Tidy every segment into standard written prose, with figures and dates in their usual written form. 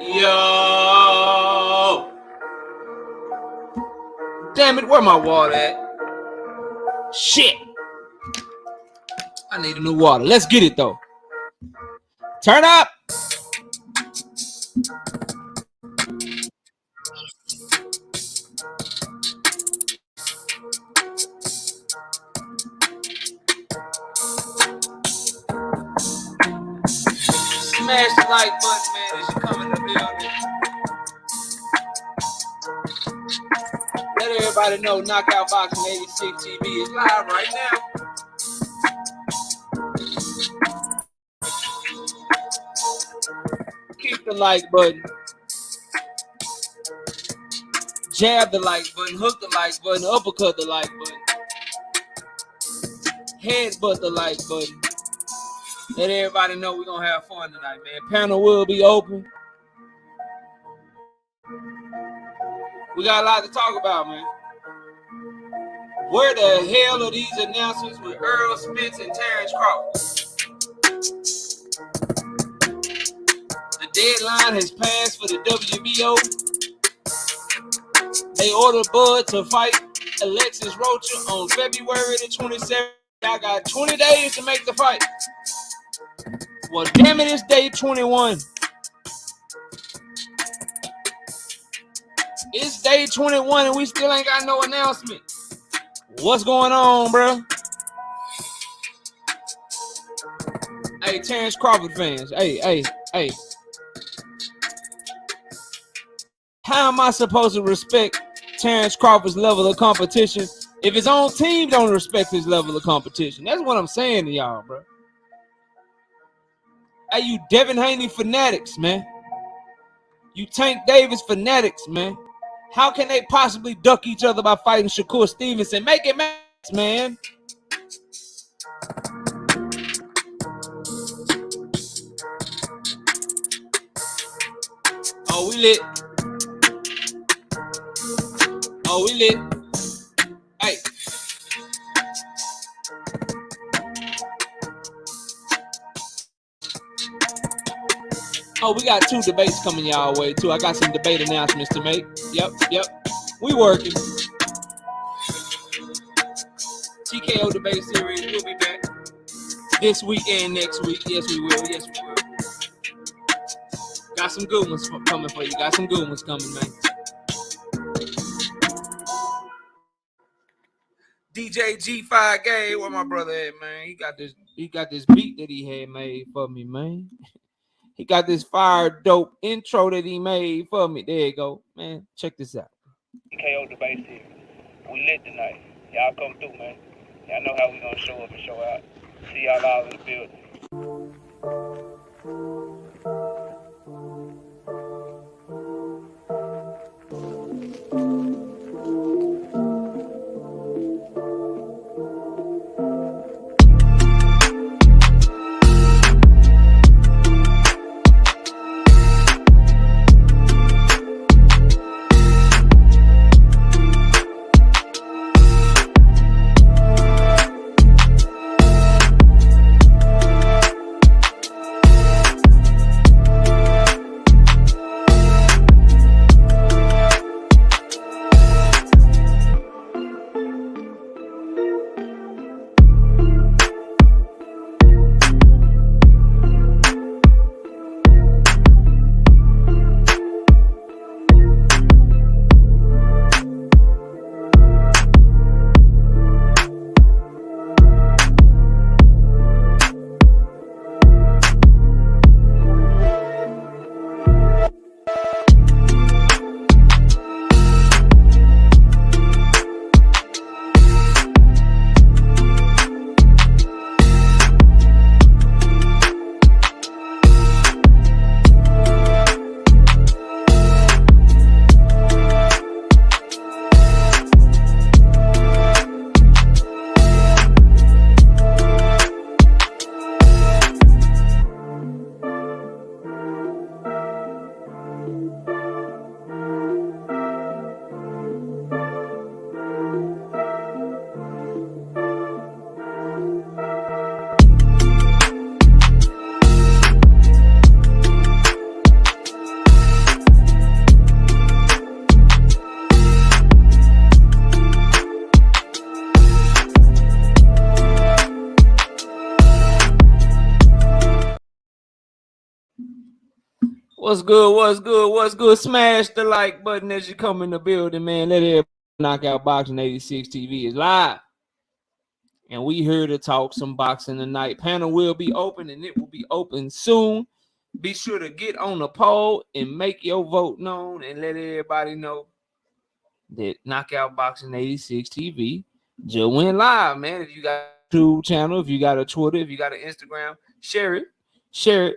Yo! Damn it, where my water at? Shit! I need a new water. Let's get it though. Turn up! Smash the like button, man, as you come in the building. Let everybody know Knockout Boxing 86 TV is live right now. Keep the like button. Jab the like button, hook the like button, uppercut the like button. Headbutt the like button. Let everybody know we're going to have fun tonight, man. Panel will be open. We got a lot to talk about, man. Where the hell are these announcements with Errol Spence and Terrence Crawford? The deadline has passed for the WBO. They ordered Bud to fight Alexis Rocha on February the 27th. I got 20 days to make the fight. Well, damn it, it's day 21. It's day 21 and we still ain't got no announcement. What's going on, bro? Hey, Terrence Crawford fans. Hey. How am I supposed to respect Terrence Crawford's level of competition if his own team don't respect his level of competition? That's what I'm saying to y'all, bro. Hey, you Devin Haney fanatics, man. You Tank Davis fanatics, man. How can they possibly duck each other by fighting Shakur Stevenson? Make it match, man. Oh, we lit. Oh, we lit. Hey. Oh, we got 2 debates coming y'all way too. I got some debate announcements to make. Yep. We working. TKO debate series. We'll be back this week and next week. Yes, we will. Got some good ones coming for you. Got some good ones coming, man. DJ G5 Gay, where my brother at, man? He got this beat that he had made for me, man. He got this fire dope intro that he made for me. There you go, man. Check this out. KO debate series. We lit tonight. Y'all come through, man. Y'all know how we gonna show up and show out. See y'all all in the building. What's good? What's good? What's good? Smash the like button as you come in the building, man. Let everybody knock out Boxing 86 TV is live. And we here to talk some boxing tonight. Panel will be open and it will be open soon. Be sure to get on the poll and make your vote known and let everybody know that Knockout Boxing 86 TV just went live, man. If you got a YouTube channel, if you got a Twitter, if you got an Instagram, share it,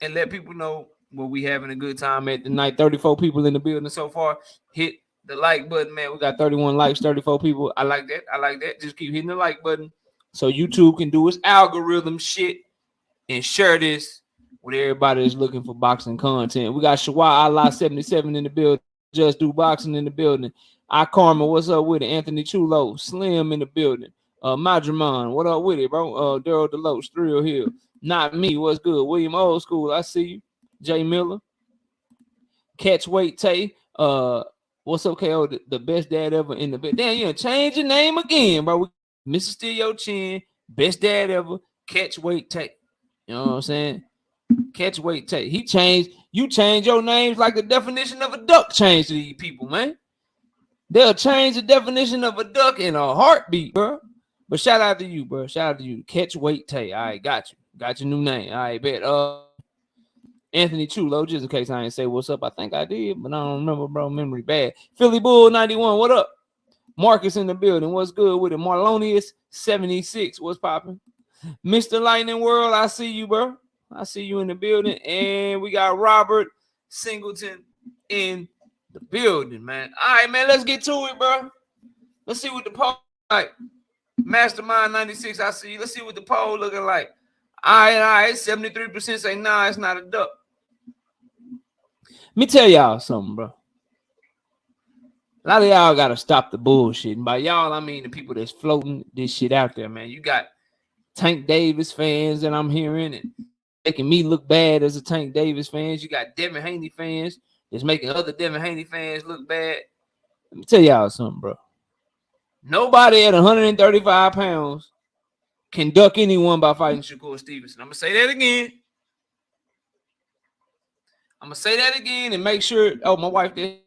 and let people know where we having a good time at tonight. 34 people in the building so far. Hit the like button, man. We got 31 likes, 34 people. I like that. Just keep hitting the like button so YouTube can do its algorithm shit and share this with everybody that's looking for boxing content. We got Shawai Allah 77 in the building. Just Do Boxing in the building. I Karma, what's up with it? Anthony Chulo, Slim in the building. Madramon, what up with it, bro? Daryl Deloach, Thrill Hill. Not me, what's good? William Old School, I see you. Jay Miller. Catch Weight Tay. What's up, KO? The best dad ever in the bed. Damn, you change your name again, bro. Mr. Steal Your Chin, best dad ever. Catch Weight Tay. You know what I'm saying? Catch Weight Tay. You change your names like the definition of a duck changed to these people, man. They'll change the definition of a duck in a heartbeat, bro. But shout out to you, bro. Shout out to you. Catch Weight Tay. All right, got you. Got your new name. All right, bet. Anthony Chulo, just in case I ain't say what's up. I think I did, but I don't remember, bro. Memory bad. Philly Bull 91, what up? Marcus in the building. What's good with it? Marlonius 76. What's popping? Mr. Lightning World, I see you, bro. I see you in the building. And we got Robert Singleton in the building, man. All right, man, let's get to it, bro. Let's see what the poll like. Mastermind 96, I see you. Let's see what the poll looking like. All right. 73% say, nah, it's not a duck. Let me tell y'all something, bro. A lot of y'all got to stop the bullshit. And by y'all, I mean the people that's floating this shit out there, man. You got Tank Davis fans that I'm hearing and making me look bad as a Tank Davis fans. You got Devin Haney fans that's making other Devin Haney fans look bad. Let me tell y'all something, bro. Nobody at 135 pounds can duck anyone by fighting Shakur Stevenson. I'm going to say that again. And make sure. Oh, my wife there.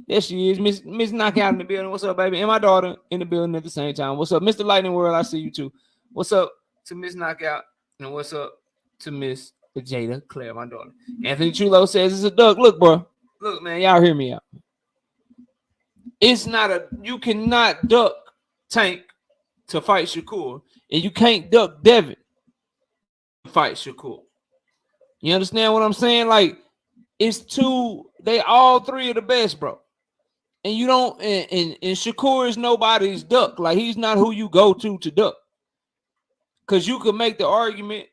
There she is. Miss Knockout in the building. What's up, baby? And my daughter in the building at the same time. What's up, Mr. Lightning World? I see you too. What's up to Miss Knockout? And what's up to Miss Jada Claire, my daughter? Anthony Chulo says it's a duck. Look, bro. Look, man. Y'all hear me out. It's not a. You cannot duck Tank to fight Shakur. And you can't duck Devin to fight Shakur. You understand what I'm saying? Like, it's two. They all three are the best, bro. And you don't. And Shakur is nobody's duck. Like, he's not who you go to duck. Because you could make the argument,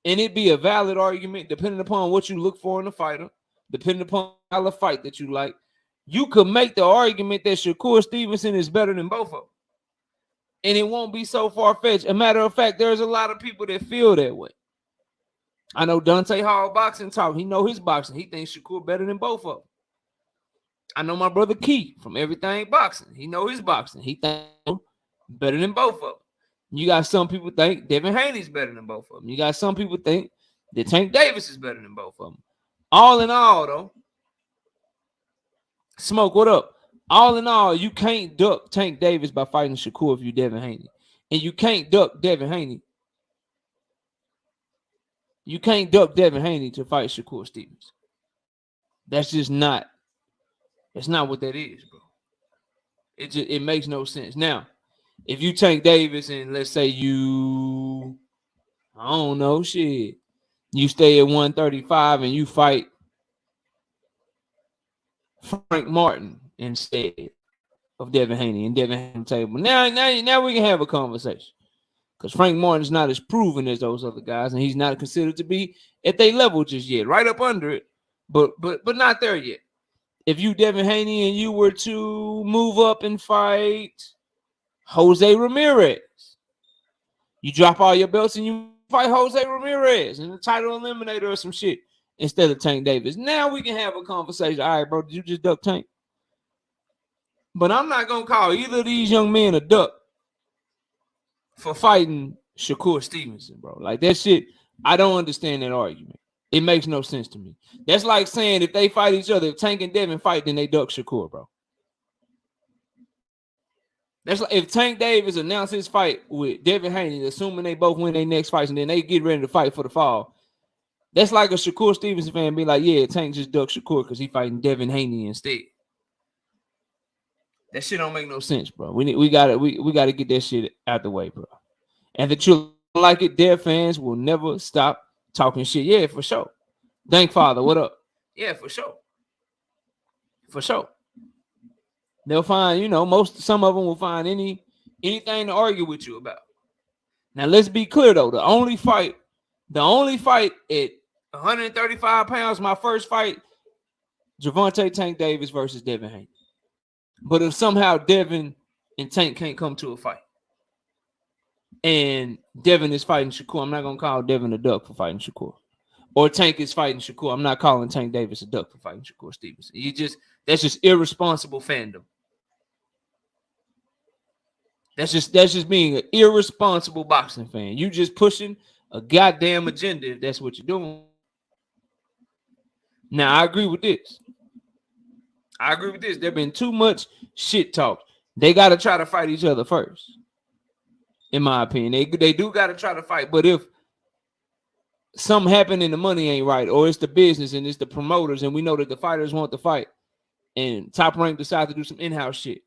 and it be a valid argument, depending upon what you look for in a fighter, depending upon the fight that you like. You could make the argument that Shakur Stevenson is better than both of them. And it won't be so far-fetched. A matter of fact, there's a lot of people that feel that way. I know Dante Hall boxing talk. He know his boxing. He thinks Shakur better than both of them. I know my brother Key from Everything Boxing. He know his boxing. He thinks better than both of them. You got some people think Devin Haney's better than both of them. You got some people think that Tank Davis is better than both of them. All in all, though, Smoke, what up? All in all, you can't duck Tank Davis by fighting Shakur if you Devin Haney. And you can't duck Devin Haney. You can't duck Devin Haney to fight Shakur Stevens. That's just not. That's not what that is, bro. It makes no sense. Now, if you Tank Davis and let's say you, I don't know, shit, you stay at 135 and you fight Frank Martin instead of Devin Haney and Devin Haney table. Now we can have a conversation. Because Frank Martin's not as proven as those other guys, and he's not considered to be at their level just yet. Right up under it, but not there yet. If you Devin Haney and you were to move up and fight Jose Ramirez, you drop all your belts and you fight Jose Ramirez in the title eliminator or some shit instead of Tank Davis. Now we can have a conversation. All right, bro, did you just duck Tank? But I'm not going to call either of these young men a duck for fighting Shakur Stevenson, bro. Like, that shit, I don't understand that argument. It makes no sense to me. That's like saying if they fight each other, if Tank and Devin fight, then they duck Shakur, bro. That's like if Tank Davis announced his fight with Devin Haney, assuming they both win their next fights, and then they get ready to fight for the fall. That's like a Shakur Stevenson fan be like, yeah, Tank just ducked Shakur because he fighting Devin Haney instead. That shit don't make no sense, bro. We gotta get that shit out the way, bro. And the truth like it, their fans will never stop talking shit. Yeah, for sure. Thank Father, what up? Yeah, for sure. For sure. They'll find, some of them will find anything to argue with you about. Now let's be clear though. The only fight at 135 pounds, my first fight, Gervonta Tank Davis versus Devin Haney. But if somehow Devin and Tank can't come to a fight, and Devin is fighting Shakur, I'm not gonna call Devin a duck for fighting Shakur. Or Tank is fighting Shakur, I'm not calling Tank Davis a duck for fighting Shakur Stevenson. That's just irresponsible fandom. That's just being an irresponsible boxing fan. You just pushing a goddamn agenda if that's what you're doing. Now, I agree with this. There's been too much shit talk. They got to try to fight each other first. In my opinion, they do got to try to fight. But if something happened and the money ain't right, or it's the business and it's the promoters, and we know that the fighters want to fight, and Top Rank decide to do some in-house shit,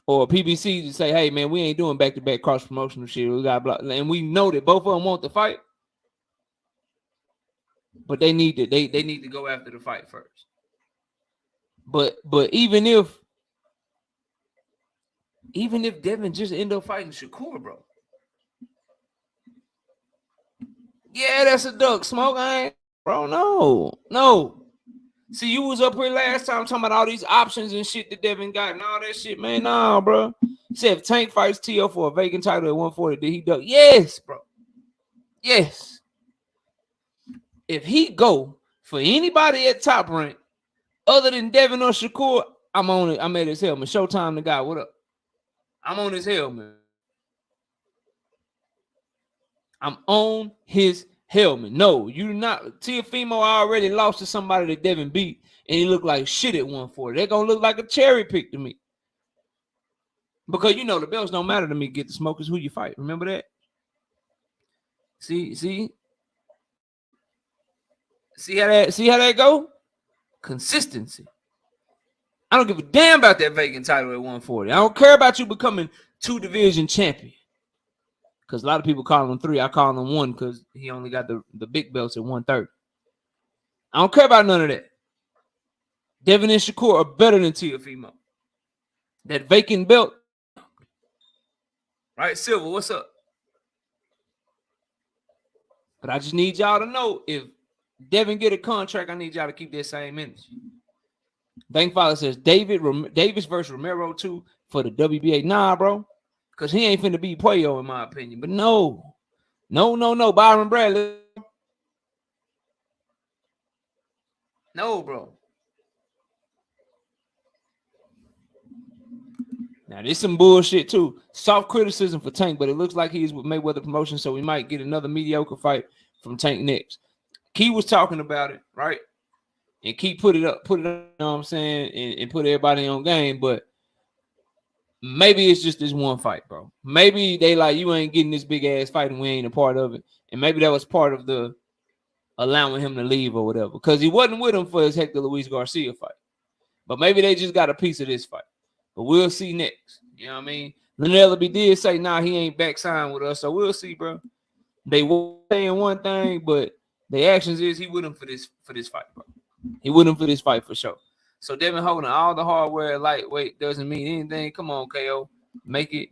or PBC to say, hey, man, we ain't doing back-to-back cross-promotional shit. We got blah, and we know that both of them want to fight, but they need to go after the fight first. But even if Devin just end up fighting Shakur, bro, yeah, that's a duck. Smoke, I ain't, bro. No. See, you was up here last time talking about all these options and shit that Devin got and all that shit, man. Nah, bro. Said if Tank fights T.O. for a vacant title at 140, did he duck? Yes, bro. Yes. If he go for anybody at Top Rank other than Devin or Shakur, I'm on it. I'm at his helmet. Showtime the guy. What up? I'm on his helmet. I'm on his helmet. No, you not. Teofimo already lost to somebody that Devin beat, and he looked like shit at 140. They're gonna look like a cherry pick to me. Because the belts don't matter to me. Get the smokers who you fight. Remember that? See how that go? Consistency. I don't give a damn about that vacant title at 140. I don't care about you becoming 2 division champion. Because a lot of people call him 3. I call him 1 because he only got the big belts at 130. I don't care about none of that. Devin and Shakur are better than Teofimo. That vacant belt. Right, Silver, what's up? But I just need y'all to know, if Devin get a contract, I need y'all to keep that same energy. Thank Father says Davis versus Romero 2 for the WBA. Nah, bro. Because he ain't finna be Puello, in my opinion. But no. Byron Bradley. No, bro. Now, there's some bullshit, too. Soft criticism for Tank, but it looks like he's with Mayweather Promotion, so we might get another mediocre fight from Tank next. Key was talking about it, right? And Key put it up, you know what I'm saying, and put everybody on game, but maybe it's just this one fight, bro. Maybe they like, you ain't getting this big-ass fight and we ain't a part of it. And maybe that was part of the allowing him to leave or whatever, because he wasn't with him for his Hector Luis Garcia fight. But maybe they just got a piece of this fight. But we'll see next. You know what I mean? Lenellaby did say, nah, he ain't back signed with us. So we'll see, bro. They were saying one thing, but the actions is he with him for this fight, bro. He with him for this fight for sure. So Devin holding all the hardware lightweight doesn't mean anything. Come on, KO. Make it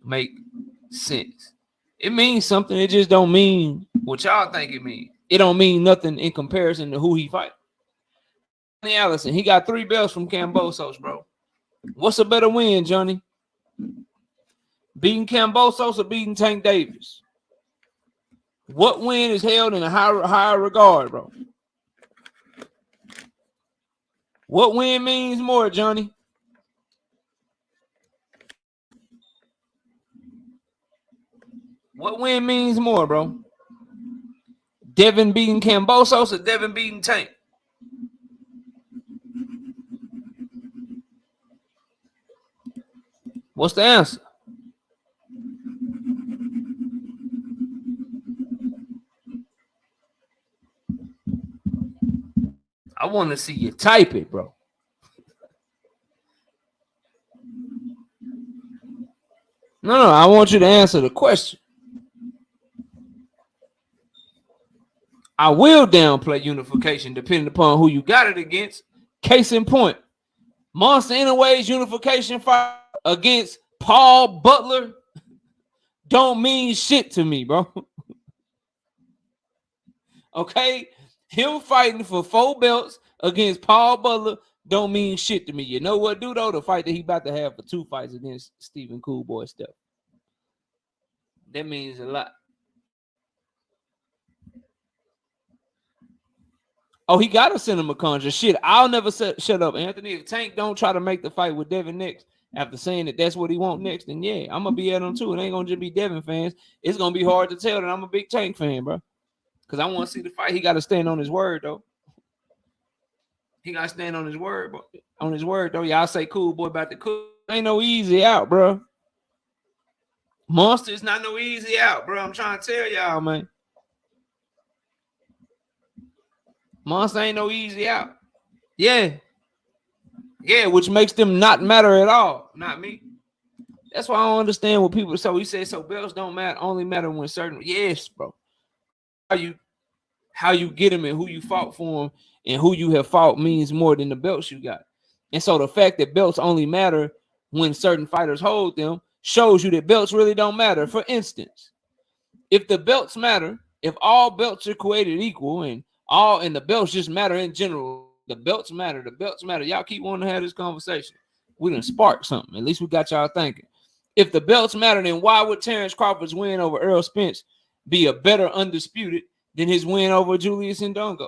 make sense. It means something. It just don't mean what y'all think it means. It don't mean nothing in comparison to who he fight. Johnny Allison, he got 3 belts from Kambosos, bro. What's a better win, Johnny? Beating Kambosos or beating Tank Davis? What win is held in a higher regard, bro? What win means more, Johnny? What win means more, bro? Devin beating Kambosos or Devin beating Tank? What's the answer? I want to see you type it, bro. No, I want you to answer the question. I will downplay unification depending upon who you got it against. Case in point, Monster Anyways unification fight against Paul Butler don't mean shit to me, bro. Okay? Him fighting for 4 belts against Paul Butler don't mean shit to me. You know what, dude, though? The fight that he about to have for 2 fights against Stephen Cool Boy Steph. That means a lot. Oh, he got to send him a conjure. Shit, I'll never shut up, Anthony. If Tank don't try to make the fight with Devin next, after saying that that's what he want next, then yeah, I'm going to be at him too. It ain't going to just be Devin fans. It's going to be hard to tell that I'm a big Tank fan, bro. Because I want to see the fight. He got to stand on his word, though. He got to stand on his word, bro. On his word, though. Y'all say Cool Boy about the cool. Ain't no easy out, bro. Monster is not no easy out, bro. I'm trying to tell y'all, man. Monster ain't no easy out. Yeah. Yeah, which makes them not matter at all. Not me. That's why I don't understand what people say. We say so belts don't matter, only matter when certain. Yes, bro. How you get them and who you fought for them and who you have fought means more than the belts you got. And so the fact that belts only matter when certain fighters hold them shows you that belts really don't matter. For instance, if the belts matter, if all belts are created equal and the belts just matter in general, the belts matter. Y'all keep wanting to have this conversation. We done spark something. At least we got y'all thinking. If the belts matter, then why would Terrence Crawford's win over Errol Spence be a better undisputed than his win over Julius Ndongo?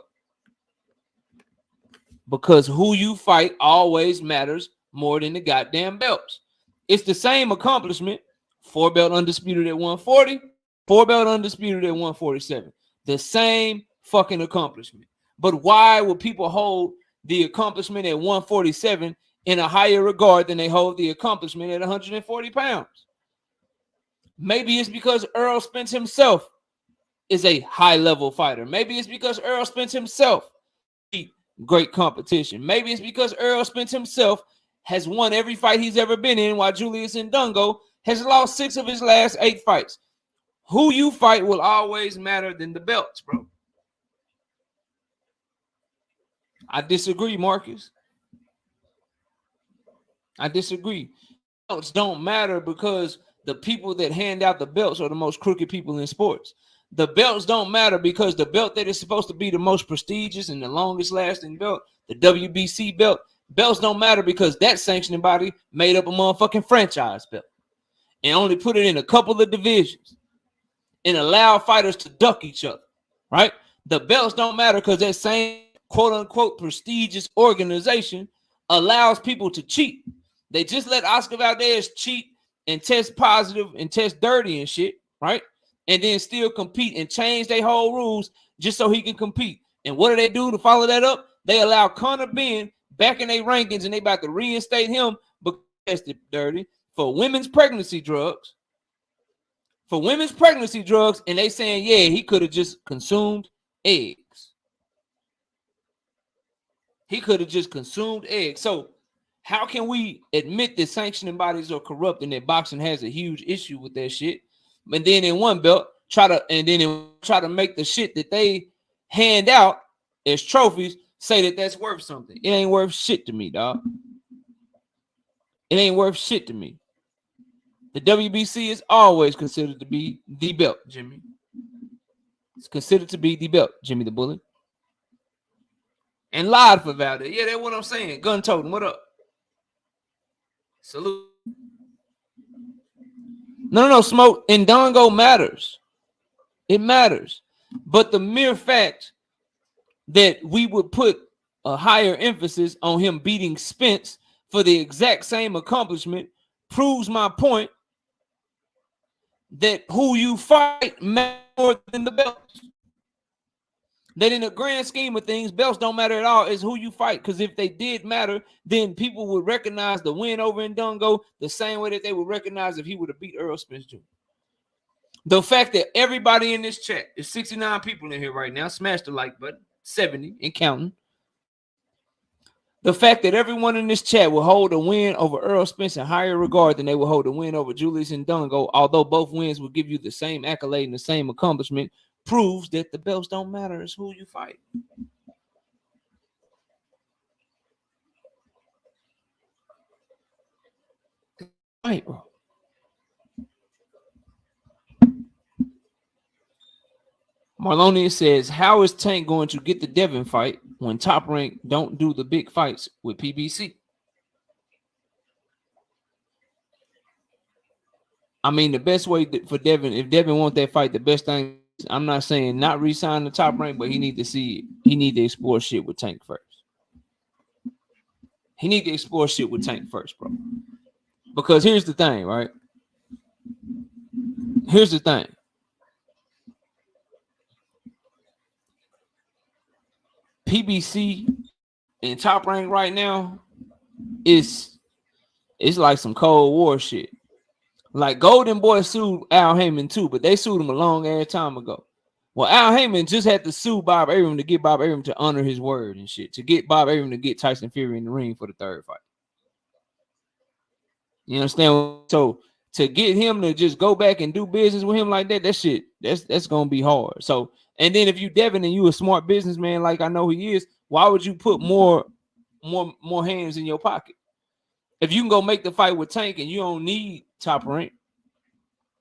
Because who you fight always matters more than the goddamn belts. It's the same accomplishment. 4-belt undisputed at 140, 4-belt undisputed at 147. The same fucking accomplishment. But why would people hold the accomplishment at 147 in a higher regard than they hold the accomplishment at 140 pounds? Maybe it's because Errol Spence himself is a high-level fighter. Maybe it's because Errol Spence himself beat great competition. Maybe it's because Errol Spence himself has won every fight he's ever been in, while Julius Ndongo has lost 6 of his last 8 fights. Who you fight will always matter than the belts, bro. I disagree, Marcus. I disagree. Belts don't matter because the people that hand out the belts are the most crooked people in sports. The belts don't matter because the belt that is supposed to be the most prestigious and the longest lasting belt, the WBC belt, belts don't matter because that sanctioning body made up a motherfucking franchise belt and only put it in a couple of divisions and allow fighters to duck each other, right? The belts don't matter because that same quote-unquote prestigious organization allows people to cheat. They just let Oscar Valdez cheat and test positive and test dirty and shit, right? And then still compete and change their whole rules just so he can compete. And what do they do to follow that up? They allow Conor Ben back in their rankings and they about to reinstate him because he tested dirty for women's pregnancy drugs. And they saying, yeah, he could have just consumed eggs. So how can we admit that sanctioning bodies are corrupt and that boxing has a huge issue with that shit? And then in one belt, try to make the shit that they hand out as trophies say that that's worth something. It ain't worth shit to me, dog. It ain't worth shit to me. The WBC is always considered to be the belt, Jimmy. It's considered to be the belt, Jimmy the Bullet. And lied for Valdez. Yeah, that's what I'm saying. Gun totem, what up? Salute. No, Smoke. Ndongo matters. It matters. But the mere fact that we would put a higher emphasis on him beating Spence for the exact same accomplishment proves my point that who you fight matters more than the belts. That in the grand scheme of things, belts don't matter at all. It's who you fight. Because if they did matter, then people would recognize the win over in Dungo the same way that they would recognize if he would have beat Errol Spence Jr. The fact that everybody in this chat, there's 69 people in here right now, smash the like button, 70 and counting. The fact that everyone in this chat will hold a win over Errol Spence in higher regard than they will hold a win over Julius and Dungo, although both wins will give you the same accolade and the same accomplishment, proves that the belts don't matter. It's who you fight. Right, bro. Marlonius says, how is Tank going to get the Devin fight when Top Rank don't do the big fights with PBC? I mean, the best way for Devin, if Devin wants that fight, the best thing, I'm not saying not re-sign the Top Rank, but he need to see, he need to explore shit with Tank first. He need to explore shit with Tank first, bro. Because here's the thing, right? Here's the thing. PBC and Top Rank right now is it's like some Cold War shit. Like Golden Boy sued Al Heyman too, but they sued him a long ass time ago. Well, Al Heyman just had to sue Bob Arum to get Bob Arum to honor his word and shit, to get Bob Arum to get Tyson Fury in the ring for the third fight. You understand? So to get him to just go back and do business with him like that, that shit, that's gonna be hard. So, and then if you Devin and you a smart businessman like I know he is, why would you put more hands in your pocket? If you can go make the fight with Tank and you don't need Top Rank,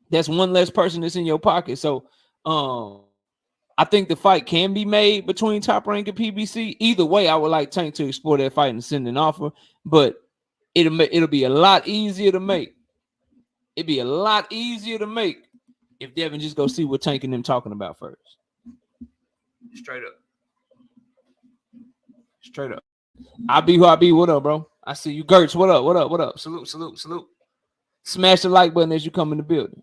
that's one less person that's in your pocket. So I think the fight can be made between Top Rank and PBC. Either way, I would like Tank to explore that fight and send an offer, but it'll be a lot easier to make. It'd be a lot easier to make if Devin just go see what Tank and them talking about first. Straight up. Straight up. I be who I be. What up, bro? I see you, Gertz. What up? What up? What up? Salute, salute, salute. Smash the like button as you come in the building.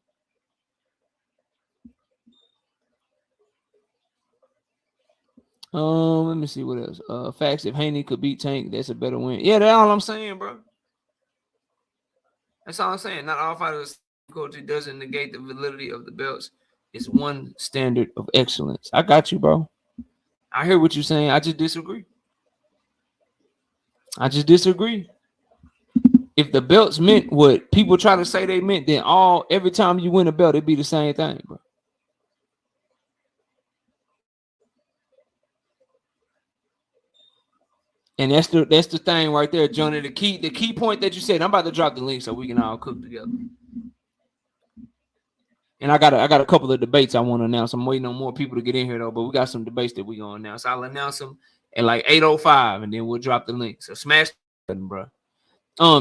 Let me see what else. Facts, if Haney could beat Tank, that's a better win. Yeah, that's all I'm saying, bro. That's all I'm saying. Not all fighters culture doesn't negate the validity of the belts. It's one standard of excellence. I got you, bro. I hear what you're saying. I just disagree. If the belts meant what people try to say they meant, then every time you win a belt, it'd be the same thing, bro. And that's the thing right there, Johnny. The key point that you said. I'm about to drop the link so we can all cook together. And I got a couple of debates I want to announce. I'm waiting on more people to get in here though, but we got some debates that we gonna announce. I'll announce them at like 8:05, and then we'll drop the link. So smash the button, bro.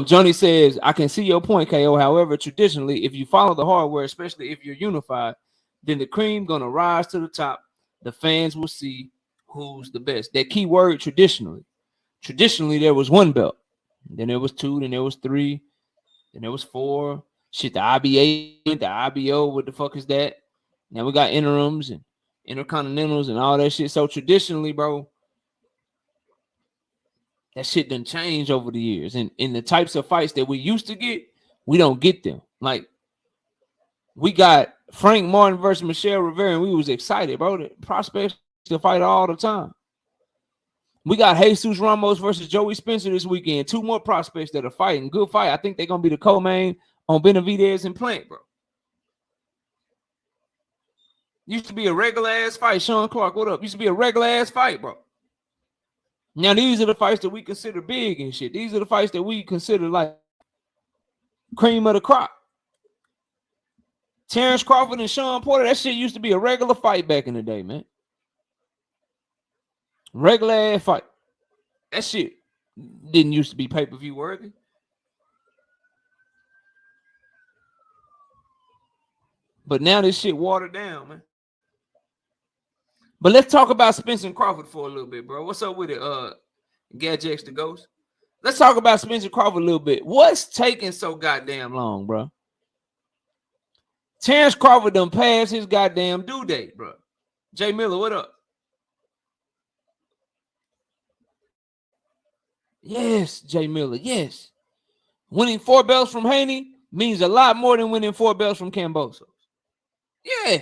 Johnny says, I can see your point, KO. However, traditionally, if you follow the hardware, especially if you're unified, then the cream gonna rise to the top. The fans will see who's the best. That key word, traditionally. Traditionally, there was one belt. Then there was two. Then there was three. Then there was four. Shit, the IBA, the IBO. What the fuck is that? Now we got interims and intercontinentals and all that shit. So traditionally, bro, that shit done changed over the years. And in the types of fights that we used to get, we don't get them. Like, we got Frank Martin versus Michelle Rivera, and we was excited, bro. The prospects to fight all the time. We got Jesus Ramos versus Joey Spencer this weekend. Two more prospects that are fighting. Good fight. I think they're going to be the co-main on Benavidez and Plant, bro. Used to be a regular-ass fight. Sean Clark, what up? Used to be a regular-ass fight, bro. Now, these are the fights that we consider big and shit. These are the fights that we consider like cream of the crop. Terrence Crawford and Sean Porter, that shit used to be a regular fight back in the day, man. Regular ass fight. That shit didn't used to be pay-per-view worthy. But now this shit watered down, man. But let's talk about Spencer and Crawford for a little bit, bro. What's up with it? Gadgex the Ghost. Let's talk about Spencer Crawford a little bit. What's taking so goddamn long, bro? Terrence Crawford done passed his goddamn due date, bro. Jay Miller, what up? Yes, Jay Miller. Yes. Winning 4 belts from Haney means a lot more than winning 4 belts from Kambosos. Yeah.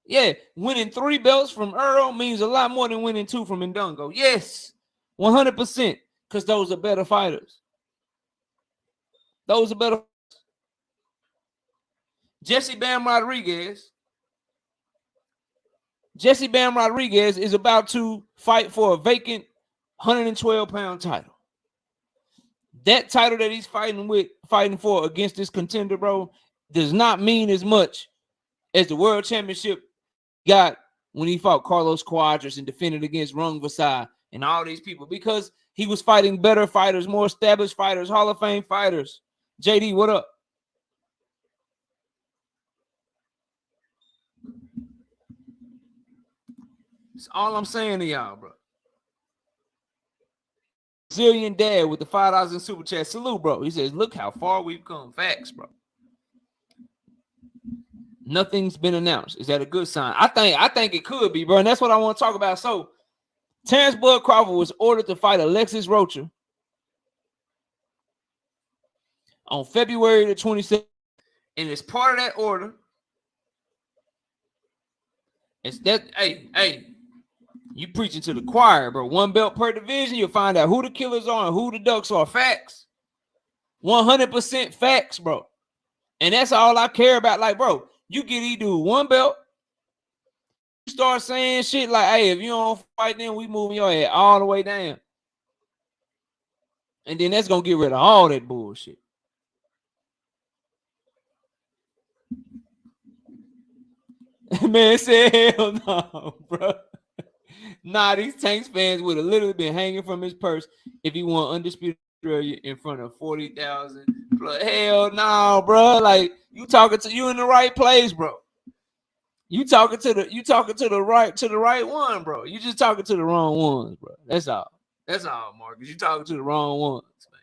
Yeah. Winning 3 belts from Errol means a lot more than winning 2 from Ndongo. Yes. 100%. Because those are better fighters. Those are better. Jesse Bam Rodriguez is about to fight for a vacant 112-pound title. That title that he's fighting for against this contender, bro, does not mean as much as the world championship got when he fought Carlos Cuadras and defended against Rung Vasai and all these people, because he was fighting better fighters, more established fighters, Hall of Fame fighters. JD, what up? That's all I'm saying to y'all, bro. Zillion Dad with the $5 in super chat. Salute, bro. He says, look how far we've come. Facts, bro. Nothing's been announced. Is that a good sign? I think it could be, bro. And that's what I want to talk about. So, Terrence Bud Crawford was ordered to fight Alexis Rocha on February the 27th. And as part of that order, it's that, hey, you preaching to the choir, bro. 1 belt per division, you'll find out who the killers are and who the ducks are. Facts. 100% facts, bro. And that's all I care about. Like, bro, you get these dude 1 belt. You start saying shit like, hey, if you don't fight, then we moving your head all the way down. And then that's going to get rid of all that bullshit. Man said, hell no, bro. Nah, these Tanks fans would have literally been hanging from his purse if he won Undisputed Australia in front of 40,000. Hell no, bro. Like, you in the right place, bro. You talking to the right one, bro. You just talking to the wrong ones, bro. That's all. That's all, Marcus. You talking to the wrong ones, man.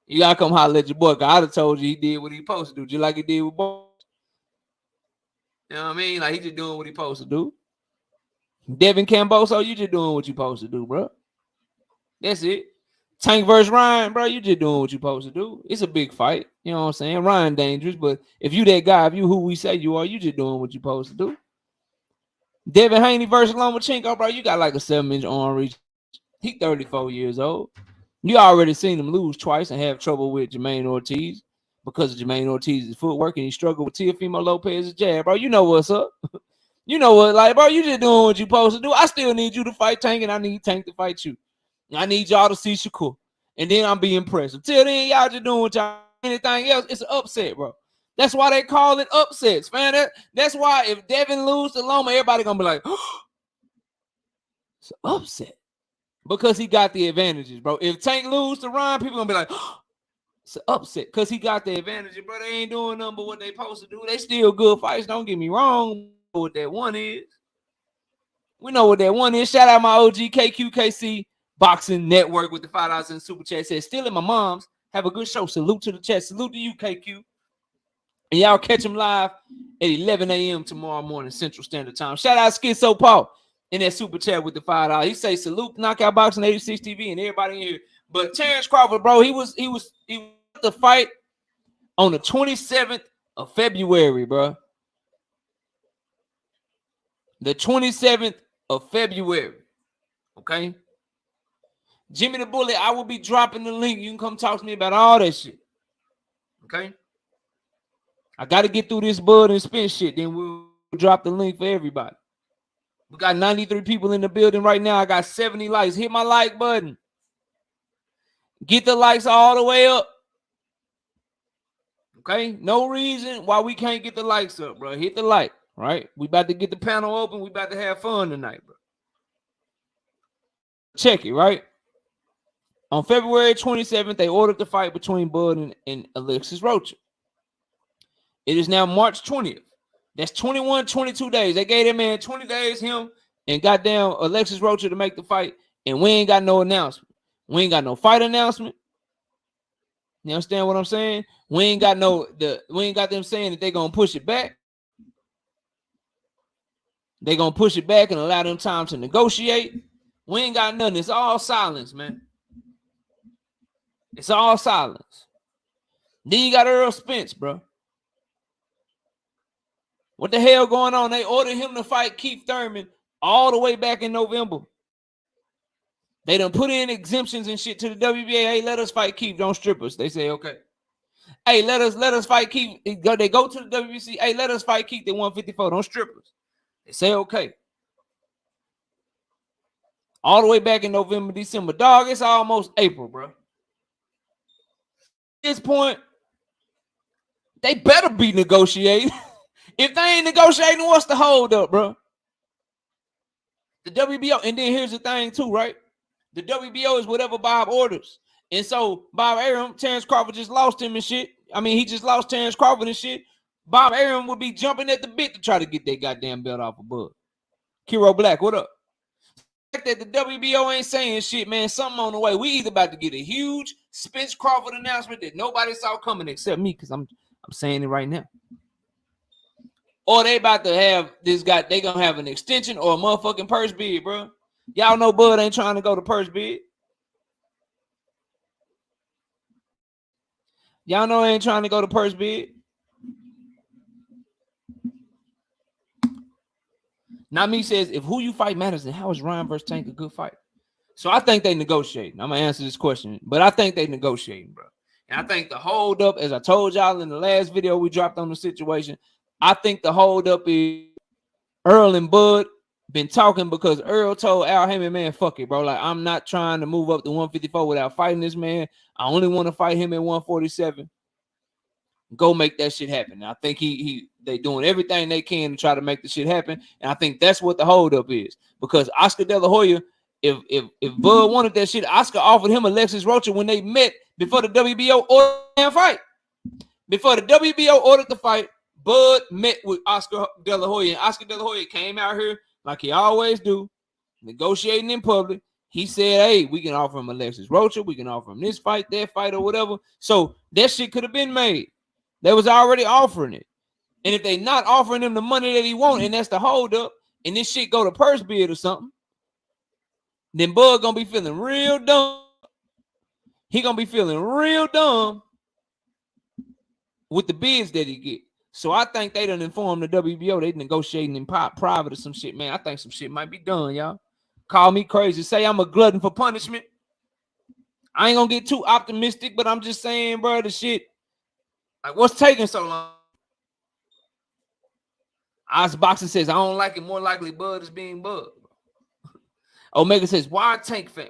You gotta come holler at your boy. I'd have told you he did what he supposed to do, just like he did with boys. You know what I mean? Like, he just doing what he supposed to do. Devin Camboso, you just doing what you supposed to do, bro. That's it. Tank versus Ryan, bro, you just doing what you supposed to do. It's a big fight. You know what I'm saying? Ryan dangerous, but if you that guy, if you who we say you are, you just doing what you supposed to do. Devin Haney versus Lomachenko, bro, you got like a 7-inch arm reach. He 34 years old. You already seen him lose twice and have trouble with Jermaine Ortiz because of Jermaine Ortiz's footwork, and he struggled with Teofimo Lopez's jab, bro. You know what's up. You know what, like, bro, you just doing what you supposed to do. I still need you to fight Tank, and I need Tank to fight you. I need y'all to see Shakur, and then I'm be impressed. Until then, y'all just doing what y'all. Anything else, it's an upset, bro. That's why they call it upsets, man. That's why if Devin lose to Loma, everybody gonna be like, oh, it's an upset. Because he got the advantages, bro. If Tank lose to Ryan, people gonna be like, oh, it's an upset because he got the advantages, bro. They ain't doing nothing but what they supposed to do. They still good fights. Don't get me wrong. We know what that one is. We know what that one is. Shout out my OG KQKC Boxing Network with the $5 in super chat. Says, still in my mom's. Have a good show. Salute to the chat. Salute to you, KQ. And y'all catch him live at 11 a.m. tomorrow morning, Central Standard Time. Shout out Schizo Paul in that super chat with the $5. He say salute Knockout Boxing 86 TV and everybody in here. But Terrence Crawford, bro, he was the fight on the 27th of February, bro. The 27th of February. Okay. Jimmy the Bullet, I will be dropping the link. You can come talk to me about all that shit. Okay. I got to get through this Bud and Spence shit. Then we'll drop the link for everybody. We got 93 people in the building right now. I got 70 likes. Hit my like button. Get the likes all the way up. Okay? No reason why we can't get the likes up, bro. Hit the like, right? We about to get the panel open. We about to have fun tonight, bro. Check it, right? On February 27th, they ordered the fight between Bud and Alexis Rocha. It is now March 20th. That's 22 days. They gave that man 20 days, him and goddamn Alexis Rocha to make the fight, and we ain't got no announcement. We ain't got no fight announcement. You understand what I'm saying? We ain't got them saying that they're gonna push it back. They're gonna push it back and allow them time to negotiate. We ain't got nothing. It's all silence, man. It's all silence. Then you got Errol Spence, bro. What the hell going on? They ordered him to fight Keith Thurman all the way back in November. They done put in exemptions and shit to the WBA. Hey, let us fight Keith. Don't strip us. They say, okay. Hey, let us fight Keith. They go to the WBC. Hey, let us fight Keith at 154. Don't strip us. They say, okay. All the way back in November, December. Dog, it's almost April, bro. At this point, they better be negotiating. If they ain't negotiating, what's the hold up, bro? The WBO, and then here's the thing too, right? The WBO is whatever Bob orders. And so Bob Arum, Terrence Crawford just lost him and shit. I mean, he just lost Terrence Crawford and shit. Bob Arum would be jumping at the bit to try to get that goddamn belt off of Bud. Kiro Black, what up? The fact that the WBO ain't saying shit, man, something on the way. We either about to get a huge Spence Crawford announcement that nobody saw coming except me, because I'm saying it right now. Or they about to have this guy, they gonna have an extension or a motherfucking purse bid, bro. Y'all know Bud ain't trying to go to purse bid. Y'all know he ain't trying to go to purse bid. Nami says, if who you fight matters, then how is Ryan versus Tank a good fight? So I think they negotiating. I'm gonna answer this question, but I think they negotiating, bro. And I think the hold up, as I told y'all in the last video we dropped on the situation, I think the hold up is Earl and Bud been talking because Earl told Al Heyman, man, fuck it, bro. Like, I'm not trying to move up to 154 without fighting this man. I only want to fight him at 147. Go make that shit happen. And I think they doing everything they can to try to make the shit happen. And I think that's what the holdup is. Because Oscar De La Hoya, if Bud wanted that shit, Oscar offered him Alexis Rocha when they met before the WBO ordered the fight. Before the WBO ordered the fight, Bud met with Oscar De La Hoya. And Oscar De La Hoya came out here like he always do, negotiating in public. He said, hey, we can offer him Alexis Rocha. We can offer him this fight, that fight, or whatever. So that shit could have been made. They was already offering it. And if they not offering him the money that he want, and that's the holdup, and this shit go to purse bid or something, then Bud gonna be feeling real dumb. He gonna be feeling real dumb with the bids that he get. So I think they done informed the WBO. They negotiating in private or some shit, man. I think some shit might be done, y'all. Call me crazy. Say I'm a glutton for punishment. I ain't gonna get too optimistic, but I'm just saying, bro, the shit. Like, what's taking so long? Ice Boxing says, I don't like it. More likely Bud is being Bud. Omega says, why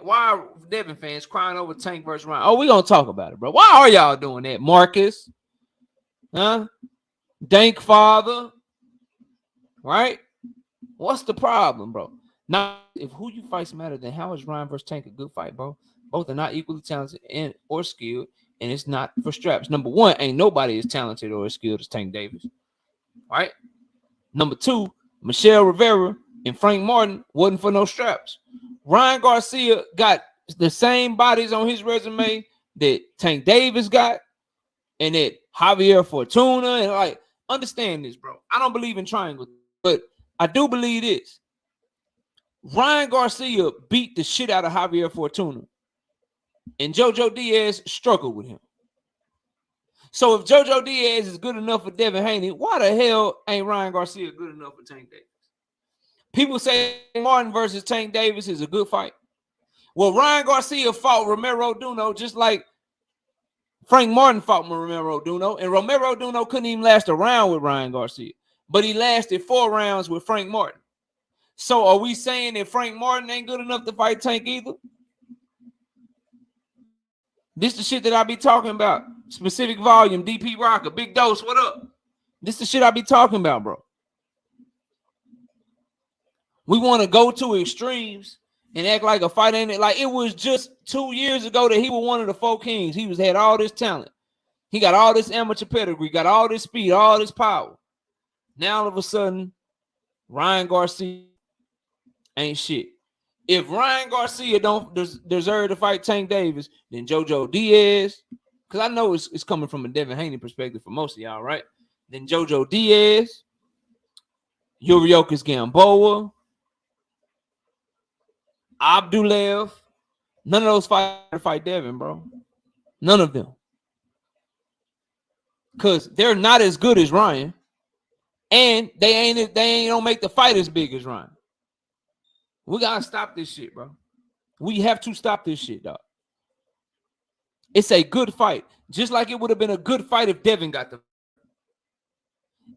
are Devin fans crying over Tank versus Ryan? Oh, we gonna talk about it, bro. Why are y'all doing that? Marcus? Huh? Dank father? Right? What's the problem, bro? Now, if who you fights matter, then how is Ryan versus Tank a good fight, bro? Both are not equally talented or skilled, and it's not for straps. Number one, ain't nobody as talented or as skilled as Tank Davis. Right? Number two, Michelle Rivera and Frank Martin wasn't for no straps. Ryan Garcia got the same bodies on his resume that Tank Davis got and that Javier Fortuna. And like, understand this, bro. I don't believe in triangle, but I do believe this. Ryan Garcia beat the shit out of Javier Fortuna, and JoJo Diaz struggled with him. So if JoJo Diaz is good enough for Devin Haney, why the hell ain't Ryan Garcia good enough for Tank Davis? People say Martin versus Tank Davis is a good fight. Well, Ryan Garcia fought Romero Duno just like Frank Martin fought Romero Duno, and Romero Duno couldn't even last a round with Ryan Garcia, but he lasted 4 rounds with Frank Martin. So are we saying that Frank Martin ain't good enough to fight Tank either? This the shit that I be talking about. Specific volume, DP Rocker, Big Dose, what up? This the shit I be talking about, bro. We want to go to extremes and act like a fight ain't it. Like it was just 2 years ago that he was one of the 4 kings. He had all this talent. He got all this amateur pedigree, got all this speed, all this power. Now all of a sudden, Ryan Garcia ain't shit. If Ryan Garcia don't deserve to fight Tank Davis, then JoJo Diaz, because I know it's coming from a Devin Haney perspective for most of y'all, right? Then JoJo Diaz, Yuriokis Gamboa, Abdulev, none of those fight Devin, bro. None of them. Because they're not as good as Ryan. And they don't make the fight as big as Ryan. We gotta stop this shit, bro. We have to stop this shit, dog. It's a good fight. Just like it would have been a good fight if Devin got the.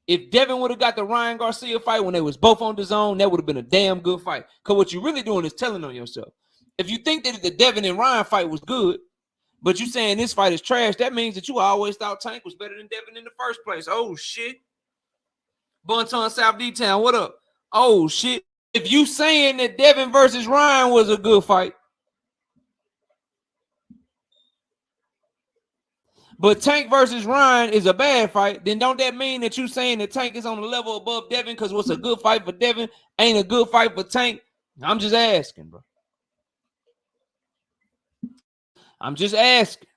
If Devin would have got the Ryan Garcia fight when they was both on the zone, that would have been a damn good fight. Because what you're really doing is telling on yourself. If you think that the Devin and Ryan fight was good, but you saying this fight is trash, that means that you always thought Tank was better than Devin in the first place. Oh, shit. Bunton South D-Town, what up? Oh, shit. If you saying that Devin versus Ryan was a good fight, but Tank versus Ryan is a bad fight, then don't that mean that you saying that Tank is on the level above Devin because what's a good fight for Devin ain't a good fight for Tank? I'm just asking, bro. I'm just asking.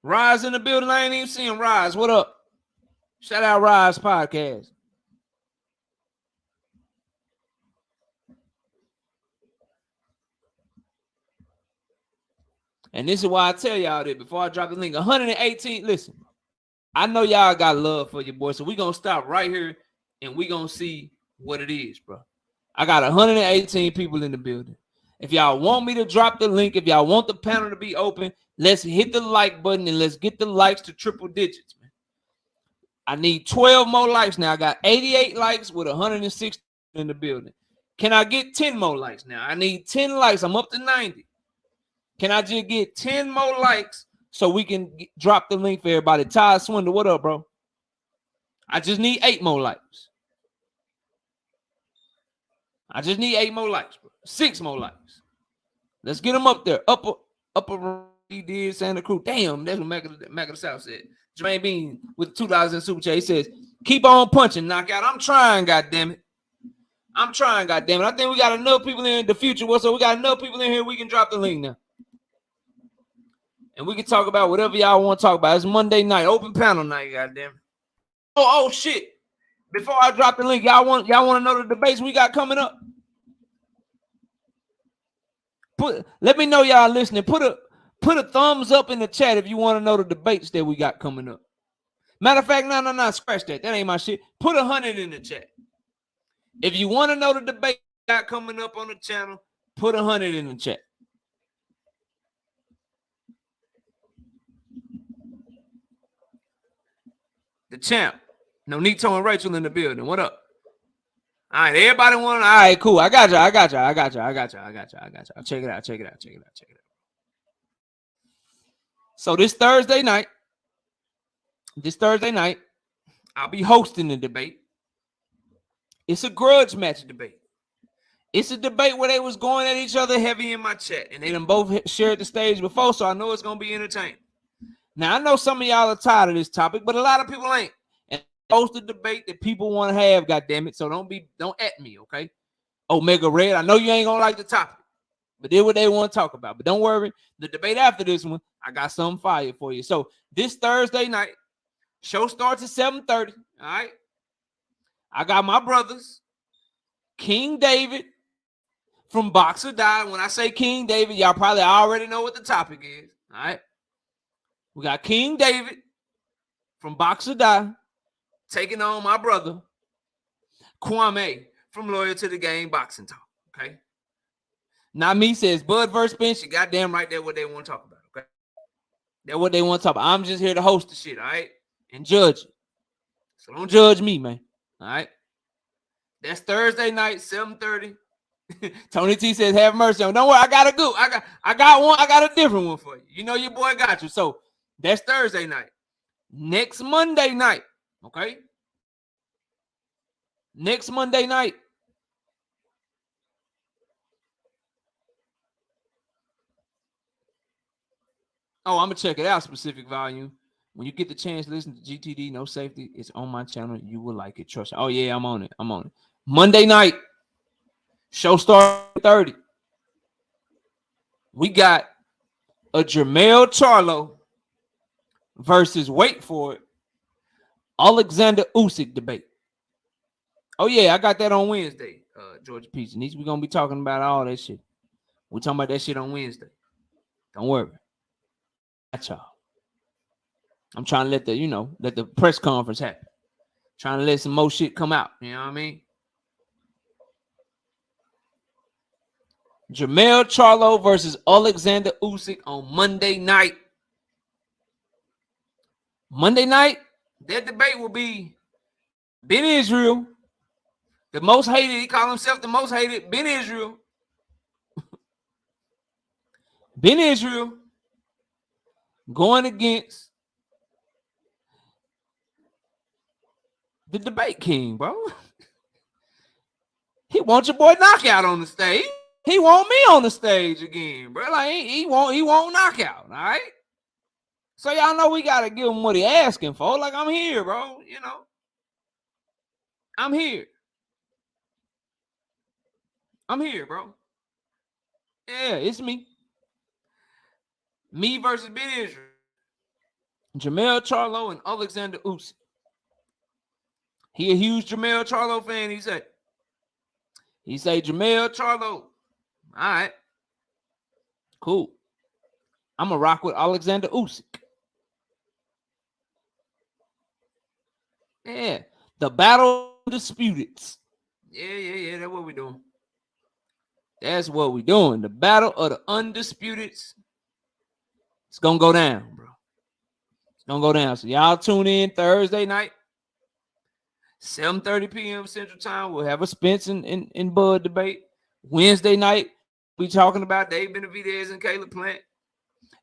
Rise in the building. I ain't even seeing Rise. What up? Shout out Rise Podcast. And this is why I tell y'all that before I drop the link. 118. Listen, I know y'all got love for your boy, so we're going to stop right here and we're going to see what it is, bro. I got 118 people in the building. If y'all want me to drop the link, if y'all want the panel to be open, let's hit the like button and let's get the likes to triple digits, man. I need 12 more likes now. I got 88 likes with 160 in the building. Can I get 10 more likes now? I need 10 likes. I'm up to 90. Can I just get 10 more likes so we can drop the link for everybody? Ty Swindle, what up, bro? I just need 8 more likes. I just need 8 more likes, bro. 6 more likes. Let's get them up there. Upper he did Santa Cruz. Damn, that's what Mac of the South said. Jermaine Bean with $2 in super chat. He says, keep on punching, knockout. I'm trying, goddammit. I'm trying, goddammit. I think we got enough people in the future. So we got enough people in here. We can drop the link now. And we can talk about whatever y'all want to talk about. It's Monday night, open panel night, goddamn. Oh shit. Before I drop the link, y'all want to know the debates we got coming up? Let me know y'all listening. Put a thumbs up in the chat if you want to know the debates that we got coming up. Matter of fact, no, scratch that. That ain't my shit. Put 100 in the chat. If you want to know the debate we got coming up on the channel, put 100 in the chat. The champ. Nonito and Rachel in the building. What up? All right, everybody want. All right, cool. I got you. Check it out. So this Thursday night, I'll be hosting the debate. It's a grudge match debate. It's a debate where they was going at each other heavy in my chat, and they done both shared the stage before, so I know it's gonna be entertaining. Now I know some of y'all are tired of this topic, but a lot of people ain't. And host the debate that people want to have, goddammit. So don't at me, okay? Omega Red, I know you ain't gonna like the topic, but they're what they want to talk about. But don't worry, the debate after this one, I got something fire for you. So this Thursday night, show starts at 7:30. All right. I got my brothers, King David from Boxer Die. When I say King David, y'all probably already know what the topic is. All right. We got King David from Boxer Die taking on my brother, Kwame from Loyal to the Game Boxing Talk. Okay. Not me says Bud versus Spence. You goddamn right, that's what they want to talk about. Okay. That's what they want to talk about. I'm just here to host the shit, all right? And judge it. So don't judge me, man. All right. That's Thursday night, 7:30. Tony T says, have mercy on. Don't worry, I got a good. I got one. I got a different one for you. You know your boy got you. So that's Thursday night. Next Monday night, okay? Next Monday night. Oh, I'm gonna check it out. Specific volume. When you get the chance, listen to GTD. No safety. It's on my channel. You will like it. Trust me. Oh yeah, I'm on it. Monday night. Show starts at 30. We got a Jermell Charlo versus, wait for it, Alexander Usyk debate. Oh yeah, I got that on Wednesday, Georgia Peach. And we're gonna be talking about all that shit. We're talking about that shit on Wednesday. Don't worry. At y'all. I'm trying to let the press conference happen. Trying to let some more shit come out. You know what I mean? Jermell Charlo versus Alexander Usyk on Monday night. Monday night, that debate will be Ben Israel, the most hated. He called himself the most hated. Ben Israel. Ben Israel going against the debate king, bro. He wants your boy Knockout on the stage. He want me on the stage again, bro. Like he won't Knockout, all right? So y'all know we gotta give him what he asking for. Like, I'm here, bro. You know, I'm here. I'm here, bro. Yeah, it's me. Me versus Ben Israel. Jermell Charlo and Alexander Usyk. He a huge Jermell Charlo fan, he say. He say, Jermell Charlo. All right. Cool. I'm going to rock with Alexander Usyk. Yeah. The battle of disputeds. Yeah. That's what we doing. That's what we doing. The battle of the undisputeds. It's going to go down, bro. It's going to go down. So y'all tune in Thursday night. 7:30 p.m. Central Time. We'll have a Spence and Bud debate. Wednesday night, we talking about Dave Benavidez and Caleb Plant.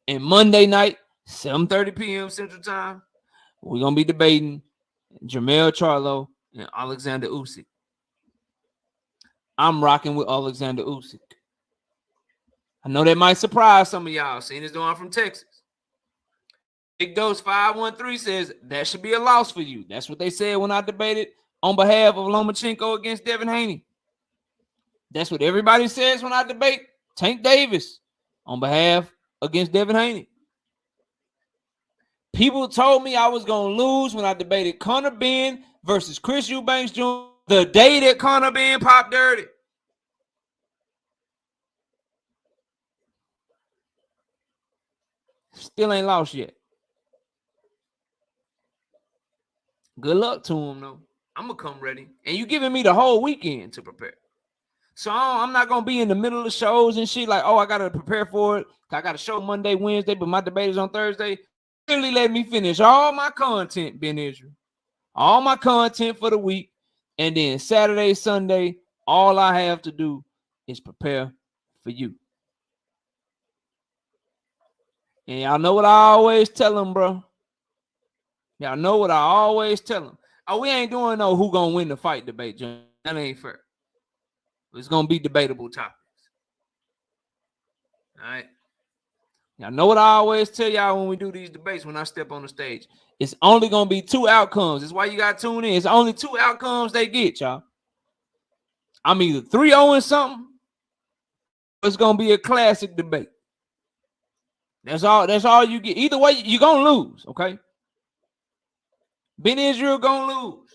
And Monday night, 7:30 p.m. Central Time, we're going to be debating Jermell Charlo and Alexander Usyk. I'm rocking with Alexander Usyk. I know that might surprise some of y'all, seeing as though I'm from Texas. Big Dose 513 says that should be a loss for you. That's what they said when I debated on behalf of Lomachenko against Devin Haney. That's what everybody says when I debate Tank Davis on behalf against Devin Haney. People told me I was going to lose when I debated Conor Benn versus Chris Eubanks Jr. the day that Conor Benn popped dirty. Still ain't lost yet. Good luck to him, though. I'm going to come ready. And you giving me the whole weekend to prepare. So I'm not going to be in the middle of shows and shit like, oh, I got to prepare for it. I got a show Monday, Wednesday, but my debate is on Thursday. Really let me finish all my content, Ben Israel. All my content for the week. And then Saturday, Sunday, all I have to do is prepare for you. And y'all know what I always tell them, bro. Y'all know what I always tell them. Oh, we ain't doing no who gonna win the fight debate, John. That ain't fair. It's gonna be debatable topics. All right. Y'all know what I always tell y'all when we do these debates, when I step on the stage. It's only gonna be two outcomes. That's why you gotta tune in. It's only two outcomes they get, y'all. I'm either 3-0 in something, or it's gonna be a classic debate. That's all you get. Either way, you're gonna lose, okay? Ben Israel gonna lose.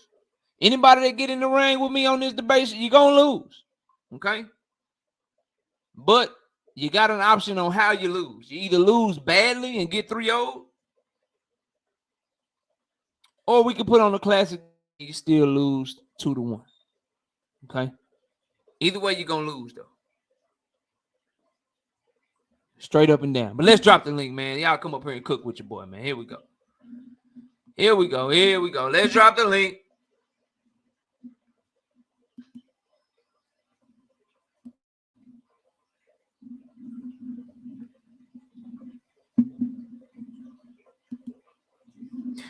Anybody that get in the ring with me on this debate, you're gonna lose. Okay? But you got an option on how you lose. You either lose badly and get 3-0, or we can put on a classic, you still lose 2-1. Okay? Either way, you're gonna lose, though. Straight up and down. But let's drop the link, man. Y'all come up here and cook with your boy, man. Here we go. Here we go. Here we go. Let's drop the link.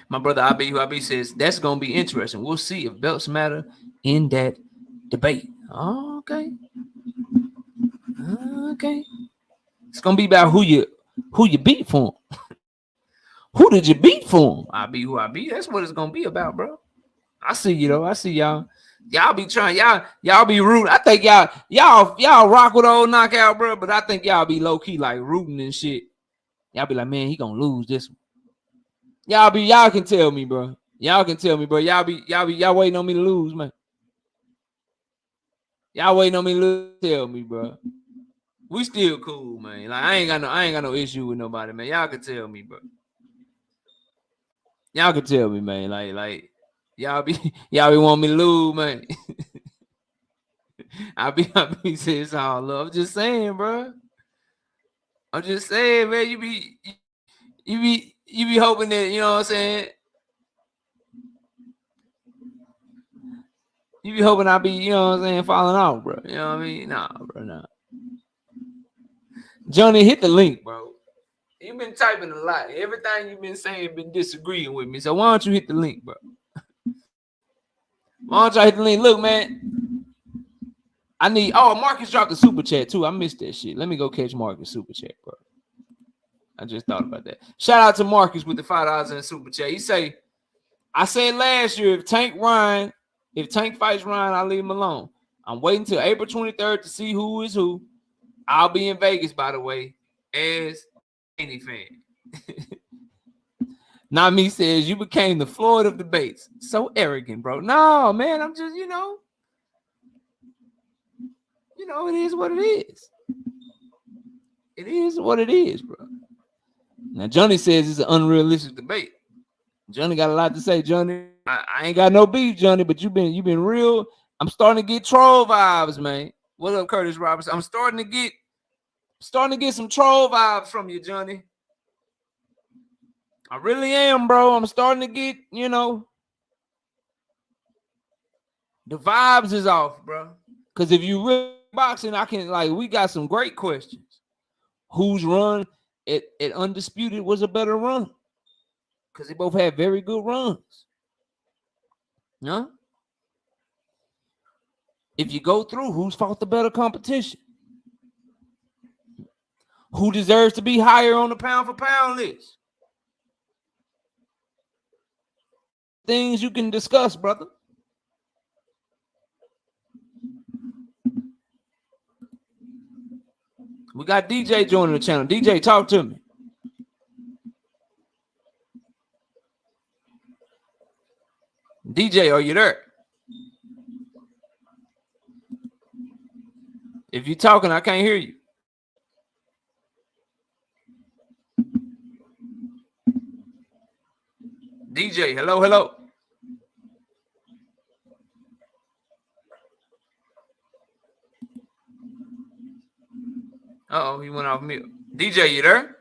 My brother IB says that's gonna be interesting. We'll see if belts matter in that debate. Oh, okay. Okay. It's gonna be about who you beat for him. Who did you beat for him? IB. That's what it's gonna be about, bro. I see you though. I see y'all. Y'all be trying. Y'all be rooting. I think y'all rock with old Knockout, bro. But I think y'all be low key like rooting and shit. Y'all be like, man, he gonna lose this one. Y'all can tell me, bro. Y'all can tell me, bro. Y'all waiting on me to lose, man. Y'all waiting on me to lose. Tell me, bro. We still cool, man. Like I ain't got no issue with nobody, man. Y'all can tell me, bro. Y'all can tell me, man. Like y'all be want me to lose, man. I be saying it's all love. I'm just saying, bro. I'm just saying, man. You be hoping that, you know what I'm saying. You be hoping I be, you know what I'm saying, falling off, bro. You know what I mean? Nah, bro, nah. Johnny, hit the link, bro. You've been typing a lot. Everything you've been saying been disagreeing with me. So why don't you hit the link, bro? Why don't y'all hit the link? Look, man. I need. Oh, Marcus dropped the super chat too. I missed that shit. Let me go catch Marcus super chat, bro. I just thought about that. Shout out to Marcus with the $5 in the super chat. He say, I said last year, if Tank fights Ryan, I'll leave him alone. I'm waiting till April 23rd to see who is who. I'll be in Vegas, by the way, as Haney fan. Nami says, you became the Floyd of debates. So arrogant, bro. No, man, I'm just, you know, it is what it is. It is what it is, bro. Now, Johnny says it's an unrealistic debate. Johnny got a lot to say, Johnny. I ain't got no beef, Johnny, but you've been real. I'm starting to get troll vibes, man. What up, Curtis Roberts? I'm starting to get some troll vibes from you, Johnny. I really am, bro. I'm starting to get, the vibes is off, bro. Because if you really boxing, we got some great questions. Whose run at Undisputed was a better run? Because they both had very good runs. Huh? If you go through, who's fought the better competition? Who deserves to be higher on the pound for pound list? Things you can discuss, brother. We got DJ joining the channel. DJ, talk to me. DJ, are you there? If you're talking, I can't hear you. DJ, hello. Uh-oh, he went off mute. DJ, you there?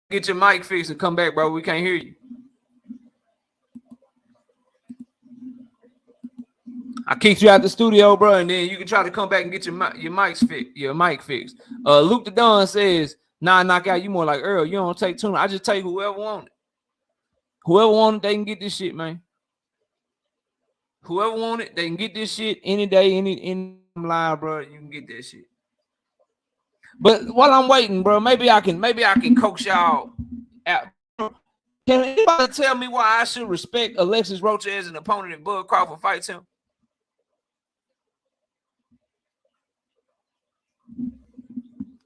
Get your mic fixed and come back, bro. We can't hear you. I kicked you out the studio, bro, and then you can try to come back and get your mic fixed. Luke the Don says, nah, knock out. You more like Earl. You don't take tuna. I just take whoever want it. Whoever want it, they can get this shit, man. Whoever want it, they can get this shit any day, any live, bro. You can get that shit. But while I'm waiting, bro, maybe I can coax y'all out. Can anybody tell me why I should respect Alexis Rocha as an opponent if Bud Crawford fights him?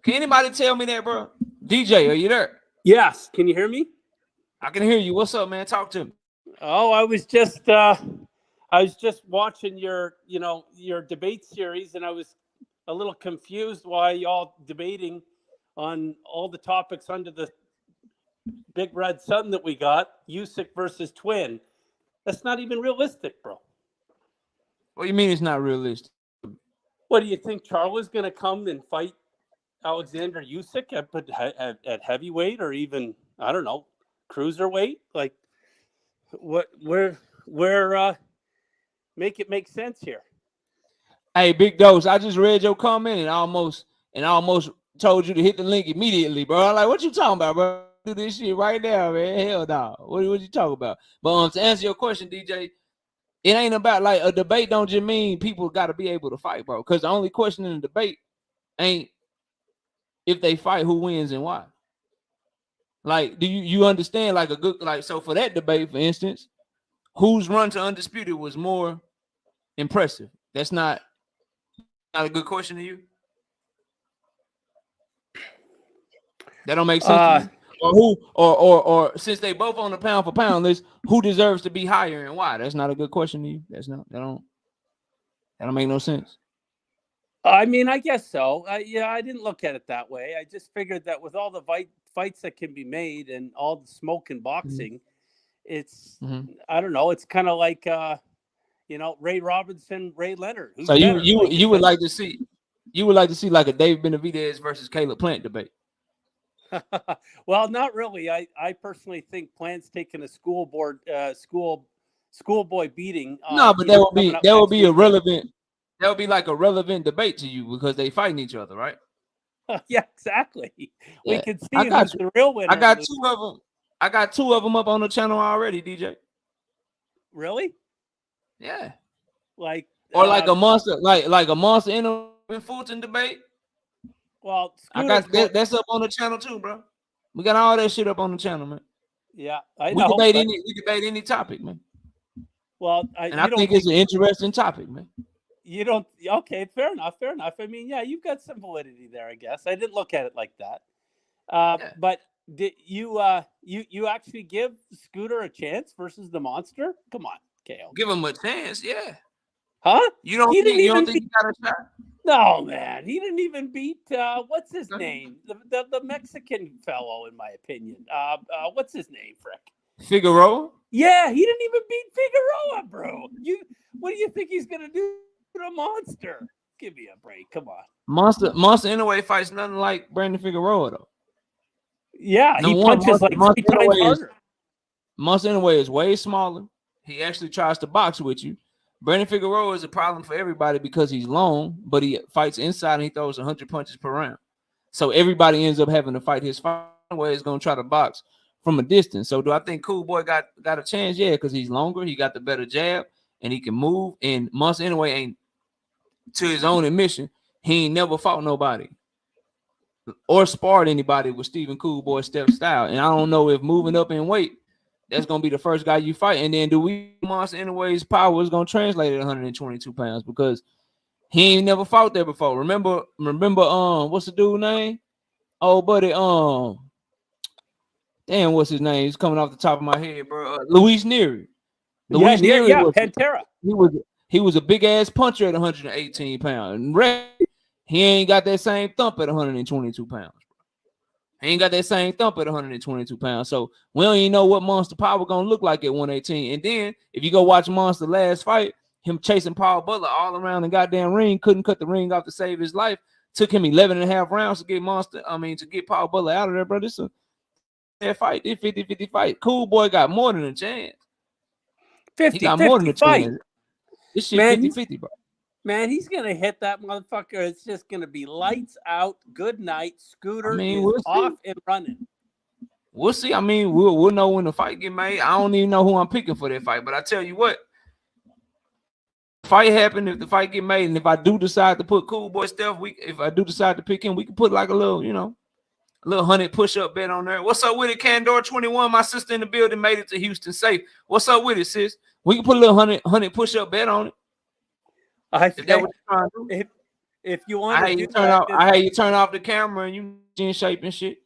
Can anybody tell me that, bro? DJ, are you there? Yes. Can you hear me? I can hear you. What's up, man? Talk to me. Oh, I was just watching your debate series, and I was a little confused why y'all debating on all the topics under the big red sun that we got. Usyk versus Twin. That's not even realistic, bro. What do you mean it's not realistic? What do you think? Charlo's going to come and fight Alexander Usyk at heavyweight, or even, I don't know, cruiserweight? Like, where make it make sense here? Hey, Big Dose, I just read your comment and almost told you to hit the link immediately, bro. I'm like, what you talking about, bro? Do this shit right now, man. Hell no. What you talking about? But to answer your question, DJ, it ain't about like a debate. Don't just mean people got to be able to fight, bro. Because the only question in the debate ain't if they fight, who wins and why. Like, do you understand? Like so for that debate, for instance, whose run to Undisputed was more impressive? That's not a good question to you. That don't make sense to you? Or who or since they both on the pound for pound list, who deserves to be higher and why? That's not a good question to you. That don't make no sense. I mean, I guess so. Yeah, I didn't look at it that way. I just figured that with all the fights that can be made and all the smoke in boxing, it's, Mm-hmm. I don't know. It's kind of like, Ray Robinson, Ray Leonard. Who's So better? you would like to see like a Dave Benavidez versus Caleb Plant debate. Well, not really. I personally think Plant's taking a schoolboy beating. No, but Coming up that would next be weekend. irrelevant. That would be like a relevant debate to you because they fighting each other, right? Yeah, exactly. We Yeah, can see I got who's the real winner. I got and 2 of them. I got 2 of them up on the channel already, DJ. Really? Yeah. Like, Or like a monster, like a monster in a Fulton debate. well, I got Scooter's that's up on the channel too, bro. We got all that shit up on the channel, man. Yeah, I We know. debate any topic, man. Well, And I think it's an interesting topic, man. You don't. Okay, fair enough. Fair enough. I mean, yeah, you've got some validity there, I guess. I didn't look at it like that. Yeah. But did you you actually give Scooter a chance versus the monster? Come on, KO. Give him a chance, yeah. Huh? You don't He think didn't you don't even think he got a shot? No, man. He didn't even beat what's his name? The Mexican fellow, in my opinion. What's his name, Frick? Figueroa? Yeah, he didn't even beat Figueroa, bro. What do you think he's gonna do to a monster? Give me a break. Come on. Monster anyway fights nothing like Brandon Figueroa though. Yeah, he punches like 3 times harder. Monster anyway is way smaller. He actually tries to box with you. Brandon Figueroa is a problem for everybody because he's long, but he fights inside and he throws 100 punches per round. So everybody ends up having to fight his fight way is going to try to box from a distance. So do I think Cool Boy got a chance? Yeah, because he's longer. He got the better jab and he can move. And Monster anyway ain't, to his own admission, he ain't never fought nobody or sparred anybody with Stephen Cool Boy step style. And I don't know if moving up in weight, that's gonna be the first guy you fight. And then do we Monster anyways power is gonna translate at 122 pounds because he ain't never fought there before. Remember, what's the dude name? Oh, buddy, damn, what's his name? He's coming off the top of my head, bro. Luis Nery. Luis Nery, Pantera. He was a big ass puncher at 118 pounds. And he ain't got that same thump at 122 pounds. He ain't got that same thump at 122 pounds. So we don't even know what Monster power gonna look like at 118. And then if you go watch Monster last fight, him chasing Paul Butler all around the goddamn ring, couldn't cut the ring off to save his life. Took him 11 and a half rounds to get Paul Butler out of there, bro. This is a fight. This 50-50 fight. Cool Boy got more than a chance. 50, he got more than a fight. chance. This shit 50-50, bro. Man, he's gonna hit that motherfucker. It's just gonna be lights out. Good night. Scooter is off and running. We'll see. I mean, we'll know when the fight get made. I don't even know who I'm picking for that fight, but I tell you what, fight happen if the fight get made, and if I do decide to put Cool Boy Steph, if I do decide to pick him, we can put like a little, a little 100 push-up bet on there. What's up with it, Candor 21? My sister in the building made it to Houston safe. What's up with it, sis? We can put a little 100 push-up bet on it. If you want, I had you turn off the camera and you in shape and shit.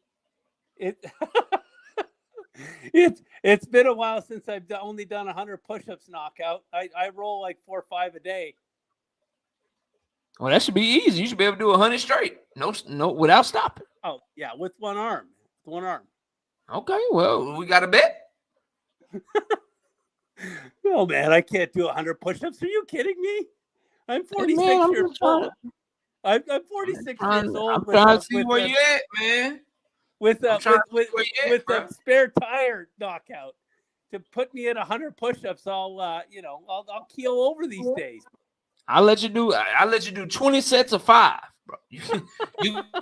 It's been a while since I've only done 100 push-ups knockout. I roll like 4 or 5 a day. Well, that should be easy. You should be able to do 100 straight. No, without stopping. Oh yeah, with one arm. Okay, well, we got a bet. Oh man, I can't do 100 push-ups. Are you kidding me? I'm 46 years old. I'm 46 years old. I'm trying to see where you at, man. With a spare tire knockout to put me at 100 push-ups, I'll keel over these days. I'll let you do 20 sets of 5, bro. You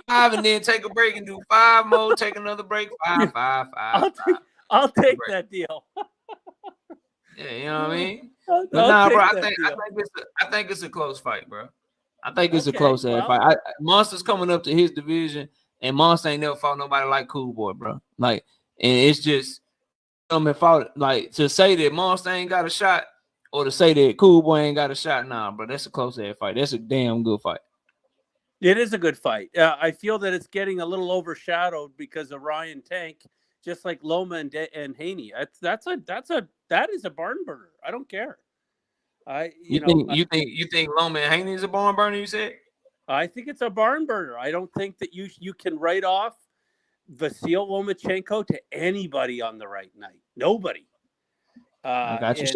5 and then take a break and do 5 more. Take another break. 5. I'll take that deal. Yeah, you know what I mean. But nah, bro. I think it's a close fight, bro. I think it's a close fight. Monster's coming up to his division, and Monster ain't never fought nobody like Cool Boy, bro. Like, and it's just fought like to say that Monster ain't got a shot, or to say that Cool Boy ain't got a shot. Nah, bro. That's a close ass fight. That's a damn good fight. It is a good fight. I feel that it's getting a little overshadowed because of Ryan Tank, just like Loma and Haney. That is a barn burner. I don't care. You think Loma and Haney is a barn burner? You said? I think it's a barn burner. I don't think that you can write off Vasil Lomachenko to anybody on the right night. Nobody. I got you.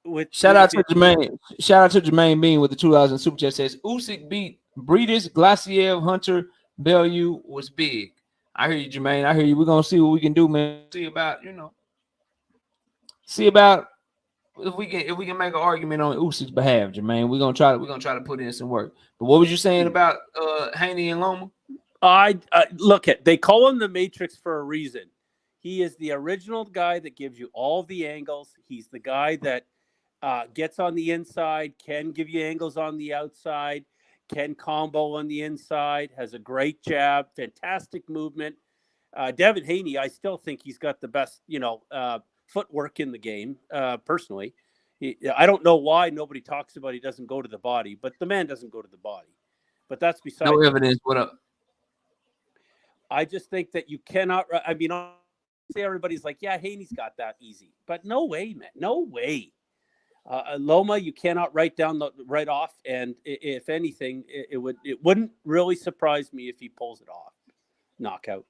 And with Shout out to it, Jermaine. Shout out to Jermaine Bean with the 2000 super chat. Says Usyk beat Breedis, Glacier, Hunter, Bellew was big. I hear you, Jermaine. I hear you. We're gonna see what we can do, man. See about if we can make an argument on Usyk's behalf, Jermaine. We're gonna try to put in some work. But what was you saying about Haney and Loma? I look at, they call him the Matrix for a reason. He is the original guy that gives you all the angles. He's the guy that gets on the inside, can give you angles on the outside, can combo on the inside, has a great jab, fantastic movement. Devin Haney, I still think he's got the best, footwork in the game, personally. I don't know why nobody talks about he doesn't go to the body, but the man doesn't go to the body. But that's beside No evidence. What up? I just think that you cannot. I mean, say everybody's like, yeah, Haney's got that easy, but no way, man, no way. Loma, you cannot write off, and if anything, it wouldn't really surprise me if he pulls it off, knockout.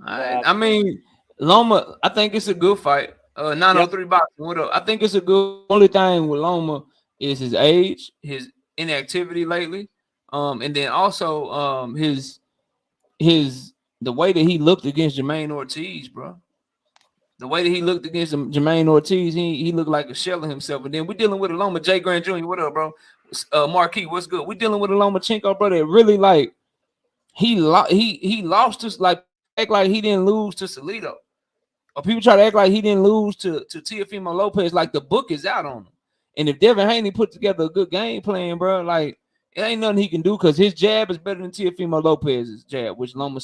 I mean, Loma, I think it's a good fight. 903 boxing. What up? I think it's a good. Only thing with Loma is his age, his inactivity lately, and then also the way that he looked against Jermaine Ortiz, bro. The way that he looked against Jermaine Ortiz, he looked like a shell of himself. And then we're dealing with a Loma, Jay Grant Jr. What up, bro? Marquis, what's good? We're dealing with a Lomachenko, bro. That really like he lost to, like, act like he didn't lose to Salido, or people try to act like he didn't lose to Teofimo Lopez. Like, the book is out on him. And if Devin Haney put together a good game plan, bro, like, it ain't nothing he can do, because his jab is better than Teofimo Lopez's jab, which Loma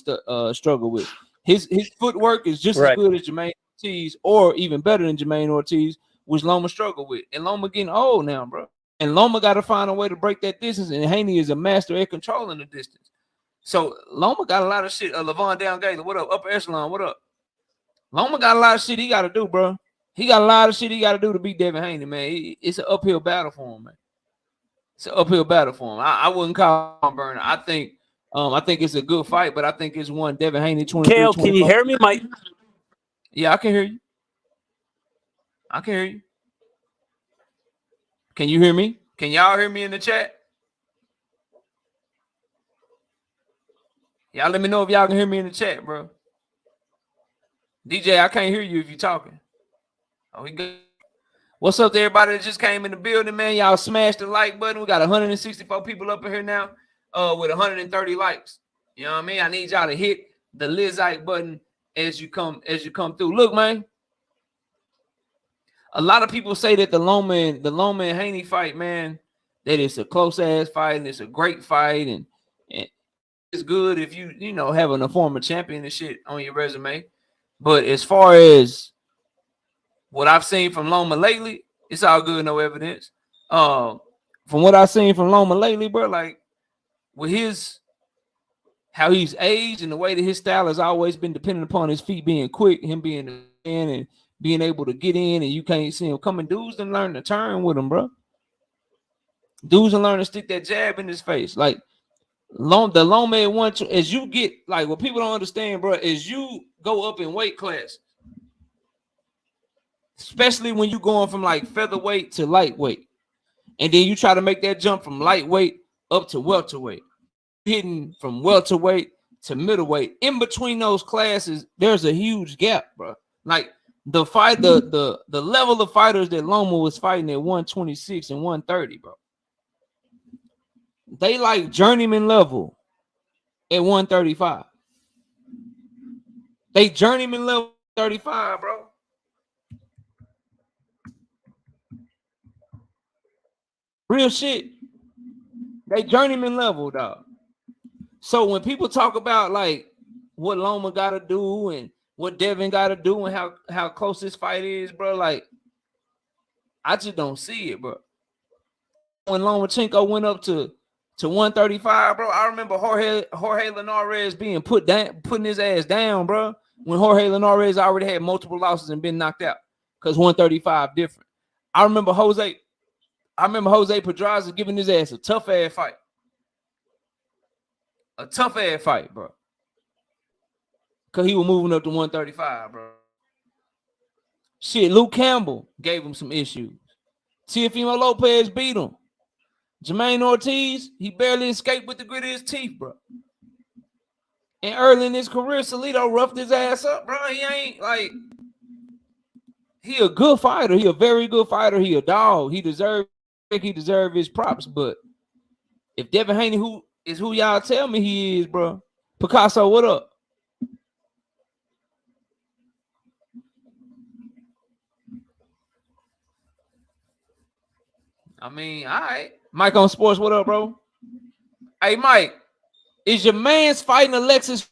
struggled with. His footwork is just as good as Jermaine Ortiz, or even better than Jermaine Ortiz, which Loma struggled with. And Loma getting old now, bro. And Loma got to find a way to break that distance, and Haney is a master at controlling the distance. So Loma got a lot of shit. Levon Down Gaylor, what up? Upper Echelon, what up? Loma got a lot of shit he got to do, bro. He got a lot of shit he got to do to beat Devin Haney, man. It's an uphill battle for him, man. It's an uphill battle for him. I wouldn't call him burner. I think it's a good fight, but I think it's one Devin Haney 23. Kale, can you hear me, Mike? Yeah, I can hear you. I can hear you. Can you hear me? Can y'all hear me in the chat? Y'all let me know if y'all can hear me in the chat, bro. DJ, I can't hear you if you're talking. Oh, he good. What's up to everybody that just came in the building, man? Y'all smash the like button. We got 164 people up in here now with 130 likes. You know what I mean? I need y'all to hit the Lizite button as you come through. Look, man. A lot of people say that the Loma and Haney fight, man, that it's a close ass fight and it's a great fight, and it's good if you having a former champion and shit on your resume. But as far as what I've seen from Loma lately, it's all good, no evidence. From what I've seen from Loma lately, bro, like with how he's aged and the way that his style has always been dependent upon his feet being quick, him being in and being able to get in, and you can't see him coming. Dudes and learn to turn with him, bro. Dudes and learn to stick that jab in his face. Like the Loma at one, as you get, like, what people don't understand, bro, is you go up in weight class, especially when you going from like featherweight to lightweight, and then you try to make that jump from lightweight up to welterweight, hitting from welterweight to middleweight. In between those classes, there's a huge gap, bro. Like the level of fighters that Loma was fighting at 126 and 130, bro. They like journeyman level at 135. They journeyman level 35, bro. Real shit. They journeyman level, dog. So when people talk about like what Loma gotta do and what Devin gotta do and how close this fight is, bro, like I just don't see it, bro. When Lomachenko went up to 135, bro, I remember Jorge Linares being putting his ass down, bro, when Jorge Linares already had multiple losses and been knocked out because 135 different. I remember Jose I remember Jose Pedraza giving his ass a tough ass fight. A tough ass fight, bro. Because he was moving up to 135, bro. Shit, Luke Campbell gave him some issues. Teofimo Lopez beat him. Jermaine Ortiz, he barely escaped with the grit of his teeth, bro. And early in his career, Salido roughed his ass up, bro. He ain't like, he a good fighter. He a very good fighter. He a dog. He deserves his props. But if Devin Haney who y'all tell me he is, bro. Picasso, what up? I mean, all right. Mike on Sports, what up, bro? Hey, Mike, is your man's fighting Alexis?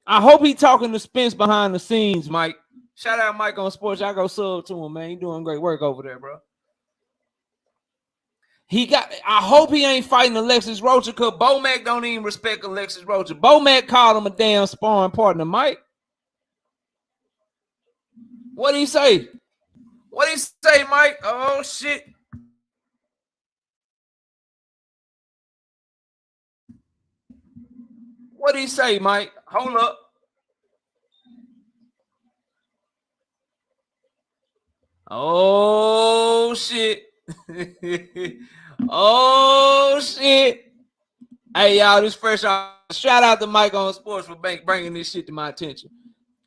I hope he talking to Spence behind the scenes, Mike. Shout out Mike on Sports. I go sub to him, man. He doing great work over there, bro. I hope he ain't fighting Alexis Rocha, because Bomac don't even respect Alexis Rocha. Bomac called him a damn sparring partner, Mike. What'd he say? What'd he say, Mike? Oh, shit. What'd he say, Mike? Hold up. Oh, shit. Oh, shit. Hey, y'all, this fresh off. Shout out to Mike on Sports for bringing this shit to my attention.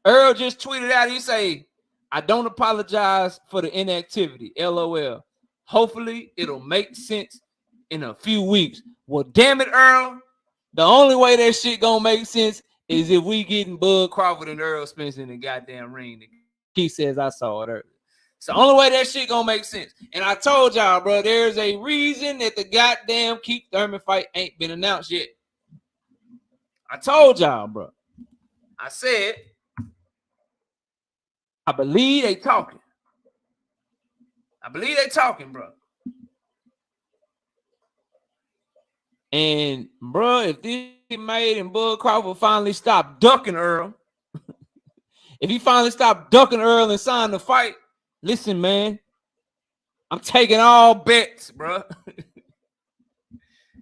Earl just tweeted out, he say, I don't apologize for the inactivity, LOL. Hopefully, it'll make sense in a few weeks. Well, damn it, Earl. The only way that shit gonna make sense is if we getting Bud Crawford and Errol Spence in the goddamn ring. He says I saw it earlier. It's the only way that shit gonna make sense. And I told y'all, bro, there's a reason that the goddamn Keith Thurman fight ain't been announced yet. I told y'all, bro. I said, I believe they talking. I believe they talking, bro. And, bro, if this get made and Bud Crawford finally stop ducking Earl, if he finally stopped ducking Earl and signed the fight, listen, man, I'm taking all bets, bro.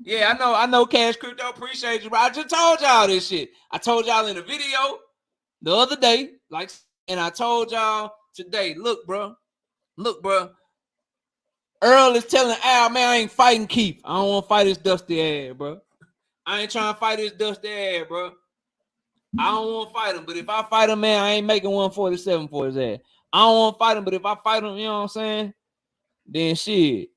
Yeah, I know, Cash Crypto, appreciate you, bro. I just told y'all this shit. I told y'all in a video the other day, and I told y'all today, look, bro. Earl is telling Al, man, I ain't fighting Keith. I don't want to fight his dusty ass, bro. I ain't trying to fight his dusty ass, bro. I don't want to fight him, but if I fight him, man, I ain't making 147 for his ass. I don't want to fight him, but if I fight him, you know what I'm saying? Then shit,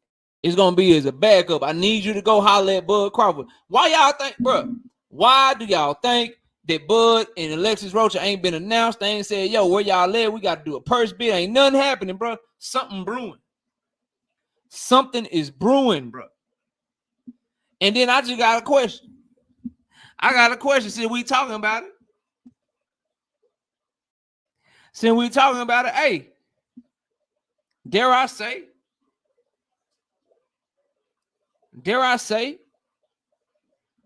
it's going to be as a backup. I need you to go holler at Bud Crawford. Why y'all think, bro? Why do y'all think that Bud and Alexis Rocha ain't been announced? They ain't said, yo, where y'all at? We got to do a purse bid. Ain't nothing happening, bro. Something brewing. Something is brewing, bro. And then I just got a question. Since we talking about it. Hey, dare I say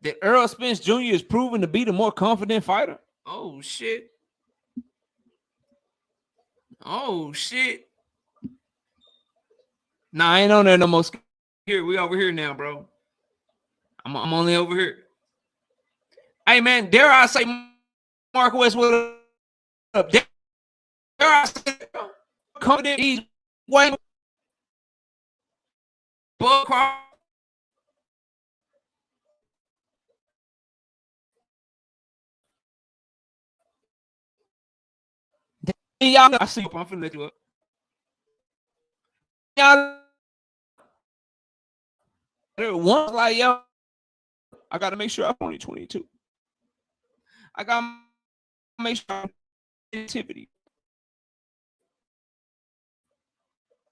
that Errol Spence Jr. is proven to be the more confident fighter? Oh, shit. Nah, I ain't on there no more. Here, we over here now, bro. I'm only over here. Hey, man, dare I say Mark West, what up? Dare I say confident he's way Bud Crawford. Y'all, I see you. I'm finna let you up. Y'all, once like yo, I gotta make sure I'm only 22. I gotta make sure I'm activity.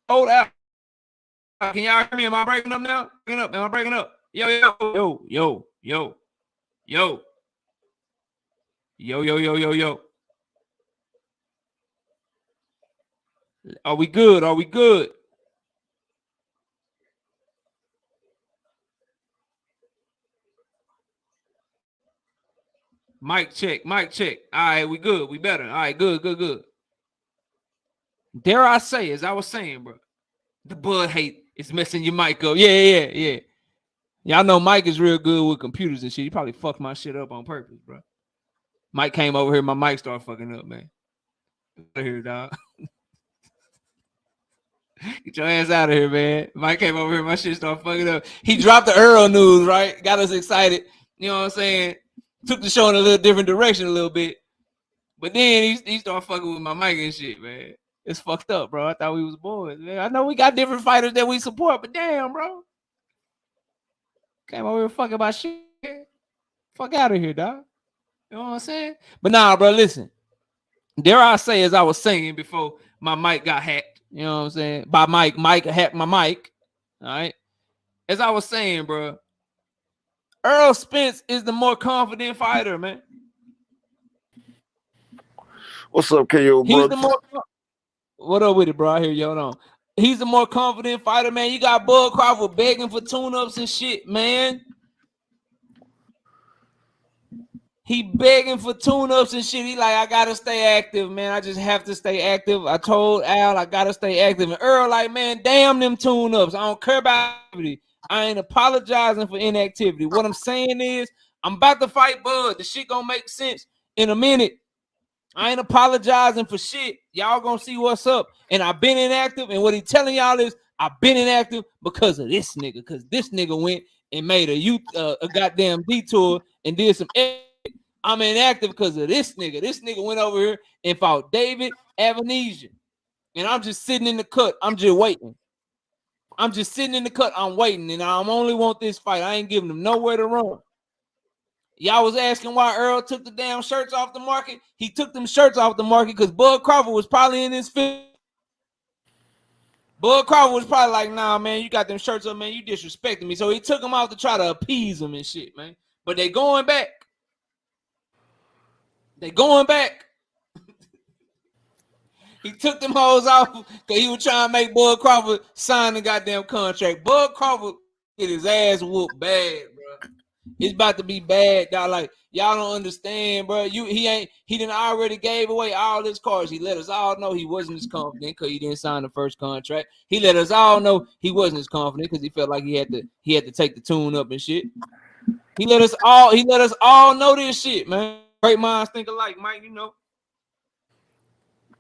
Hold out. Can y'all hear me? Am I breaking up now? Am I breaking up? Yo. Are we good? Mic check. All right, we good. We better. All right, good. Dare I say, as I was saying, bro, The bud hate is messing your mic up. Yeah. Y'all know Mike is real good with computers and shit. He probably fucked my shit up on purpose, bro. Mike came over here, my mic started fucking up, man. Get out of here, dog. Get your ass out of here, man. Mike came over here, my shit started fucking up. He dropped the Earl news, right? Got us excited. You know what I'm saying? Took the show in a little different direction a little bit. But then he started fucking with my mic and shit, man. It's fucked up, bro. I thought we was boys, man. I know we got different fighters that we support, but damn, bro. Came over here fucking about shit. Fuck out of here, dog. You know what I'm saying? But nah, bro, listen. Dare I say, as I was saying before my mic got hacked, you know what I'm saying? By Mike hacked my mic. All right. As I was saying, bro, Errol Spence is the more confident fighter, man. What's up, KO, He's bro? the more. What up with it, bro? I hear you. Hold on. He's the more confident fighter, man. You got Bud Crawford begging for tune-ups and shit, man. He begging for tune-ups and shit. He like, I gotta stay active, man. I just have to stay active. I told Al I gotta stay active. And Earl like, man, damn them tune-ups. I don't care about activity. I ain't apologizing for inactivity. What I'm saying is, I'm about to fight Bud. The shit gonna make sense in a minute. I ain't apologizing for shit. Y'all gonna see what's up. And I've been inactive. And what he telling y'all is, I've been inactive because of this nigga. Because this nigga went and made a goddamn detour and did some. I'm inactive because of this nigga. This nigga went over here and fought David Avanesian. And I'm just sitting in the cut. I'm just waiting. I'm just sitting in the cut. I'm waiting. And I only want this fight. I ain't giving him nowhere to run. Y'all was asking why Earl took the damn shirts off the market. He took them shirts off the market because Bud Crawford was probably in his fit. Bud Crawford was probably like, nah, man, you got them shirts up, man. You disrespecting me. So he took them off to try to appease him and shit, man. But they going back. They going back. He took them hoes off because he was trying to make Bud Crawford sign the goddamn contract. Bud Crawford get his ass whooped bad, bro. It's about to be bad, dog. Like, y'all don't understand, bro. He done already gave away all his cards. He let us all know he wasn't as confident because he didn't sign the first contract. He let us all know he wasn't as confident because he felt like he had to take the tune up and shit. He let us all know this shit, man. Great minds think alike, Mike, you know.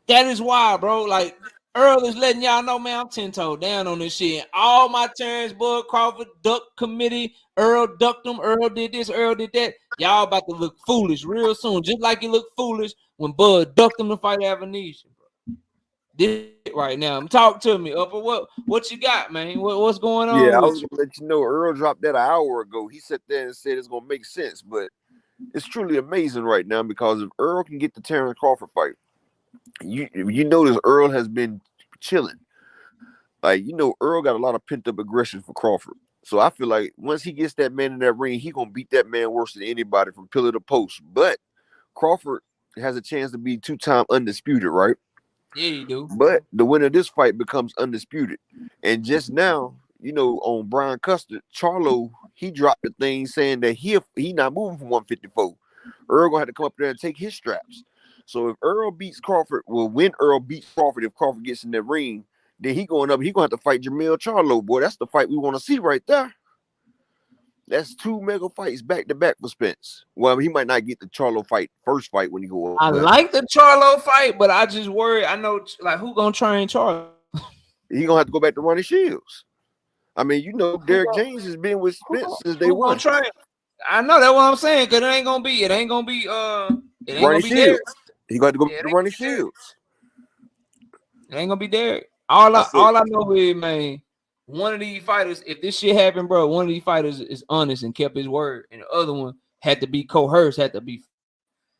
That is why, bro. Like, Earl is letting y'all know, man, I'm 10-toed down on this shit. All my turns, Bud Crawford, duck committee, Earl ducked them, Earl did this, Earl did that. Y'all about to look foolish real soon, just like you look foolish when Bud ducked them to fight Avanesian, bro. This right now. Talk to me, Upper. What you got, man? What's going on? Yeah, I with was you? gonna let you know Earl dropped that an hour ago. He sat there and said it's gonna make sense, but it's truly amazing right now because if Earl can get the Terrence Crawford fight, you notice Earl has been chilling. Like, you know, Earl got a lot of pent-up aggression for Crawford. So I feel like once he gets that man in that ring, he gonna beat that man worse than anybody from pillar to post. But Crawford has a chance to be two-time undisputed, right? Yeah, you do. But the winner of this fight becomes undisputed. And just now, you know, on Brian Custer, Charlo, he dropped the thing saying that he not moving from 154. Earl gonna have to come up there and take his straps. So if Earl beats Crawford, well, when Earl beats Crawford, if Crawford gets in that ring, then he gonna have to fight Jamil Charlo. Boy, that's the fight we want to see right there. That's two mega fights back to back for Spence. Well, he might not get the Charlo first fight when he go up. I like the Charlo fight, but I just worry. I know, like, who gonna train Charlo? He gonna have to go back to Ronnie Shields. I mean, you know, Derek James has been with Spence since day one. Train? I know that's what I'm saying, because it ain't gonna be Ronnie gonna be Shields. Derek. He got to go back to Ronnie Shields. It ain't gonna be Derek. All I know is, man, one of these fighters, if this shit happened, bro, one of these fighters is honest and kept his word, and the other one had to be coerced, had to be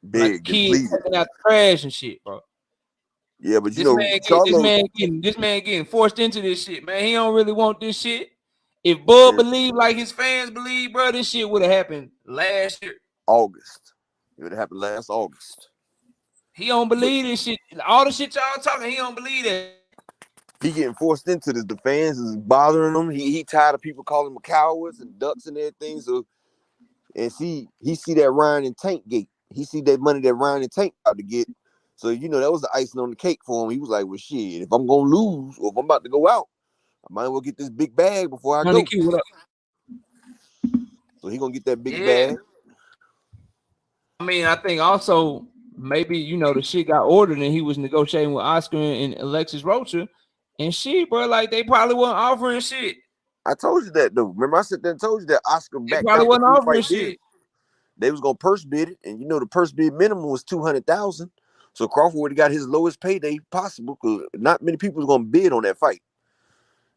big, like kids taking out the trash and shit, bro. Yeah, but this man getting forced into this shit, man. He don't really want this shit. If Bud believed like his fans believe, bro, this shit would have happened last year. August. It would have happened last August. He don't believe this shit. All the shit y'all talking, he don't believe that. He getting forced into this. The fans is bothering him. He tired of people calling him cowards and ducks and everything. So, and he see that Ryan and Tank gate. He see that money that Ryan and Tank about to get. So, you know, that was the icing on the cake for him. He was like, well, shit, if I'm going to lose or if I'm about to go out, I might as well get this big bag before I Honey go. Q, what up? So he gonna get that big Yeah. bag. I mean, I think also maybe the shit got ordered and he was negotiating with Oscar and Alexis Rocha, and shit, bro. Like they probably wasn't offering shit. I told you that though. Remember, I said that and told you that Oscar They backed probably out the wasn't free offering fight bid. shit. They was gonna purse bid it, and the purse bid minimum was 200,000. So Crawford would have got his lowest payday possible because not many people was gonna bid on that fight.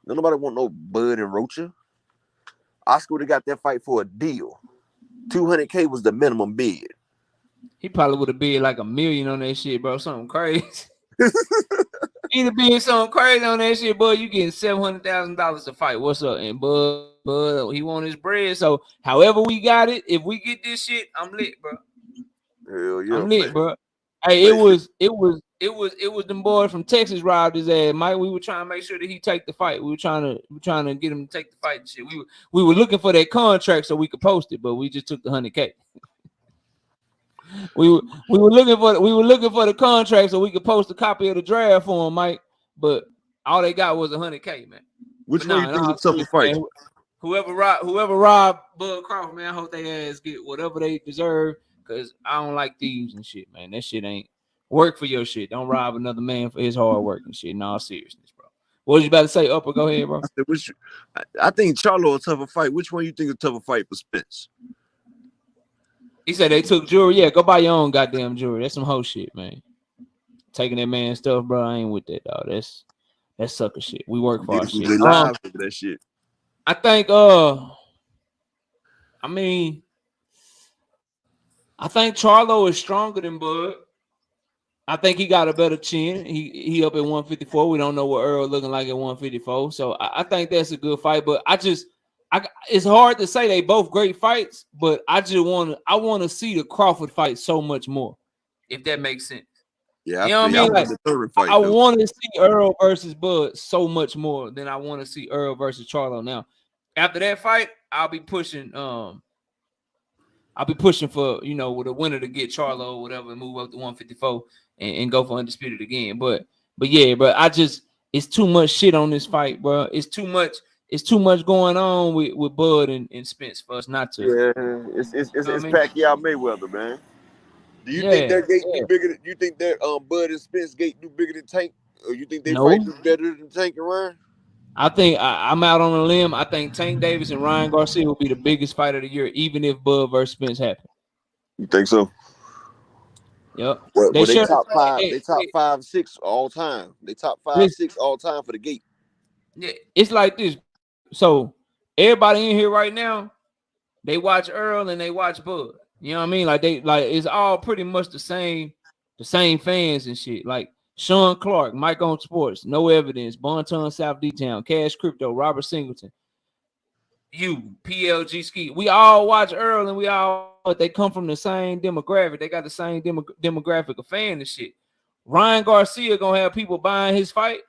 Nobody want no Bud and Rocha. Oscar would have got that fight for a deal. 200K was the minimum bid. He probably would have bid like $1 million on that shit, bro. Something crazy. He'd have bid something crazy on that shit, bud. You getting $700,000 to fight. What's up? And Bud, he want his bread. So however we got it, if we get this shit, I'm lit, bro. Hell yeah, I'm lit, man. bro. Hey, it was them boys from Texas robbed his ass, Mike. We were trying to make sure that he take the fight. We were trying to get him to take the fight and shit. We were looking for that contract so we could post it, but we just took the 100K. We were looking for the contract so we could post a copy of the draft for him, Mike. But all they got was 100K, man. Which one you think is a tougher fight? Man, whoever robbed Bud Crawford, man, I hope they ass get whatever they deserve. Cause I don't like thieves and shit, man. That shit ain't work for your shit. Don't rob another man for his hard work and shit. In all seriousness, bro. What was you about to say? Upper, go ahead, bro. I think Charlo a tougher fight. Which one you think is a tougher fight for Spence? He said they took jewelry. Yeah, go buy your own goddamn jewelry. That's some hoe shit, man. Taking that man's stuff, bro. I ain't with that, dog. That's sucker shit. We work for our shit. They live over that shit. I think I think Charlo is stronger than Bud. I think he got a better chin. He up at 154. We don't know what Earl looking like at 154. So I think that's a good fight. But it's hard to say they both great fights. But I want to see the Crawford fight so much more, if that makes sense. Yeah, you know what I mean. Like, the third fight, I want to see Earl versus Bud so much more than I want to see Earl versus Charlo. Now, after that fight, I'll be pushing for, with a winner to get Charlo or whatever and move up to 154 and go for undisputed again. But yeah, bro, it's too much shit on this fight, bro. It's too much going on with Bud and Spence for us not to. Yeah, it's Pacquiao Mayweather, man. Do you think their gate do bigger than you think that Bud and Spence gate do bigger than Tank? Or you think they fight do better than Tank and Ryan? I think I'm out on a limb. I think Tank Davis and Ryan Garcia will be the biggest fight of the year, even if Bud versus Spence happen. You think so? Yep. They top five. They top 5, 6 all time. They top 5, 6 all time for the gate. Yeah, it's like this. So everybody in here right now, they watch Earl and they watch Bud. You know what I mean? Like it's all pretty much the same fans and shit. Like Sean Clark, Mike on Sports, No Evidence, Bonton South D-Town, Cash Crypto, Robert Singleton, PLG Ski. We all watch Earl and they come from the same demographic. They got the same demographic of fan and shit. Ryan Garcia gonna have people buying his fight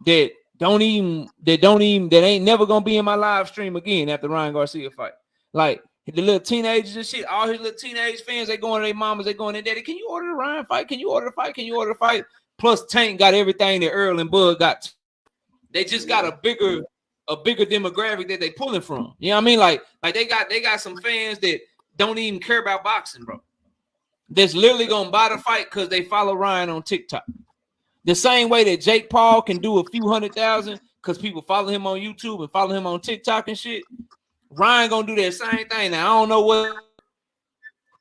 that ain't never gonna be in my live stream again after Ryan Garcia fight. Like the little teenagers and shit, all his little teenage fans, they going to their mamas, they going to their daddy. Can you order the Ryan fight? Can you order the fight? Can you order the fight? Plus Tank got everything that Earl and Bud got. They just got a bigger demographic that they pulling from. You know what I mean? Like they got some fans that don't even care about boxing, bro. That's literally gonna buy the fight because they follow Ryan on TikTok. The same way that Jake Paul can do a few 100,000 because people follow him on YouTube and follow him on TikTok and shit. Ryan gonna do that same thing. Now I don't know what.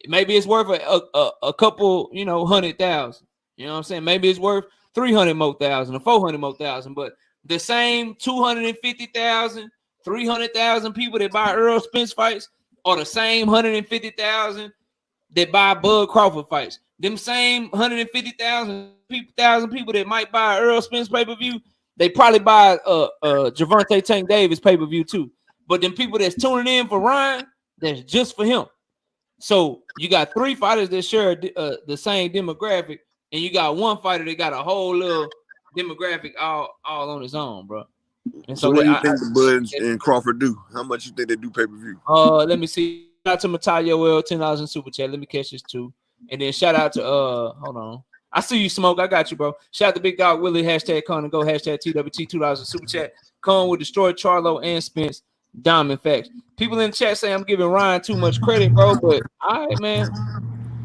Maybe it's worth a couple, 100,000. You know what I'm saying? Maybe it's worth 300 more thousand or 400 more thousand. But the same 250,000, 300,000 people that buy Errol Spence fights are the same 150,000 that buy Bud Crawford fights. Them same 150,000 people that might buy Errol Spence pay-per-view, they probably buy Gervonta Tank Davis pay-per-view too. But them people that's tuning in for Ryan, that's just for him. So you got 3 fighters that share the same demographic, and you got 1 fighter that got a whole little demographic all on his own, bro. And so what do you think the Bud and Crawford do? How much you think they do pay-per-view? Let me see. Shout out to Matayo $10 in super chat. Let me catch this too. And then shout out to hold on. I see you, Smoke. I got you, bro. Shout out to Big Dog Willie. Hashtag Con and Go. Hashtag TWT $2 super chat. Con will destroy Charlo and Spence. Diamond facts. People in the chat say I'm giving Ryan too much credit, bro. But all right, man.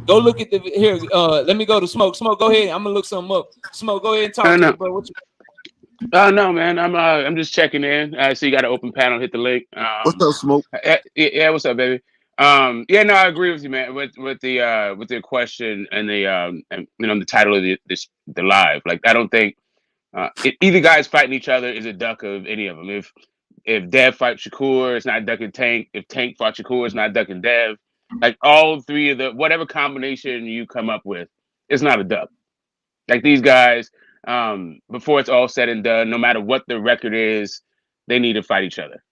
Go look at the here. Let me go to Smoke. Smoke, go ahead. I'm gonna look something up. Smoke, go ahead and talk to me, bro. What you? Oh no, man. I'm just checking in. I see you got an open panel. Hit the link. What's up, Smoke? Yeah. What's up, baby? Yeah. No, I agree with you, man. With the question and the and the title of the live. Like, I don't think either guy's fighting each other is a duck of any of them. If Dev fights Shakur, it's not ducking Tank. If Tank fought Shakur, it's not ducking Dev. Like, all three of the whatever combination you come up with, it's not a duck. Like, these guys, before it's all said and done, no matter what the record is, they need to fight each other.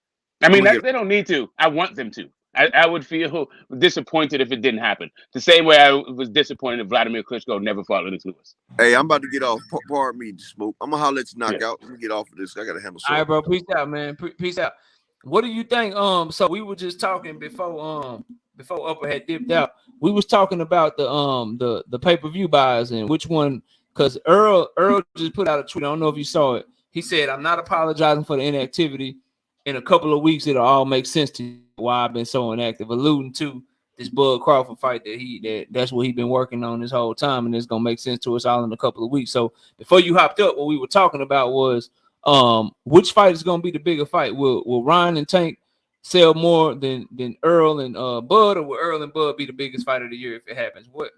I mean, they don't need to. I want them to. I would feel disappointed if it didn't happen. The same way I was disappointed if Vladimir Klitschko never fought Lennox Lewis. Hey, I'm about to get off. Pardon me, Smoke. I'm gonna holler at you, knock out. Let me get off of this. I gotta handle something. All right, bro. Peace out, man. Peace out. What do you think? So we were just talking before Upper had dipped out. We was talking about the pay-per-view buys and which one, because Errol just put out a tweet. I don't know if you saw it. He said, "I'm not apologizing for the inactivity. In a couple of weeks, it'll all make sense to you why I've been so inactive," alluding to this Bud Crawford fight that's what he's been working on this whole time, and it's gonna make sense to us all in a couple of weeks. So before you hopped up, what we were talking about was which fight is gonna be the bigger fight? Will Ryan and Tank sell more than Errol and Bud, or will Errol and Bud be the biggest fight of the year if it happens? What's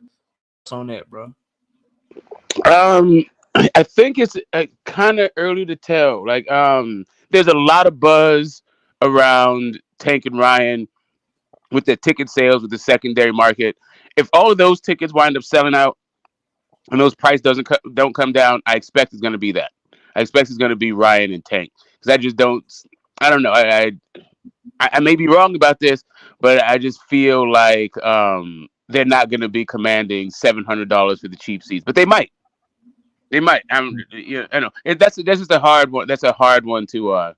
on that, bro? I think it's kind of early to tell. Like, there's a lot of buzz around Tank and Ryan with the ticket sales, with the secondary market. If all of those tickets wind up selling out and those prices don't come down, I expect it's going to be that. I expect it's going to be Ryan and Tank, because I don't know. I may be wrong about this, but I just feel like they're not going to be commanding $700 for the cheap seats, but they might. They might. I know. That's just a hard one. That's a hard one to.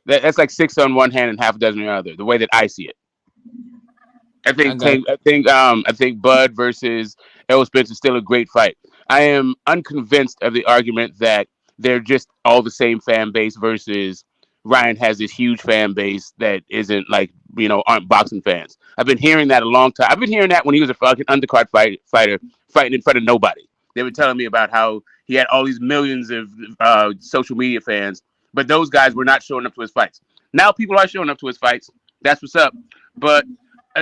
That's like 6 on one hand and half a dozen on the other. The way that I see it. I think Bud versus Errol Spence is still a great fight. I am unconvinced of the argument that they're just all the same fan base versus Ryan has this huge fan base that isn't aren't boxing fans. I've been hearing that a long time. I've been hearing that when he was a fucking undercard fighter fighting in front of nobody. They were telling me about how he had all these millions of social media fans, but those guys were not showing up to his fights. Now people are showing up to his fights. That's what's up. But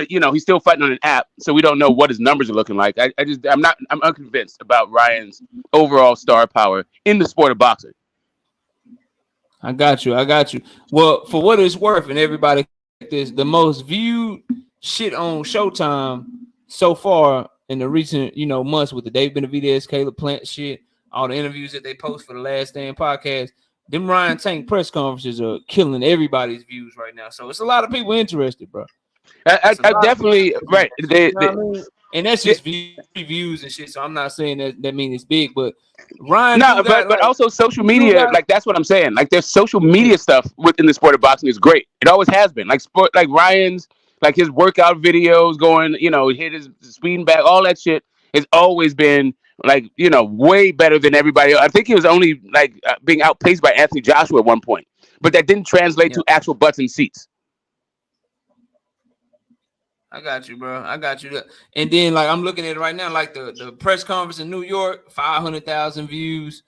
he's still fighting on an app, so we don't know what his numbers are looking like. I'm unconvinced about Ryan's overall star power in the sport of boxing. I got you. Well, for what it's worth, and everybody, the most viewed shit on Showtime so far in the recent, months with the Dave Benavidez, Caleb Plant shit, all the interviews that they post for the Last Stand podcast, them Ryan Tank press conferences are killing everybody's views right now. So it's a lot of people interested, bro. I definitely right. And that's just views and shit. So I'm not saying that means it's big, but Ryan. But also social media, that's what I'm saying. Like, there's social media stuff within the sport of boxing is great. It always has been. Like Ryan's, like his workout videos going, hit his speeding back, all that shit has always been way better than everybody else. I think he was only being outpaced by Anthony Joshua at one point, but that didn't translate to actual butts and seats. I got you, bro. I got you. And then, I'm looking at it right now, the press conference in New York, 500,000 views.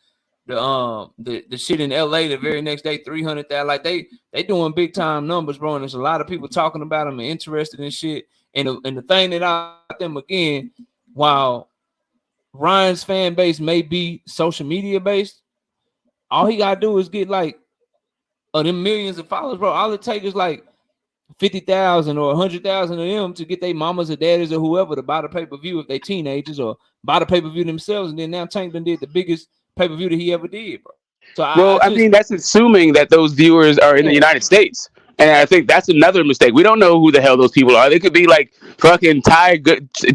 The shit in LA the very next day, 300,000. Like, they doing big time numbers, bro. And there's a lot of people talking about them and interested in shit. And the thing that I them again, while Ryan's fan base may be social media based, all he gotta do is get them millions of followers, bro. All it takes is 50,000 or 100,000 of them to get their mamas or daddies or whoever to buy the pay-per-view if they teenagers, or buy the pay-per-view themselves. And then now Tank done did the biggest pay-per-view that he ever did, bro. So I mean, that's assuming that those viewers are in the United States. And I think that's another mistake. We don't know who the hell those people are. They could be fucking Thai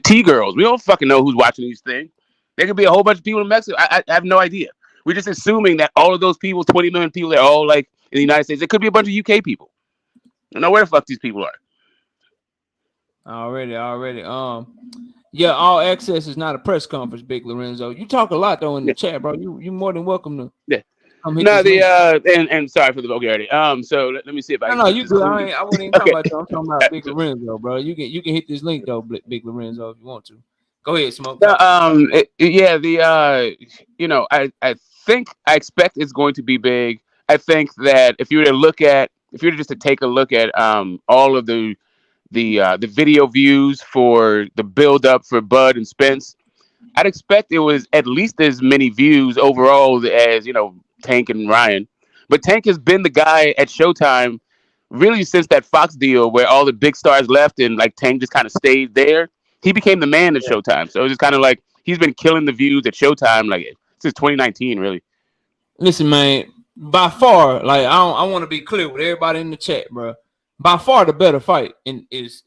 T-girls. We don't fucking know who's watching these things. There could be a whole bunch of people in Mexico. I have no idea. We're just assuming that all of those people, 20 million people, they're all in the United States. It could be a bunch of UK people. I don't know where the fuck these people are. Already. Yeah, all access is not a press conference, Big Lorenzo. You talk a lot though in the Yeah, chat, bro. You more than welcome to yeah. come hit No, this the link. and sorry for the vulgarity. So let me see if I No, can no, keep you this good. clean. I wasn't even talking Okay. about you. I'm talking about Big Lorenzo, bro. You can hit this link though, Big Lorenzo, if you want to. Go ahead, smoke No, talk. yeah, the I think I expect it's going to be big. I think that if you were just to take a look at all of the video views for the build up for Bud and Spence, I'd expect it was at least as many views overall as Tank and Ryan. But Tank has been the guy at Showtime really since that Fox deal where all the big stars left and like Tank just kind of stayed there. He became the man at Showtime. So it's just kind of like he's been killing the views at Showtime like since 2019, really. Listen, man. By far, like I want to be clear with everybody in the chat, bro. By far, the better fight is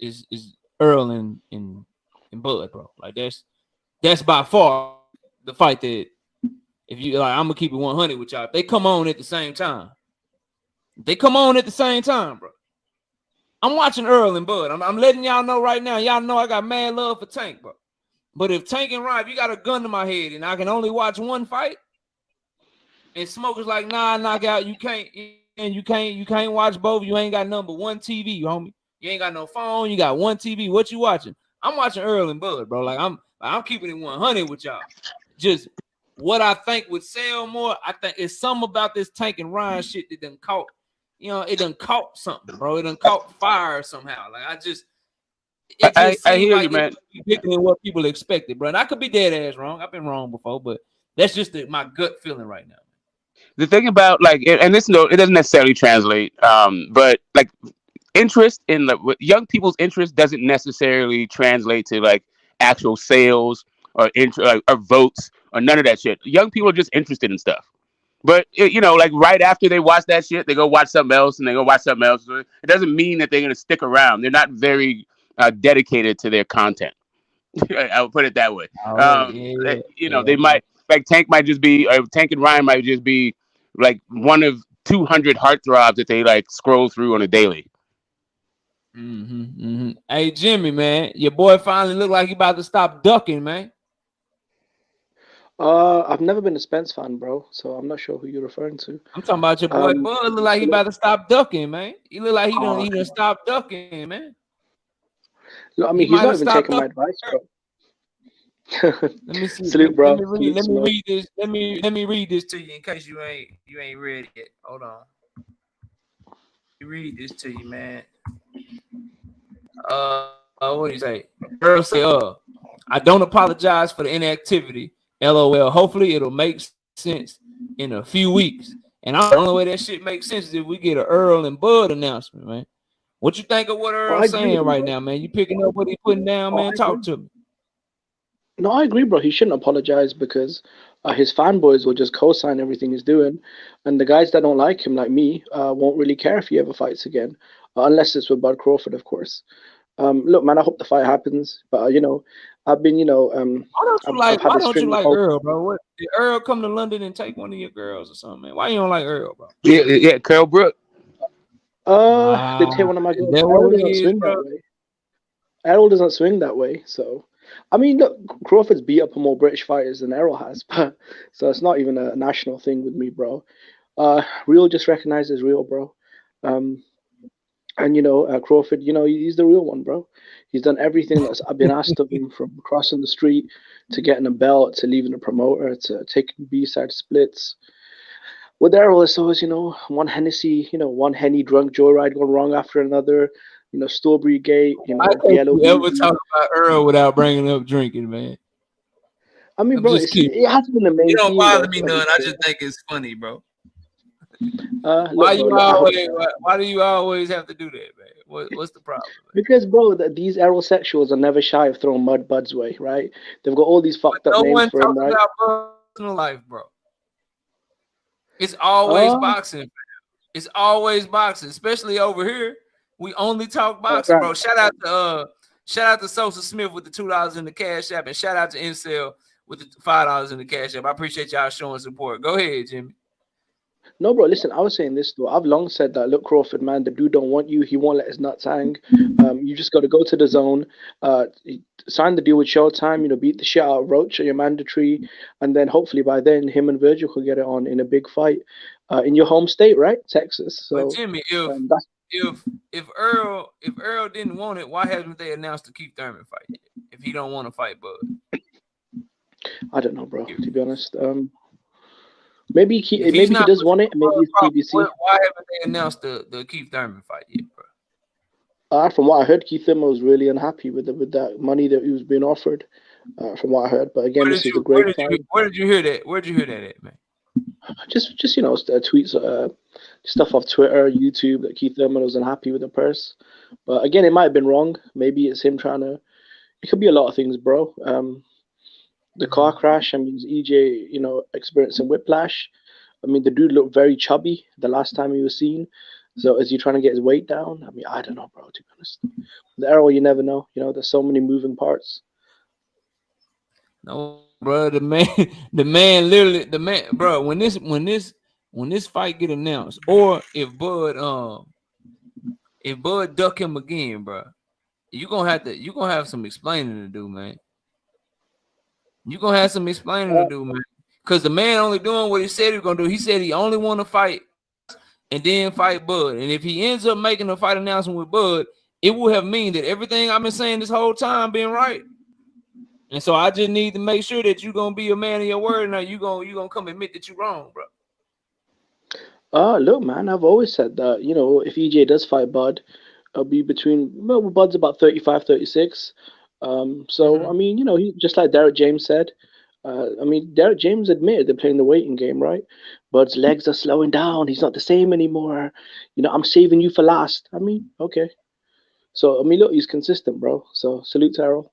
Earl and Bud, bro. Like that's by far the fight that if you like, I'm gonna keep it 100 with y'all. If they come on at the same time, bro. I'm watching Earl and Bud. I'm letting y'all know right now. Y'all know I got mad love for Tank, bro. But if Tank and Ryan, you got a gun to my head and I can only watch one fight, and Smoker's like, nah, knockout, you can't watch both. You ain't got number one TV, homie. You ain't got no phone. You got one TV. What you watching? I'm watching Earl and Bud, bro. Like I'm keeping it 100 with y'all. Just what I think would sell more. I think it's something about this Tank and Ryan shit that done caught. It done caught something, bro. It done caught fire somehow. Like it I, just I seemed hear like you, it man. was bigger than what people expected, bro. And I could be dead ass wrong. I've been wrong before, but that's just my gut feeling right now. The thing about like, and this no, it doesn't necessarily translate, but like interest in young people's interest doesn't necessarily translate to like actual sales or or votes or none of that shit. Young people are just interested in stuff. But like right after they watch that shit, they go watch something else, and they go watch something else. It doesn't mean that they're gonna stick around. They're not very dedicated to their content. I'll put it that way. Already, yeah, They might like Tank might just be, or Tank and Ryan might just be like one of 200 heartthrobs that they like scroll through on a daily. Hey, Jimmy, man, your boy finally looked like he about to stop ducking, man. I've never been a Spence fan, bro, so I'm not sure who you're referring to. I'm talking about your boy Bud. Look like he about to stop ducking, man. He look like he Oh, done stop ducking, man. look, I He mean, he's might not have even stopped taking my ducking. advice, bro. Let me see. Salute, bro. Let me read this. Let me read this to you in case you ain't read it. Hold on. Let me read this to you, man. What do you say? Earl say, I don't apologize for the inactivity. LOL. Hopefully it'll make sense in a few weeks. And the only way that shit makes sense is if we get an Earl and Bud announcement, man. What you think of what Earl's saying right now, man? You picking up what he putting down, man? Talk to me. No, I agree, bro. He shouldn't apologize because his fanboys will just co-sign everything he's doing, and the guys that don't like him, like me, won't really care if he ever fights again, unless it's with Bud Crawford, of course. Look, man, I hope the fight happens, but I've been, Why I've had this don't you string of like hope. Earl, bro? What did Earl come to London and take one of your girls or something, man? Why you don't like Earl, bro? Yeah, Carl Brook. They take one of my Is girls. that Errol what it doesn't is, swing bro? that way. Errol doesn't swing that way, so. I mean, look, Crawford's beat up on more British fighters than Errol has, but so it's not even a national thing with me, bro. Real just recognizes real, bro. And Crawford, he's the real one, bro. He's done everything that's been asked of him, from crossing the street to getting a belt to leaving a promoter to taking B-side splits. With Errol, it's always one Hennessy, one Henny drunk joyride gone wrong after another. Strawberry Gate, I can't yellow. you ever talk about Earl without bringing up drinking, man. I mean, I'm bro, just kidding. it has been the main You don't theme, bother though. me none. I just think it's funny, bro. Look, bro, Why do you always have to do that, man? What's the problem? Man? Because, bro, these Errol sexuals are never shy of throwing mud Bud's way, right? They've got all these fucked up No names one for him, talks right? about personal life, bro. It's always boxing. It's always boxing, especially over here. We only talk boxing, bro. Shout out to Sosa Smith with the $2 in the Cash App, and shout out to Incel with the $5 in the Cash App. I appreciate y'all showing support. Go ahead, Jimmy. No, bro. Listen, I was saying this though. I've long said that. Look, Crawford, man, the dude don't want you. He won't let his nuts hang. You just got to go to the zone. Sign the deal with Showtime. You know, beat the shit out of Rocha, your mandatory, and then hopefully by then him and Virgil could get it on in a big fight in your home state, right, Texas. But So Jimmy, that's if Errol didn't want it, why haven't they announced the Keith Thurman fight yet? If he don't want to fight Bud, I don't know, bro. To be honest, maybe if maybe he not does want it. pushing Maybe Bud, it's PBC. why haven't they announced the Keith Thurman fight yet, bro? From what I heard, Keith Thurman was really unhappy with that money that he was being offered. From what I heard, but again, this is the great time. Where did you hear that? Where'd you hear that at, man? Just tweets, stuff off Twitter, YouTube that Keith Thurman was unhappy with the purse. But again, it might have been wrong. Maybe it's him trying to. It could be a lot of things, bro. The car crash. I mean, EJ, experiencing whiplash. I mean, the dude looked very chubby the last time he was seen. So is he trying to get his weight down? I mean, I don't know, bro. To be honest, the Errol, you never know. There's so many moving parts. No, bro. The man, literally, bro. When this fight get announced, or if Bud duck him again, bro, you gonna have some explaining to do, man. You gonna have some explaining to do, man. Because the man only doing what he said he was gonna do. He said he only want to fight and then fight Bud. And if he ends up making a fight announcement with Bud, it will have mean that everything I've been saying this whole time been right. And so I just need to make sure that you're gonna be a man of your word. Now you gonna come admit that you're wrong, bro. Look, man, I've always said that, if EJ does fight Bud, it'll be Bud's about 35, 36. So, I mean, he just like Derek James said, Derek James admitted they're playing the waiting game, right? Bud's legs are slowing down. He's not the same anymore. I'm saving you for last. I mean, okay. So, look, he's consistent, bro. So, salute to Errol.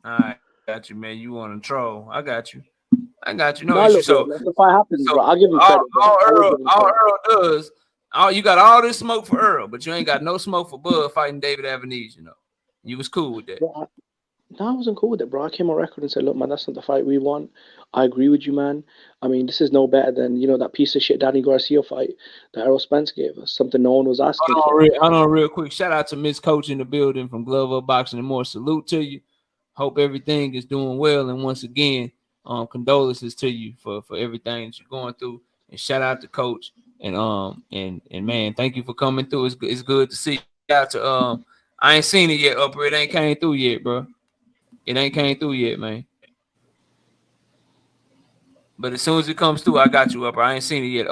All right, got you, man. You want to troll? I got you. No issue. Look, So bro, if I happen, bro, I'll give him credit. All Earl does, you got all this smoke for Earl, but you ain't got no smoke for Bud fighting David Avenese. You was cool with that. Bro, I wasn't cool with it, bro. I came on record and said, look, man, that's not the fight we want. I agree with you, man. I mean, this is no better than, that piece of shit Danny Garcia fight that Errol Spence gave us. Something no one was asking for. Hold on real quick. Shout out to Miss Coach in the building from Glove Up Boxing and More. Salute to you. Hope everything is doing well. And once again, condolences to you for everything that you're going through. And shout out to Coach. And man, thank you for coming through. It's good to see you. Shout out to I ain't seen it yet, Upper. It ain't came through yet, bro. It ain't came through yet, man. But as soon as it comes through, I got you, Upper. I ain't seen it yet.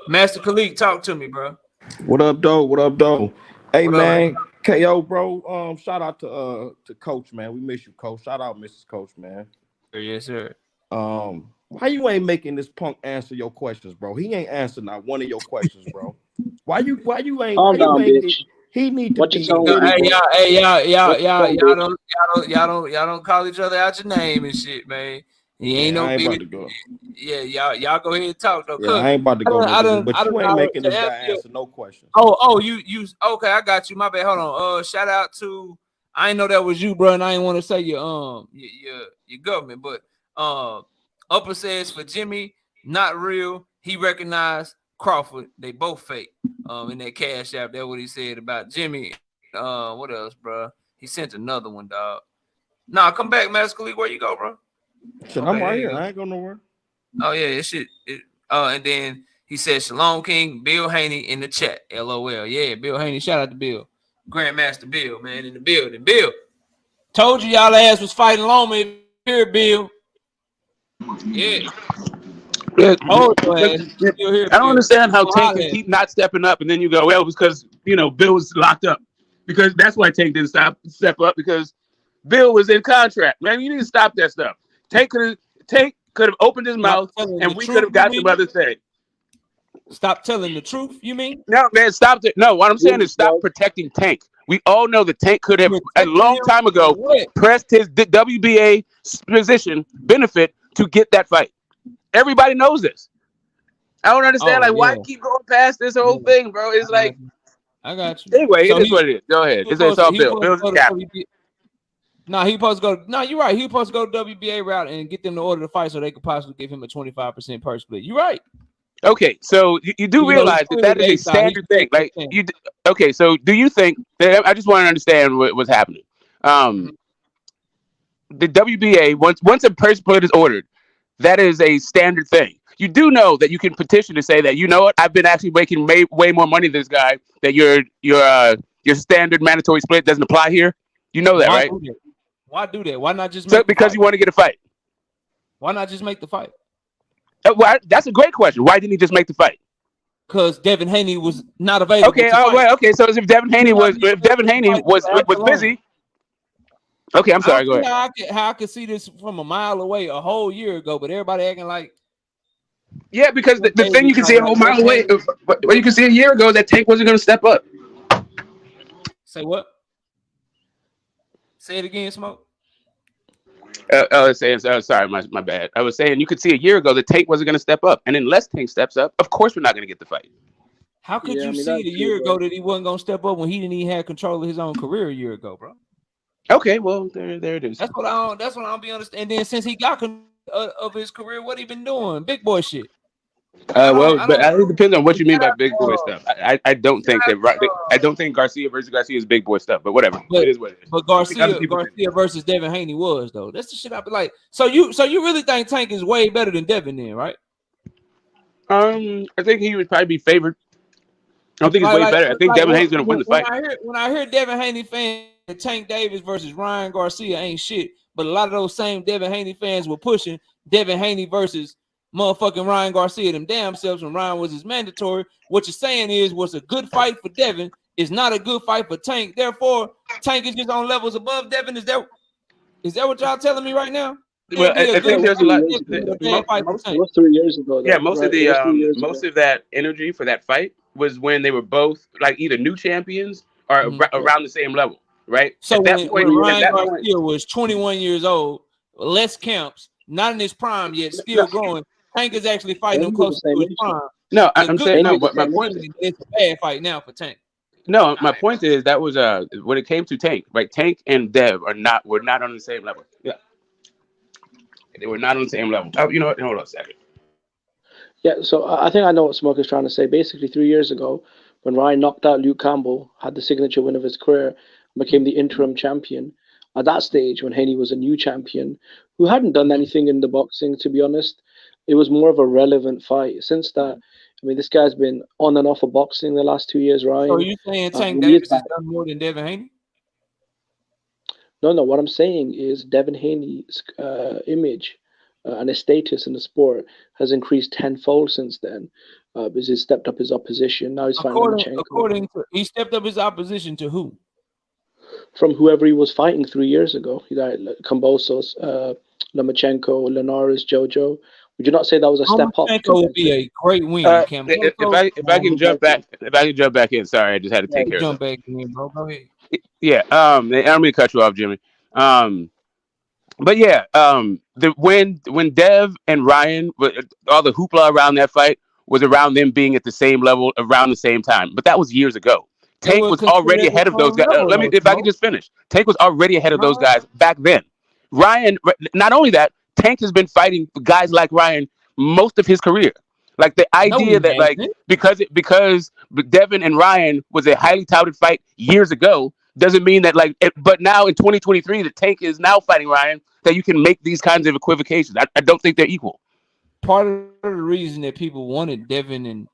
Master Khalid, talk to me, bro. What up, though? Hey, What man. up? KO, bro. Shout out to Coach, man. We miss you, Coach. Shout out, Mrs. Coach, man. Yes, sir. Why you ain't making this punk answer your questions, bro? He ain't answering not one of your questions, bro. Why you ain't? Calm down, bitch. He need to What be. you telling Hey, y'all don't call each other out your name and shit, man. He ain't no big. Yeah, y'all go ahead and talk though. Yeah, I ain't about to go. But you ain't making this guy answer no questions. You okay? I got you. My bad. Hold on. Shout out to. I ain't know that was you, bro, and I ain't want to say your government, but Upper says for Jimmy, not real. He recognized Crawford. They both fake. In that cash app, that's what he said about Jimmy. What else, bro? He sent another one, dog. Nah, come back, Master Khalid. Where you go, bro? Shit, okay, I'm right here. I ain't going nowhere. Oh yeah, it shit. And then he said Shalom King, Bill Haney in the chat. LOL. Yeah, Bill Haney. Shout out to Bill. Grandmaster Bill, man, in the building. Bill. Told you y'all ass was fighting Loma here, Bill. Yeah. I don't understand how Tank can keep not stepping up, and then you go, well, it was because Bill was locked up. Because that's why Tank didn't step up, because Bill was in contract. Man, you need to stop that stuff. Tank could have opened his mouth, and we could have got some other thing. Stop telling the truth, you mean? No, man, stop it. No, what I'm saying is stop protecting Tank. We all know that Tank could have, a long time ago, pressed his WBA position benefit to get that fight. Everybody knows this. I don't understand, why keep going past this whole thing, bro? It's like, I got you. Anyway, so it is what it is. Go ahead. It's all Bill. Bill's the captain. No, he supposed to go. No, you're right. He supposed to go WBA route and get them to order the fight so they could possibly give him a 25% purse split. You're right. Okay, so you do Even though realize that is a standard thing. Like okay, so do you think? I just want to understand what's happening. The WBA once a purse split is ordered, that is a standard thing. You do know that you can petition to say that, you know what, I've been actually making way more money than this guy. That your standard mandatory split doesn't apply here. You know that, right? Why do that? Why not just make because you want to get a fight? Why not just make the fight? Well, that's a great question. Why didn't he just make the fight? Because Devin Haney was not available. Okay, right. Okay, so if Devin Haney was busy. Okay, I'm sorry. Go ahead. How I could see this from a mile away a whole year ago, but everybody acting like. Yeah, because the thing you can see a whole mile away, what you can see a year ago, that Tank wasn't going to step up. Say what? Say it again, Smoke. Sorry, my bad. I was saying you could see a year ago that Tank wasn't going to step up, and unless Tank steps up, of course we're not going to get the fight. How could you see it a year ago that he wasn't going to step up when he didn't even have control of his own career a year ago, bro? Okay, well there it is. That's what I don't be understanding. And then since he got control of his career, what he been doing? Big boy shit. But it depends on what you mean by big boy stuff. I don't think I don't think Garcia versus Garcia is big boy stuff, but whatever. It is what it is. But Garcia versus Devin Haney was though. That's the shit I be like. So you really think Tank is way better than Devin then, right? I think he would probably be favored. I don't think he's way better. I think Devin Haney's gonna win the fight. When I hear Devin Haney fans, Tank Davis versus Ryan Garcia ain't shit. But a lot of those same Devin Haney fans were pushing Devin Haney versus motherfucking Ryan Garcia them damn selves when Ryan was his mandatory. What you're saying is what's a good fight for Devin is not a good fight for Tank. Therefore, Tank is just on levels above Devin. Is that what y'all telling me right now? Well, I think there's a lot. Most 3 years ago. Yeah, most of that energy for that fight was when they were both like either new champions or around the same level, right? So when Ryan Garcia was 21 years old, less camps, not in his prime yet, still growing. Tank is actually fighting him close to his prime. No, I'm saying no, but my point is it's a bad fight now for Tank. No, my point is that was when it came to Tank, right? Tank and Dev were not on the same level. Yeah, they were not on the same level. Oh, you know what? Hold on a second. Yeah, so I think I know what Smoke is trying to say. Basically, 3 years ago, when Ryan knocked out Luke Campbell, had the signature win of his career, became the interim champion. At that stage, when Haney was a new champion, who hadn't done anything in the boxing, to be honest, it was more of a relevant fight. Since that, I mean, this guy's been on and off of boxing the last 2 years, Ryan. So you saying Tank Davis has done more than Devin Haney? No. What I'm saying is Devin Haney's image and his status in the sport has increased tenfold since then. Because he's stepped up his opposition. Now he's fighting Lomachenko. He stepped up his opposition to who? From whoever he was fighting 3 years ago. He got Kambosos, Lomachenko, Linares, Jojo. Would you not say that was a step up? Lomachenko would be a great win. If I can jump back in. Sorry, I just had to take care of it. Jump back in, bro. Go ahead. Yeah. I'm gonna cut you off, Jimmy. But yeah, when Dev and Ryan, all the hoopla around that fight was around them being at the same level around the same time. But that was years ago. Tank was already ahead of those guys. If I can just finish. Tank was already ahead of those guys back then. Ryan, not only that, Tank has been fighting guys like Ryan most of his career. Like the idea that like because Devin and Ryan was a highly touted fight years ago doesn't mean that but now in 2023 that Tank is now fighting Ryan that you can make these kinds of equivocations. I don't think they're equal. Part of the reason that people wanted Devin and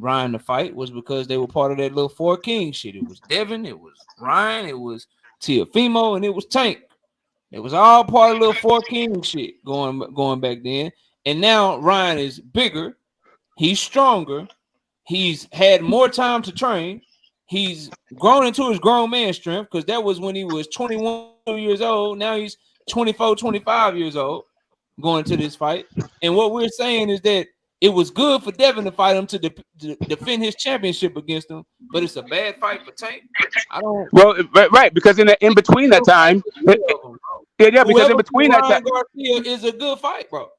Ryan to fight was because they were part of that little Four Kings shit. It was Devin, it was Ryan, it was Teofimo, and it was Tank. It was all part of little Four Kings shit going back then. And now Ryan is bigger, he's stronger, he's had more time to train, he's grown into his grown man strength because that was when he was 21 years old. Now he's 24, 25 years old going into this fight. And what we're saying is that it was good for Devin to fight him to defend his championship against him, but it's a bad fight for Tank. Right, because in between that time, because in between that time, Garcia is a good fight, bro.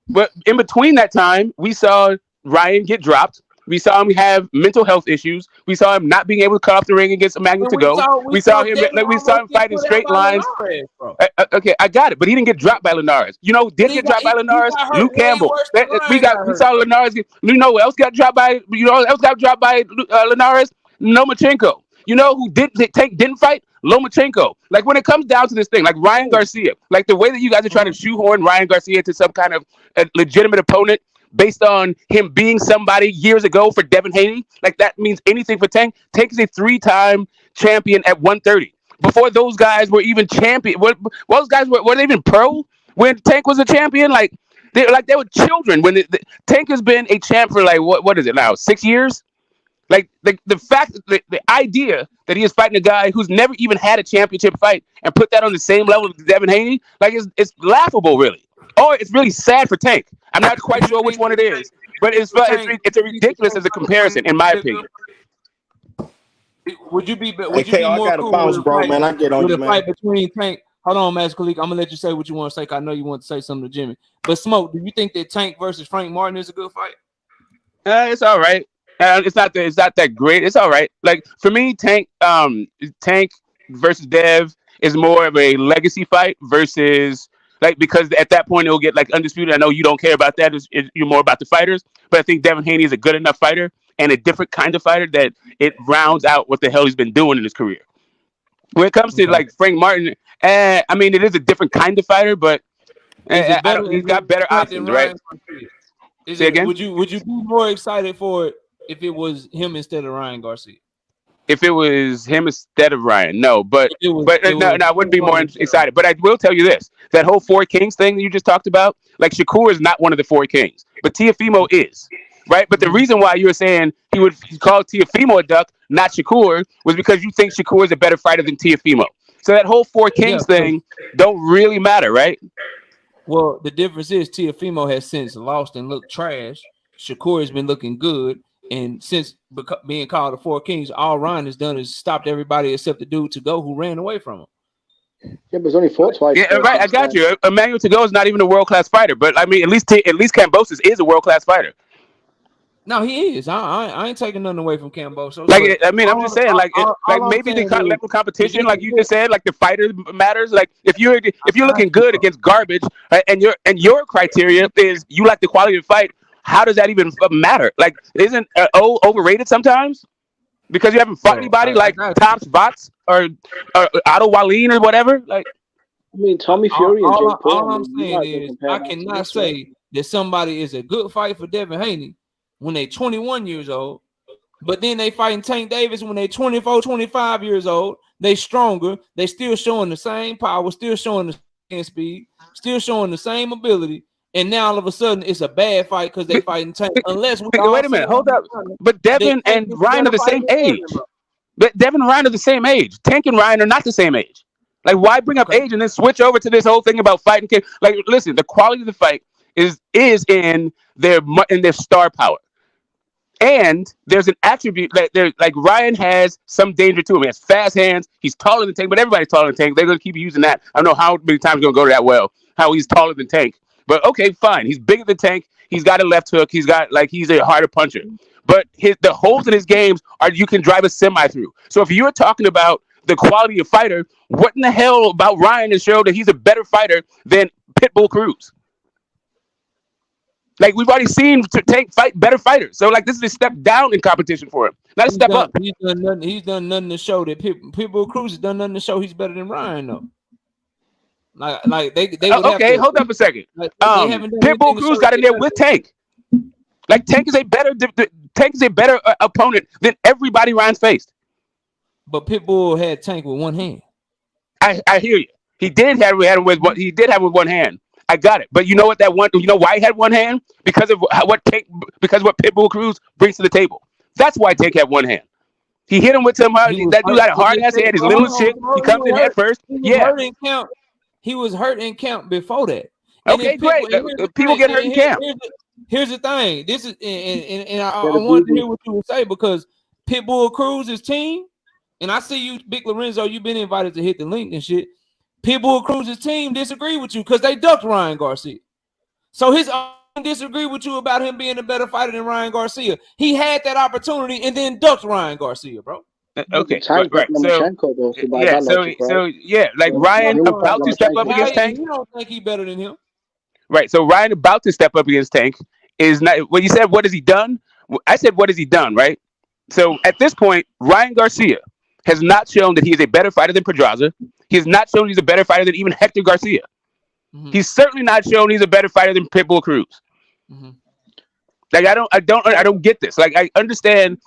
But in between that time, we saw Ryan get dropped. We saw him have mental health issues. We saw him not being able to cut off the ring against Emmanuel And to go. We saw him Devin like we saw him almost get fighting put out straight by lines. Linares, bro. Okay, I got it, but he didn't get dropped by Linares. You know, who But did get dropped by he Linares? got hurt Luke way Campbell. worse than Ryan got We hurt. saw Linares. You know who else got dropped by? You know who else got dropped by Linares? Lomachenko. You know who didn't fight? Lomachenko. Like when it comes down to this thing, like Ryan Garcia, like the way that you guys are trying to shoehorn Ryan Garcia into some kind of a legitimate opponent based on him being somebody years ago for Devin Haney, like that means anything for Tank. Tank is a 3-time champion at 130. Before those guys were even champion, those guys were they even pro when Tank was a champion? Like they were children when Tank has been a champ for like what is it now? 6 years? Like the fact, the idea that he is fighting a guy who's never even had a championship fight and put that on the same level as Devin Haney, like it's laughable, really. Or it's really sad for Tank. I'm not quite sure which one it is, but it's a ridiculous as a comparison, in my opinion. Would you be Hey, more I got to cool bounce, with a bro, fight, man. I get on with you, a man. fight between Tank? Hold on, Master Khalik. I'm gonna let you say what you want to say. 'Cause I know you want to say something to Jimmy. But Smoke, do you think that Tank versus Frank Martin is a good fight? It's all right. It's not that great. It's all right. Like for me, Tank versus Dev is more of a legacy fight versus like because at that point it'll get like undisputed. I know you don't care about that. You're more about the fighters, but I think Devin Haney is a good enough fighter and a different kind of fighter that it rounds out what the hell he's been doing in his career. When it comes to like Frank Martin, I mean it is a different kind of fighter, but he's got better options, right? Say again? Would you be more excited for it if it was him instead of Ryan Garcia? If it was him instead of Ryan, no, but I wouldn't be more excited. But I will tell you this: that whole 4 Kings thing that you just talked about, like Shakur is not one of the 4 Kings, but Teofimo is, right? But the reason why you were saying he would call Teofimo a duck, not Shakur, was because you think Shakur is a better fighter than Teofimo. So that whole 4 Kings thing don't really matter, right? Well, the difference is Teofimo has since lost and looked trash. Shakur has been looking good. And since being called the 4 Kings, all Ryan has done is stopped everybody except the dude to go who ran away from him. Yeah, but he's only fought twice. Yeah, right. I got you. Emmanuel to go is not even a world-class fighter, but I mean, at least Kambosos is a world-class fighter. No, he is. I ain't taking nothing away from Kambosos. Like, I mean, I'm just saying, like maybe the level of competition, like you just said, like the fighter matters. Like if you're looking good against garbage, and your criteria is you like the quality of the fight, how does that even matter? Like, isn't overrated sometimes because you haven't fought anybody like Tom Spots or Otto Wallin or whatever? Like, I mean, Tommy Fury and Jake Paul. All I'm saying is I cannot say that somebody is a good fight for Devin Haney when they're 21 years old, but then they fighting Tank Davis when they're 24, 25 years old. They stronger. They still showing the same power, still showing the same speed, still showing the same ability. And now all of a sudden it's a bad fight because they fighting Tank. Unless we wait a minute, hold up. But Devin and Ryan are the same age. But Devin and Ryan are the same age. Tank and Ryan are not the same age. Like, why bring up age and then switch over to this whole thing about fighting? Like, listen, the quality of the fight is in their star power. And there's an attribute that like Ryan has some danger to him. He has fast hands. He's taller than Tank, but everybody's taller than Tank. They're going to keep using that. I don't know how many times it's going to go that well, how he's taller than Tank. But okay, fine. He's bigger than Tank. He's got a left hook. He's a harder puncher. But the holes in his games are you can drive a semi through. So if you're talking about the quality of fighter, what in the hell about Ryan to show that he's a better fighter than Pitbull Cruz? Like, we've already seen Tank fight better fighters. So, like, this is a step down in competition for him, not a step up. He's done nothing to show that Pitbull Cruz has done nothing to show he's better than Ryan, though. Like they would okay, hold up a second. Pitbull Cruz got in there with Tank. Like, Tank is a better opponent than everybody Ryan's faced. But Pitbull had Tank with one hand. I hear you. He did have him with one hand. I got it. But you know what you know why he had one hand? Because of what Pitbull Cruz brings to the table. That's why Tank had one hand. He hit him with some that dude got a hard ass head. He's little as shit. He comes in head first. Yeah. He was hurt in camp before that. Okay, great. People get hurt in camp. Here's the thing. This is and I wanted to hear what you would say because Pitbull Cruz's team, and I see you, Big Lorenzo, you've been invited to hit the link and shit. Pitbull Cruz's team disagree with you because they ducked Ryan Garcia. So his disagree with you about him being a better fighter than Ryan Garcia. He had that opportunity and then ducked Ryan Garcia, bro. Okay, Tank right. So Lomachenko though, so by yeah, that logic, right? so yeah, like So Ryan you would fight about to step up Lomachenko. How against Tank. you don't think he better than him? Right. So Ryan about to step up against Tank is not. When you said what has he done, I said what has he done, right? So at this point, Ryan Garcia has not shown that he is a better fighter than Pedraza. He has not shown he's a better fighter than even Hector Garcia. Mhm. He's certainly not shown he's a better fighter than Pitbull Cruz. Mhm. Like I don't get this. Like I understand,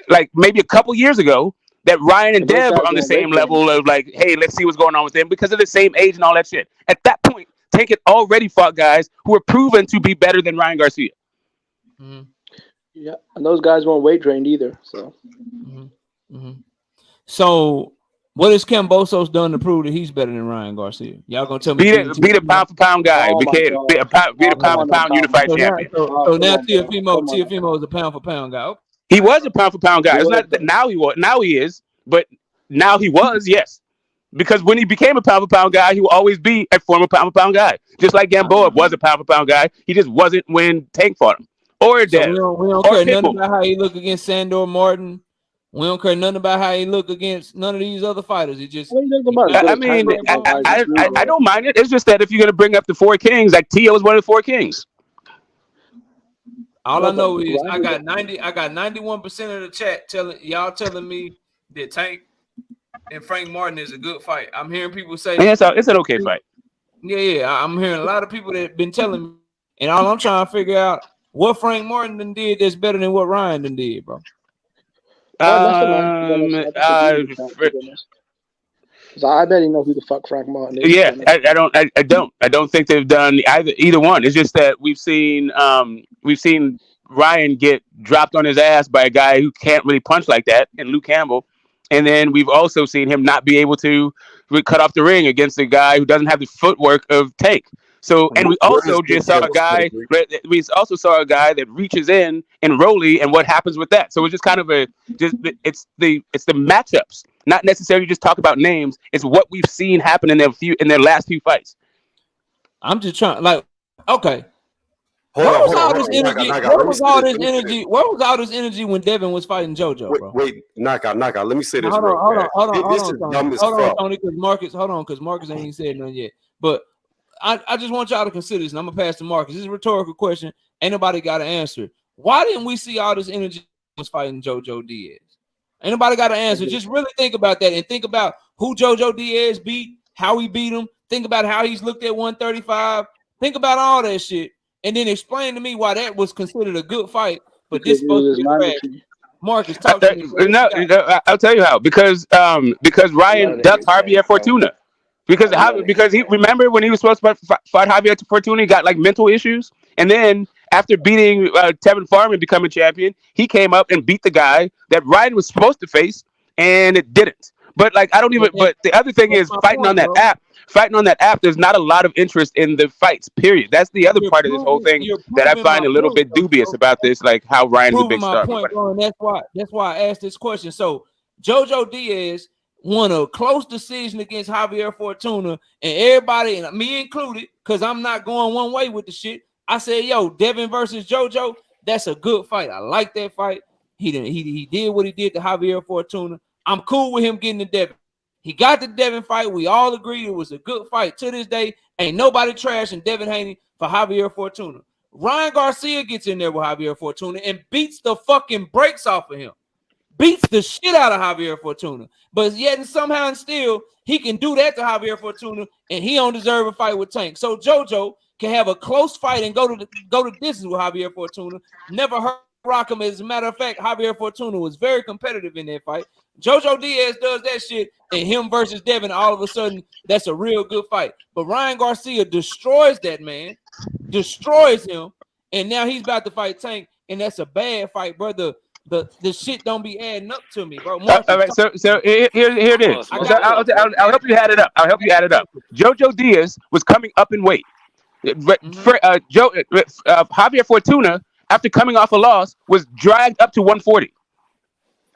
like maybe a couple years ago that Ryan and But those Dev guys are on the don't weight same train. level of like, hey, let's see what's going on with them because of the same age and all that shit. At that point, Tank had already fought guys who were proven to be better than Ryan Garcia. Mhm. Yeah, and those guys weren't weight trained either. So Mhm. Mhm. So what has Cambosos done to prove that he's better than Ryan Garcia? Y'all gonna tell me? Beat a pound for pound guy. oh my Became god, be a pound come for on now, pound Tom. unified So now, champion. so, Oh, so come now on, bro. Come on now. Teofimo is a pound for pound guy. Okay. He was a pound for pound guy. He It's was, not that now he is, but now he was, yes. Because when he became a pound for pound guy, he will always be a former pound for pound guy. Just like Gamboa was a pound for pound guy. He just wasn't when Tank fought him. Or So Dev. we don't Or care nothing Pitbull. about how he look against Sandor Martin. We don't care nothing about how he look against none of these other fighters. It just What are you talking about? As good I as mean, Tank is, guys, it's true, I bro. don't mind it. It's just that if you're gonna bring up the four kings, like Tio is one of the four kings. all No, I know but is Ryan I got 91% of the chat telling me that Tank and Frank Martin is a good fight. I'm hearing people say And it's an okay fight. Yeah, I'm hearing a lot of people that have been telling me, and all I'm trying to figure out what Frank Martin done did that's better than what Ryan done did, bro. That's a man. To be honest, I disagree with that. To be honest, 'cause I barely know who the fuck Frank Martin is. To Yeah, be honest. I don't think they've done either one. It's just that we've seen Ryan get dropped on his ass by a guy who can't really punch like that, and Luke Campbell, and then we've also seen him not be able to cut off the ring against a guy who doesn't have the footwork of Tank. So, and we also just saw a guy. We also saw a guy that reaches in Rolly, and what happens with that? So it's just kind of it's the matchups, not necessarily just talk about names. It's what we've seen happen in their last few fights. I'm just trying, like, okay. Hold Where on, was hold on, all hold this on. energy? Knockout. Where Let me was say all this. this Let me say energy? Where was all this energy when Devin was fighting JoJo, bro? Wait, knockout. Let me say this Now, real fast. This is Tony. dumb as Hold on, fuck. Tony, because Marcus ain't even said nothing yet. But I just want y'all to consider this, and I'm gonna pass to Marcus. This is a rhetorical question. Ain't nobody got to answer. Why didn't we see all this energy was fighting JoJo Diaz? Ain't nobody got to answer. Just really think about that and think about who JoJo Diaz beat, how he beat him. Think about how he's looked at 135. Think about all that shit, and then explain to me why that was considered a good fight. But this Because it supposed was to be a trash. mandatory. Marcus, talk to me. No, I'll tell you how. Because Ryan ducked Javier Fortuna. Because he remember when he was supposed to fight Javier Fortuna, he got like mental issues, and then after beating Tevin Farmer and becoming champion, he came up and beat the guy that Ryan was supposed to face, and it didn't. But like I don't even. But the other thing is fighting on that app. Fighting on that app, there's not a lot of interest in the fights. Period. That's the other part of this whole thing that I find a little bit dubious about this. Like how Ryan's a big star. Point, bro, and that's why I asked this question. So JoJo Diaz won a close decision against Javier Fortuna, and everybody, and me included, because I'm not going one way with the shit. I said, yo, Devin versus JoJo, that's a good fight. I like that fight. He did what he did to Javier Fortuna. I'm cool with him getting the Devin. He got the Devin fight. We all agreed it was a good fight. To this day, ain't nobody trashing Devin Haney for Javier Fortuna. Ryan Garcia gets in there with Javier Fortuna and beats the fucking brakes off of him. Beats the shit out of Javier Fortuna. But yet and somehow and still, he can do that to Javier Fortuna, and he don't deserve a fight with Tank. So JoJo can have a close fight and go to distance with Javier Fortuna. Never heard rock him. As a matter of fact, Javier Fortuna was very competitive in that fight. JoJo Diaz does that shit, and him versus Devin, all of a sudden, that's a real good fight. But Ryan Garcia destroys that man, destroys him, and now he's about to fight Tank, and that's a bad fight, brother. The shit don't be adding up to me, bro. All right, so here it is. I'll help you add it up. JoJo Diaz was coming up in weight. Javier Fortuna, after coming off a loss, was dragged up to 140.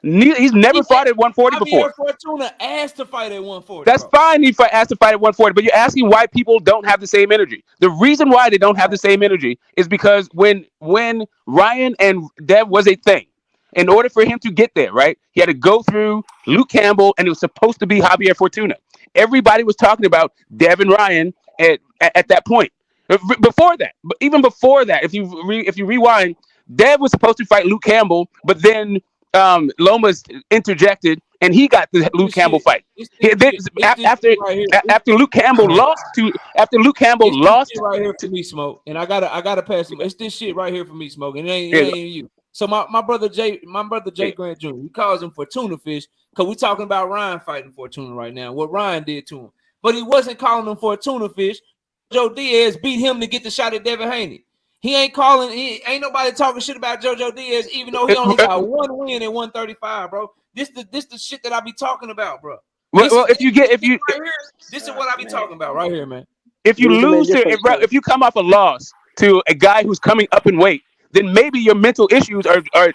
He's never fought at 140 before. Javier Fortuna asked to fight at 140. That's fine. He asked to fight at 140, but you're asking why people don't have the same energy. The reason why they don't have the same energy is because when Ryan and Dev was a thing, in order for him to get there, right, he had to go through Luke Campbell, and it was supposed to be Javier Fortuna. Everybody was talking about Dev and Ryan at that point. Before that, but even before that, if you rewind, Dev was supposed to fight Luke Campbell, but then Lomas interjected, and he got the Luke Campbell fight. After Luke Campbell lost right here for me, Smoke, and I gotta pass him. It's this shit right here for me, Smoke, and it ain't you. So my brother Jay Grant Jr., he calls him Fortuna Fish because we're talking about Ryan fighting Fortuna right now, what Ryan did to him. But he wasn't calling him Fortuna Fish. Joe Diaz beat him to get the shot at Devin Haney. Ain't nobody talking shit about JoJo Diaz, even though he only got one win at 135, bro. This the shit that I be talking about, bro. This is what I be talking about right here, man. If you lose if you come off a loss to a guy who's coming up in weight, then maybe your mental issues are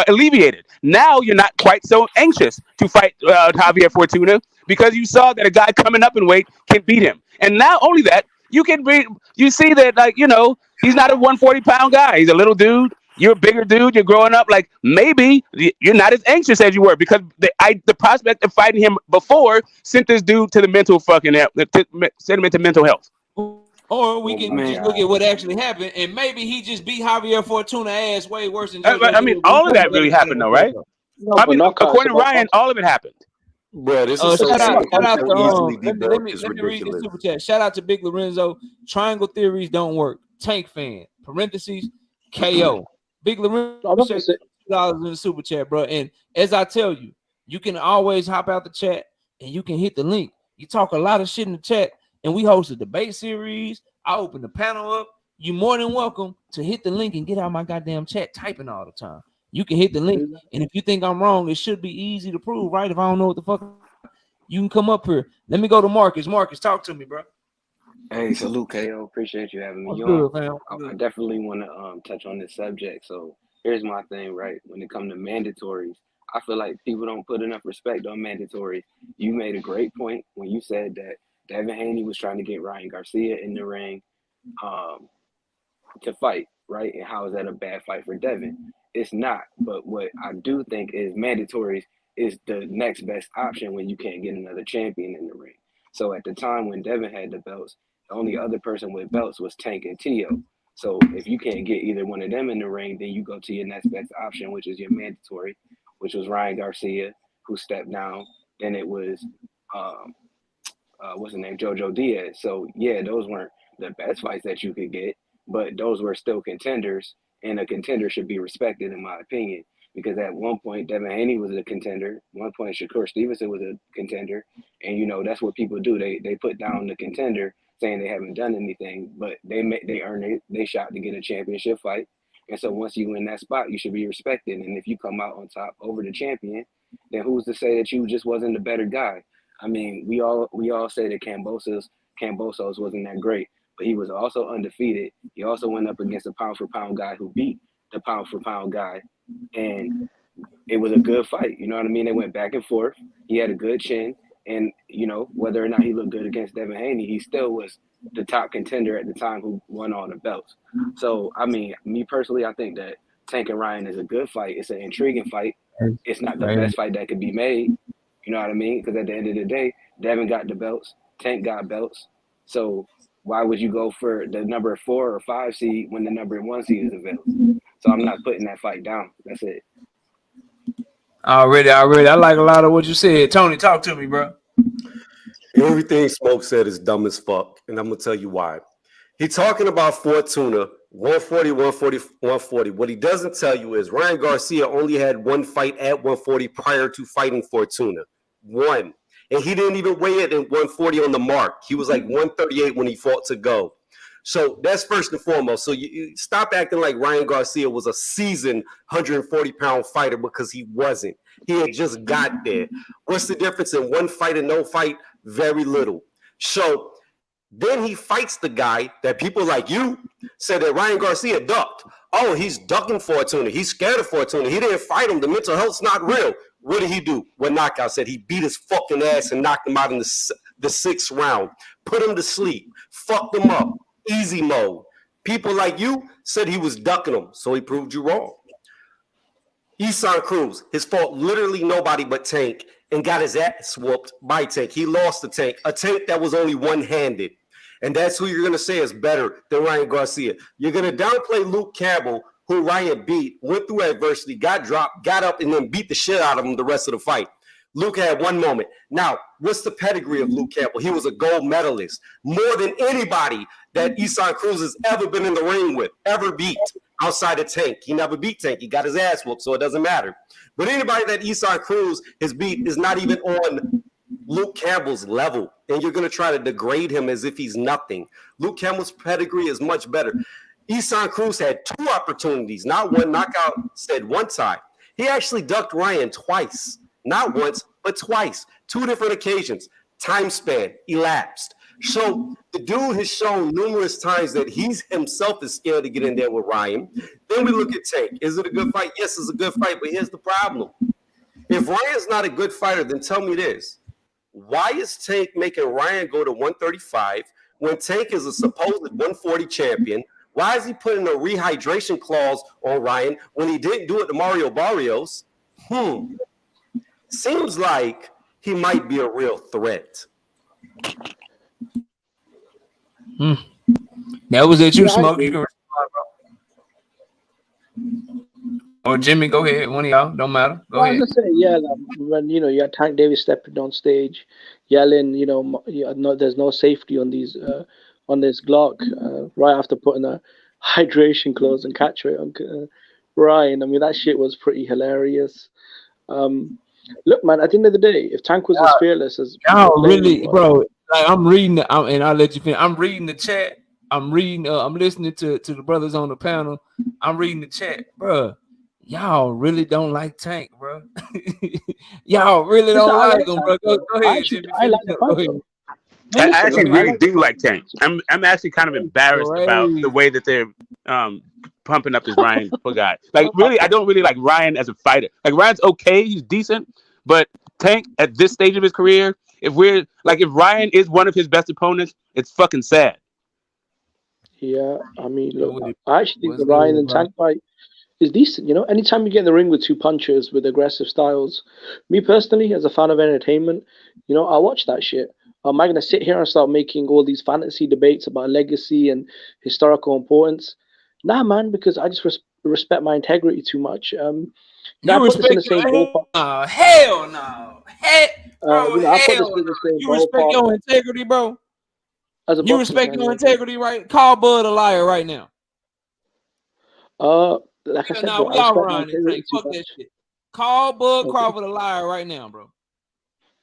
alleviated. Now you're not quite so anxious to fight Javier Fortuna because you saw that a guy coming up in weight can beat him. And not only that, you see that, like, you know, he's not a 140-pound guy. He's a little dude. You're a bigger dude. You're growing up. Like, maybe you're not as anxious as you were because the prospect of fighting him before sent this dude to the mental sent him into mental health. Or we can just look at what actually happened, and maybe he just beat Javier Fortuna ass way worse than JoJo. I mean, all of that really happened, though, right? No, I mean, according to Ryan, all of it happened. Bro, this is shout out to let me is read this ridiculous. super chat. Shout out to Big Lorenzo. Triangle theories don't work. Tank fan. Parentheses. KO. Big Lorenzo said $2 in the super chat, bro. And as I tell you, you can always hop out the chat and you can hit the link. You talk a lot of shit in the chat, and we host a debate series. I open the panel up. You're more than welcome to hit the link and get out my goddamn chat typing all the time. You can hit the link, and if you think I'm wrong, it should be easy to prove, right? If I don't know what the fuck, you can come up here. Let me go to Marcus. Marcus, talk to me, bro. Hey, salute, KO. Appreciate you having me on. I definitely want to touch on this subject. So here's my thing, right? When it comes to mandatories, I feel like people don't put enough respect on mandatories. You made a great point when you said that Devin Haney was trying to get Ryan Garcia in the ring to fight, right? And how is that a bad fight for Devin? It's not. But what I do think is mandatories is the next best option when you can't get another champion in the ring. So at the time when Devin had the belts, the only other person with belts was Tank and Tio. So if you can't get either one of them in the ring, then you go to your next best option, which is your mandatory, which was Ryan Garcia, who stepped down. Then it was what's the name, JoJo Diaz. So yeah, those weren't the best fights that you could get, but those were still contenders, and a contender should be respected, in my opinion, because at one point Devin Haney was a contender, one point Shakur Stevenson was a contender, and you know that's what people do. They put down the contender, saying they haven't done anything, but they earned it. They shot to get a championship fight, and so once you win that spot, you should be respected. And if you come out on top over the champion, then who's to say that you just wasn't the better guy? I mean, we all say that Cambosos wasn't that great, but he was also undefeated. He also went up against a pound for pound guy who beat the pound for pound guy, and it was a good fight. You know what I mean? They went back and forth. He had a good chin, and you know whether or not he looked good against Devin Haney, he still was the top contender at the time who won all the belts. So I mean, me personally, I think that Tank and Ryan is a good fight. It's an intriguing fight. It's not the best fight that could be made. You know what I mean? Because at the end of the day, Devin got the belts, Tank got belts. So why would you go for the number 4 or 5 seed when the number 1 seed is available? So I'm not putting that fight down. That's it. Already. I like a lot of what you said. Tony, talk to me, bro. Everything Smoke said is dumb as fuck, and I'm gonna tell you why. He talking about Fortuna, 140, 140, 140. What he doesn't tell you is Ryan Garcia only had one fight at 140 prior to fighting Fortuna. One. And he didn't even weigh it in 140 on the mark. He was like 138 when he fought to go. So that's first and foremost. So you stop acting like Ryan Garcia was a seasoned 140-pound fighter, because he wasn't. He had just got there. What's the difference in one fight and no fight? Very little. So Then he fights the guy that people like you said that Ryan Garcia ducked. Oh, he's ducking Fortuna. He's scared of Fortuna. He didn't fight him. The mental health's not real. What did he do? What Knockout said? He beat his fucking ass and knocked him out in the 6th round. Put him to sleep. Fucked him up. Easy mode. People like you said he was ducking him, so he proved you wrong. Isan Cruz, his fault literally nobody but Tank, and got his ass whooped by Tank. He lost to Tank, a Tank that was only one-handed. And that's who you're going to say is better than Ryan Garcia. You're going to downplay Luke Campbell, who Ryan beat, went through adversity, got dropped, got up, and then beat the shit out of him the rest of the fight. Luke had one moment. Now, what's the pedigree of Luke Campbell? He was a gold medalist. More than anybody that Isan Cruz has ever been in the ring with, ever beat outside of Tank. He never beat Tank. He got his ass whooped, so it doesn't matter. But anybody that Isan Cruz has beat is not even on Luke Campbell's level, and you're going to try to degrade him as if he's nothing. Luke Campbell's pedigree is much better. Isan Cruz had 2 opportunities, not one. Knockout said one time. He actually ducked Ryan twice, not once, but twice, 2 different occasions. Time span elapsed. So the dude has shown numerous times that he's himself is scared to get in there with Ryan. Then we look at Tank. Is it a good fight? Yes, it's a good fight, but here's the problem. If Ryan's not a good fighter, then tell me this. Why is Tank making Ryan go to 135 when Tank is a supposed 140 champion? Why is he putting a rehydration clause on Ryan when he didn't do it to Mario Barrios? Seems like he might be a real threat. That was it. You Smoke. You can respond, bro. Or Jimmy, go ahead. One of y'all, don't matter. Go ahead. I was gonna say, yeah, when you had Tank Davis stepping on stage, yelling, there's no safety on these on this Glock, right after putting a hydration clause and catch rate on Ryan. I mean, that shit was pretty hilarious. Look, man, at the end of the day, if Tank was as fearless as really, bro, like I'm reading, and I'll let you finish. I'm reading the chat. I'm reading. I'm listening to the brothers on the panel. I'm reading the chat, bro. Y'all really don't like Tank, bro. Y'all really don't like him, bro. Go ahead, Jimmy. I like the fight, I actually really do like Tank. I'm actually kind of embarrassed about the way that they're pumping up this Ryan guy. Like, really, I don't really like Ryan as a fighter. Like, Ryan's okay, he's decent, but Tank at this stage of his career, if Ryan is one of his best opponents, it's fucking sad. Yeah, I mean, look, I actually think the Ryan and Tank fight is decent. Anytime you get in the ring with 2 punchers with aggressive styles, me personally, as a fan of entertainment, I watch that shit. Am I going to sit here and start making all these fantasy debates about legacy and historical importance? Nah, man, because I just respect my integrity too much. You respect in the same ballpark. Oh, hell no. You respect your integrity, bro? You respect your integrity, right? Call Bud a liar right now. Like I said, bro, we all run it. Fuck that shit. Call Bud Crawford a liar right now, bro.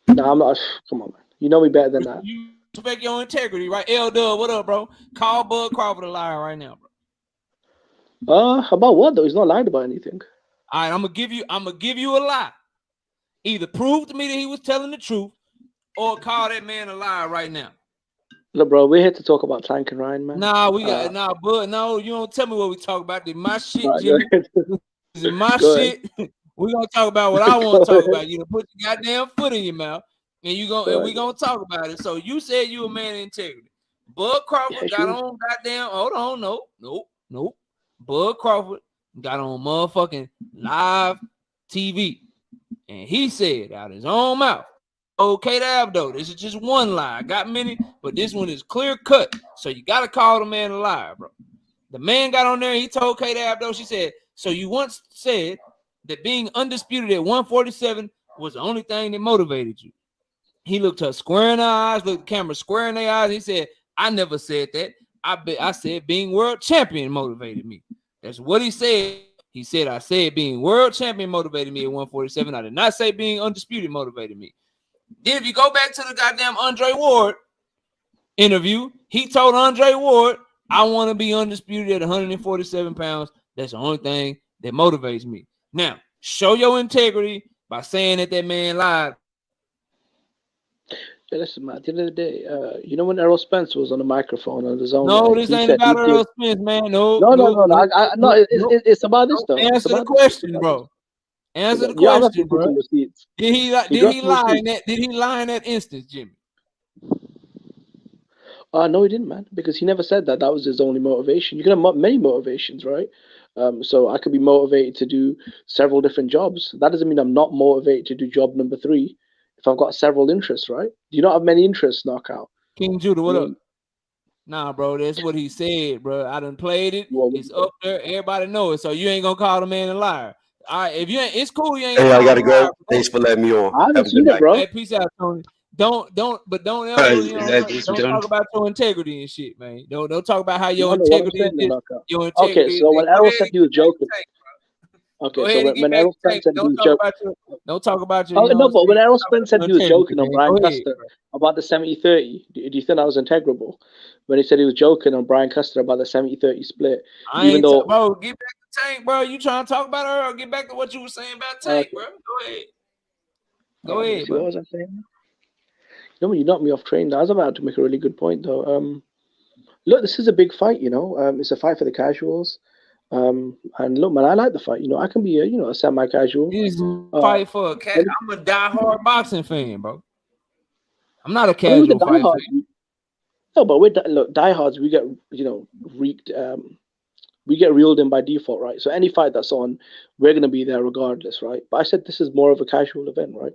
No, I'm not. Come on, man. You know me better than that. You respect your integrity, right? L-Dub, what up, bro? Call Bud Crawford a liar right now, bro. About what though? He's not lying about anything. All right, I'm gonna give you a lie. Either prove to me that he was telling the truth, or call that man a liar right now. Look, bro, we're here to talk about Tank and Ryan, man. Nah, Bud. No, you don't tell me what we talk about. This my shit, Jimmy. This is my shit. We're gonna talk about what I want to talk about. You put your goddamn foot in your mouth, and we gonna talk about it. So you said you a man of integrity. Bud Crawford got on goddamn. Hold on, nope. Bud Crawford got on motherfucking live TV, and he said out his own mouth, "Okay, the Abdo. This is just one lie. I got many, but this one is clear cut. So you gotta call the man a liar, bro." The man got on there. And he told Kate Abdo. She said, "So you once said that being undisputed at 147 was the only thing that motivated you." He looked her square in the eyes, looked the camera square in their eyes. He said, "I never said that. I said being world champion motivated me." That's what he said. He said, "I said being world champion motivated me at 147. I did not say being undisputed motivated me." Then if you go back to the goddamn Andre Ward interview, he told Andre Ward, "I want to be undisputed at 147 pounds. That's the only thing that motivates me." Now, show your integrity by saying that man lied. Hey, listen, man. At the end of the day, you know when Errol Spence was on the microphone on the zone, No, right? this He ain't said about he'd give. Earl Spence, man. No, No, no, no, no, no. no, No. no, no. It's about this though. It's Answer the about this. It's question, about this. bro. Answer the You have question, to bro. some receipts. Did he He did dropped he some lie in receipts. that? Did he lie in that instance, Jimmy? No, he didn't, man, because he never said that that was his only motivation. You can have many motivations, right? So I could be motivated to do several different jobs. That doesn't mean I'm not motivated to do job number 3 if I've got several interests, right? Do you not have many interests, Knockout? King Judah, I what up? mean, Nah, bro, that's what he said, bro. I done played it. well, It's up there. Everybody know it. So you ain't gonna call the man a liar. All right, if you ain't, it's cool. You ain't gonna Hey, I call gotta him a liar. go. Thanks for letting me on. I Have haven't a good seen it, night. bro. Hey, peace out, Tony. Don't Is ever, you know, that this don't done? talk about your integrity and shit, man. Don't talk about how your No, no, what I'm integrity is saying, this, Knockout. your Okay, integrity is so this. when Go Errol ahead said and he get was back to joking, Tank. okay, Go so ahead and get when back Errol to Tank. Spence said he Don't was talk joking, about your, don't talk about your, oh you know no, what I'm but when saying? Errol Talk about Spence said your he was integrity, joking on man. Brian Go ahead, Custer bro. about the 70-30, do you think that was integrable? When he said he was joking on Brian Custer about the 70-30 split, I even ain't though bro. Get back to Tank, bro. You trying to talk about her? Or get back to what you were saying about Tank, bro. Go ahead. Go ahead, see what bro. was I saying? No, you knocked me off train. I was about to make a really good point though. Look, this is a big fight, you know. It's a fight for the casuals. And look, man, I like the fight. You know, I can be a semi-casual. This is Uh, fight for a cat. I'm a diehard boxing fan, bro. I'm not a I mean, with the casual fight diehards, fan. no, but with look, diehards, we get reeked. We get reeled in by default, right? So any fight that's on, we're gonna be there regardless, right? But I said this is more of a casual event, right?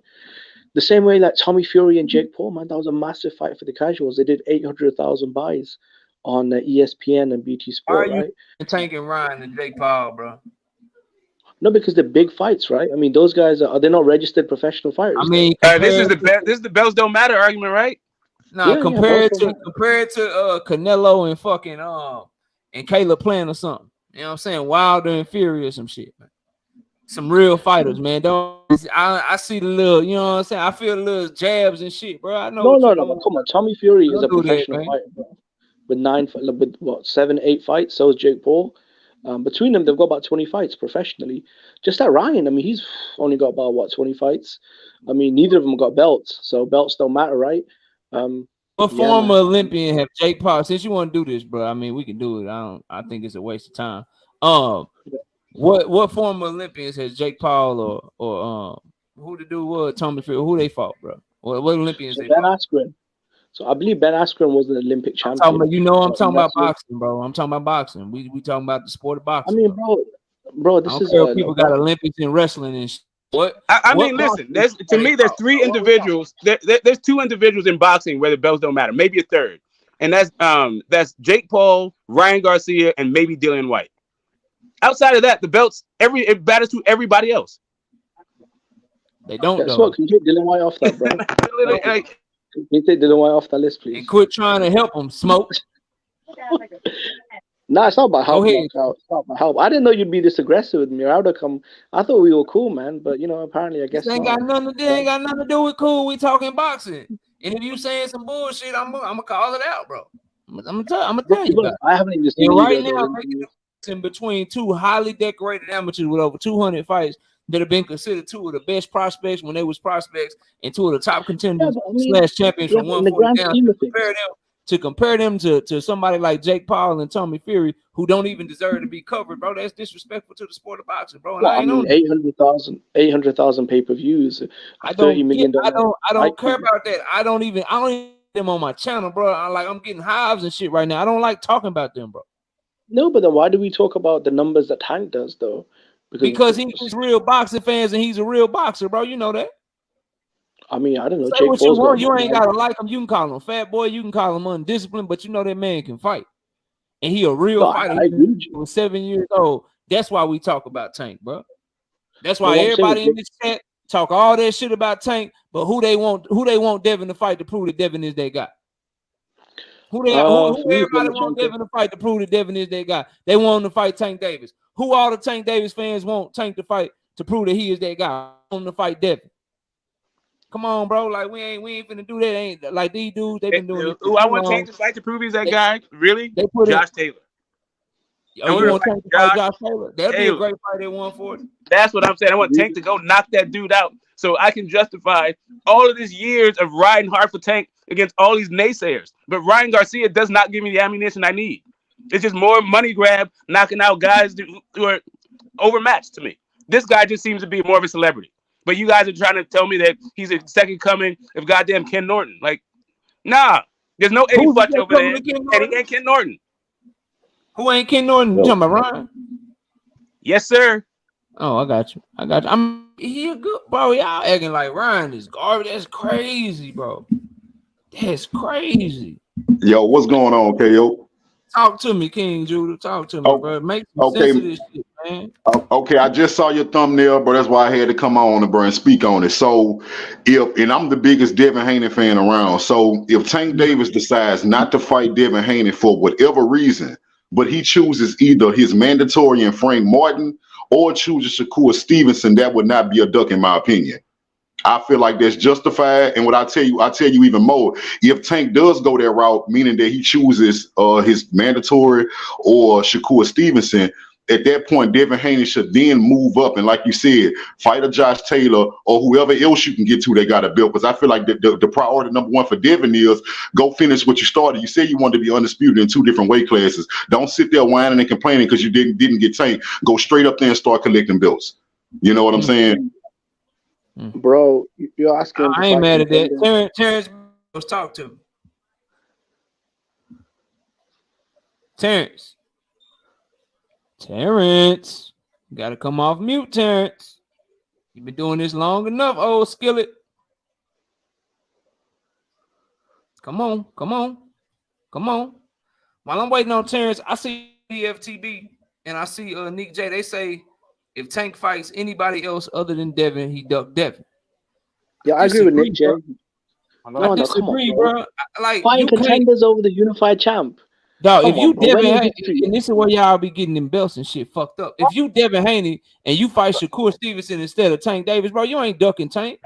The same way like Tommy Fury and Jake Paul, man, that was a massive fight for the casuals. They did 800,000 buys on ESPN and BT Why are Sport, you right? Tank and Ryan and Jake Paul, bro? No, because they're big fights, right? I mean, those guys are they not registered professional I fighters mean, though? This is the bells don't matter argument, right? nah, Yeah, both of them. compare it to Canelo and fucking and Caleb Plant or something. You know what I'm saying? Wilder and Fury or some shit, man. Some real fighters, man. I see the little, you know what I'm saying? I feel the little jabs and shit, bro. I know No, what no, you're no. doing. But come on, Tommy Fury is Don't a do that, professional man. fighter, bro. With what 7, 8 fights. So is Jake Paul. Between them, they've got about 20 fights professionally. Just like Ryan, I mean, he's only got about 20 fights. I mean, neither of them got belts, so belts don't matter, right? What Yeah, former man. Olympian have Jake Paul? Since you want to do this, bro, I mean, we can do it. I think it's a waste of time. What former Olympians has Jake Paul or who the dude was Tommy Fury? Who they fought, bro? What Olympians So they Ben fought? Askren. So I believe Ben Askren was an Olympic I'm talking champion. about, I'm talking about That's boxing, bro. I'm talking about boxing. We talking about the sport of I boxing, mean, bro, I this don't is care if people look, got Olympics in wrestling and what. I What mean, listen. boxing There's to they me, there's fought, three bro? What we talking individuals. There's two individuals in boxing where the belts don't matter. Maybe a third, and that's Jake Paul, Ryan Garcia, and maybe Dillian White. Outside of that, the belts it matters to everybody else. They don't yeah, though. Smoke, can you take Dylan White off that, bro? Like, Can you take Dylan White off that list, please? And quit trying to help them, Smoke. Nah, it's not about help. Go ahead. It's not about help. I didn't know you'd be this aggressive with me. I would have come. I thought we were cool, man. But apparently, I guess This ain't not. got nothing to do with cool. We talking boxing. And if you saying some bullshit, I'm gonna call it out, bro. I'm gonna tell you about it. I haven't even seen And either right of those now, interviews. in between two highly decorated amateurs with over 200 fights that have been considered two of the best prospects when they was prospects and two of the top Yeah, contenders but I mean, / champions yeah, from but in the 140 grand down. scheme of things, To compare them to somebody like Jake Paul and Tommy Fury, who don't even deserve to be covered, bro. That's disrespectful to the sport of boxing, bro. And well, I I ain't mean, on it. 800,000 pay-per-views, I $30 don't million I fight don't care fee. about that. I don't even them on my channel, bro. I'm getting hives and shit right now. I don't like talking about them, bro. No, but then why do we talk about the numbers that Tank does, though? Because he's real boxing fans and he's a real boxer, bro. You know that. I mean, I don't know. Say Jake what you Paul's got want. You ain't like, gotta like him. You can call him fat boy. You can call him undisciplined, but you know that man can fight, and he a real no, fighter. I agree with He you. was 7 years old. That's why we talk about Tank, bro. That's But why what I'm saying with everybody in this chat talk all that shit about Tank, but who they want Devin to fight to prove that Devin is their guy. Who for me, it's everybody want Lomachenko. Devin to fight to prove that Devin is their guy. They want him to fight Tank Davis. Who all the Tank Davis fans want Tank to fight to prove that he is their guy? Want him to fight Devin. Come on, bro. Like we ain't finna do that. Ain't like these dudes. They've been doing this. who I want Tank to fight to prove he's that guy? Really? They put Josh Taylor. Oh, you want Tank to fight Josh Taylor? That'd be a great fight at 140. That's what I'm saying. I want Tank to go knock that dude out so I can justify all of these years of riding hard for Tank against all these naysayers. But Ryan Garcia does not give me the ammunition I need. It's just more money grab, knocking out guys who are overmatched to me. This guy just seems to be more of a celebrity. But you guys are trying to tell me that he's a second coming of goddamn Ken Norton. Like, nah. There's no Eddie Futch over there, and he ain't Ken Norton. Who ain't Ken Norton? You talking about Ryan? Yes, sir. Oh, I got you. He a good bro. Y'all acting like Ryan is garbage. That's crazy, bro. That's crazy. Yo, what's going on, KO? Talk to me, King Judah. Talk to me, bro. Make some sense of this shit, man. Okay, I just saw your thumbnail, bro. That's why I had to come on, bro, and speak on it. So, and I'm the biggest Devin Haney fan around. So, if Tank Davis decides not to fight Devin Haney for whatever reason, but he chooses either his mandatory and Frank Martin or chooses Shakur Stevenson, that would not be a duck, in my opinion. I feel like that's justified. And what I tell you even more, if Tank does go that route, meaning that he chooses his mandatory or Shakur Stevenson, at that point, Devin Haney should then move up and, like you said, fight a Josh Taylor or whoever else you can get to that got a belt. Because I feel like the priority number one for Devin is go finish what you started. You said you wanted to be undisputed in 2 different weight classes. Don't sit there whining and complaining because you didn't get Tank. Go straight up there and start collecting belts. You know what I'm saying? Bro, you're asking. I ain't mad at that. Terrence, let's talk to him. Terrence, you gotta come off mute, Terrence. You've been doing this long enough, old skillet. Come on. While I'm waiting on Terrence, I see FTB and I see Nick J. They say if Tank fights anybody else other than Devin, he ducked Devin. Yeah, I agree with Nick J. No, I disagree, bro. Like fighting contenders over the unified champ. Dog, if you Devin Haney, and this is where y'all be getting them belts and shit fucked up. If you Devin Haney and you fight Shakur Stevenson instead of Tank Davis, bro, you ain't ducking Tank.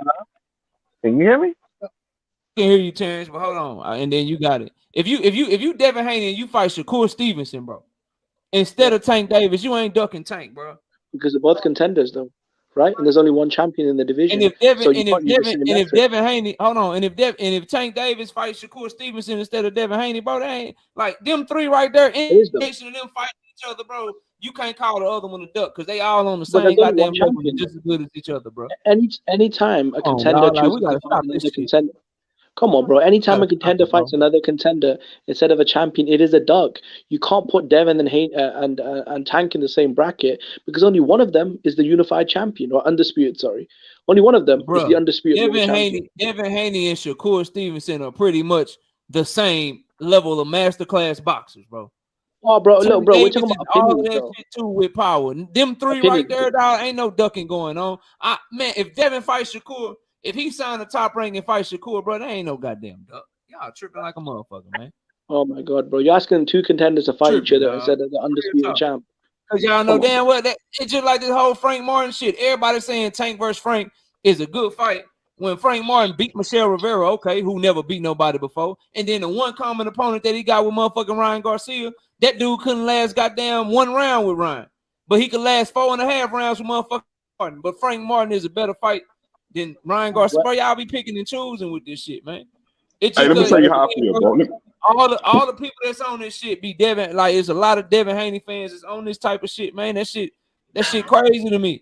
Can you hear me? I can hear you, Terrence, but hold on, and then you got it. If you Devin Haney and you fight Shakur Stevenson, bro, instead of Tank Davis, you ain't ducking Tank, bro. Because they're both contenders, though, right? And there's only one champion in the division. And if Devin Haney, hold on, and if Tank Davis fights Shakur Stevenson instead of Devin Haney, bro, they ain't like them 3 right there. In addition to them fighting each other, bro, you can't call the other one a duck because they all on the same goddamn level, just as good as each other, bro. Anytime a contender chooses to fight another contender. Come on, bro. Anytime a contender fights another contender instead of a champion, it is a dog. You can't put Devin and Tank in the same bracket because only one of them is the unified champion or undisputed. Sorry, only one of them is the undisputed champion. Devin Haney and Shakur Stevenson are pretty much the same level of masterclass boxers, bro. Oh, bro, look, bro, we're talking about all that shit too with power. Them 3 right there, dog, ain't no ducking going on. Man, if Devin fights Shakur. If he signed a Top Rank and fight Shakur, bro, that ain't no goddamn duck. Y'all tripping like a motherfucker, man. Oh my god, bro. You're asking 2 contenders to fight each other instead of the undisputed champ. Because y'all know damn well that it's just like this whole Frank Martin shit. Everybody saying Tank versus Frank is a good fight. When Frank Martin beat Michelle Rivera, okay, who never beat nobody before. And then the one common opponent that he got with motherfucking Ryan Garcia, that dude couldn't last goddamn 1 round with Ryan. But he could last 4.5 rounds with motherfucking Martin. But Frank Martin is a better fight than Ryan Garcia. Bro, y'all be picking and choosing with this shit, man. It's just let me tell you how I feel, bro. All the people that's on this shit be Devin. Like, it's a lot of Devin Haney fans that's on this type of shit, man. That shit crazy to me.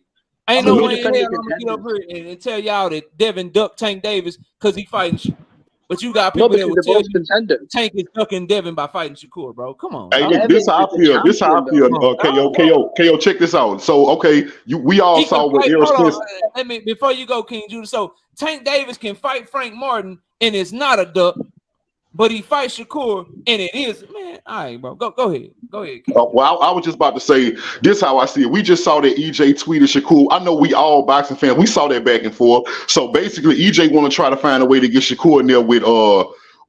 Ain't no way in hell I'm gonna get up here and tell y'all that Devin ducked Tank Davis because he fighting shit. But you got people that will tell you Tank is ducking Devin by fighting Shakur, bro. Come on. Hey, look, this how I feel. This how I feel. KO, check this out. So, okay, we all saw what Errol Spence. Let me before you go, King Judah. So Tank Davis can fight Frank Martin, and it's not a duck, but he fights Shakur, and it is, man. All right, bro. Go ahead. Go ahead. Well, I was just about to say this how I see it. We just saw that EJ tweeted Shakur. I know we all boxing fans. We saw that back and forth. So basically, EJ want to try to find a way to get Shakur in there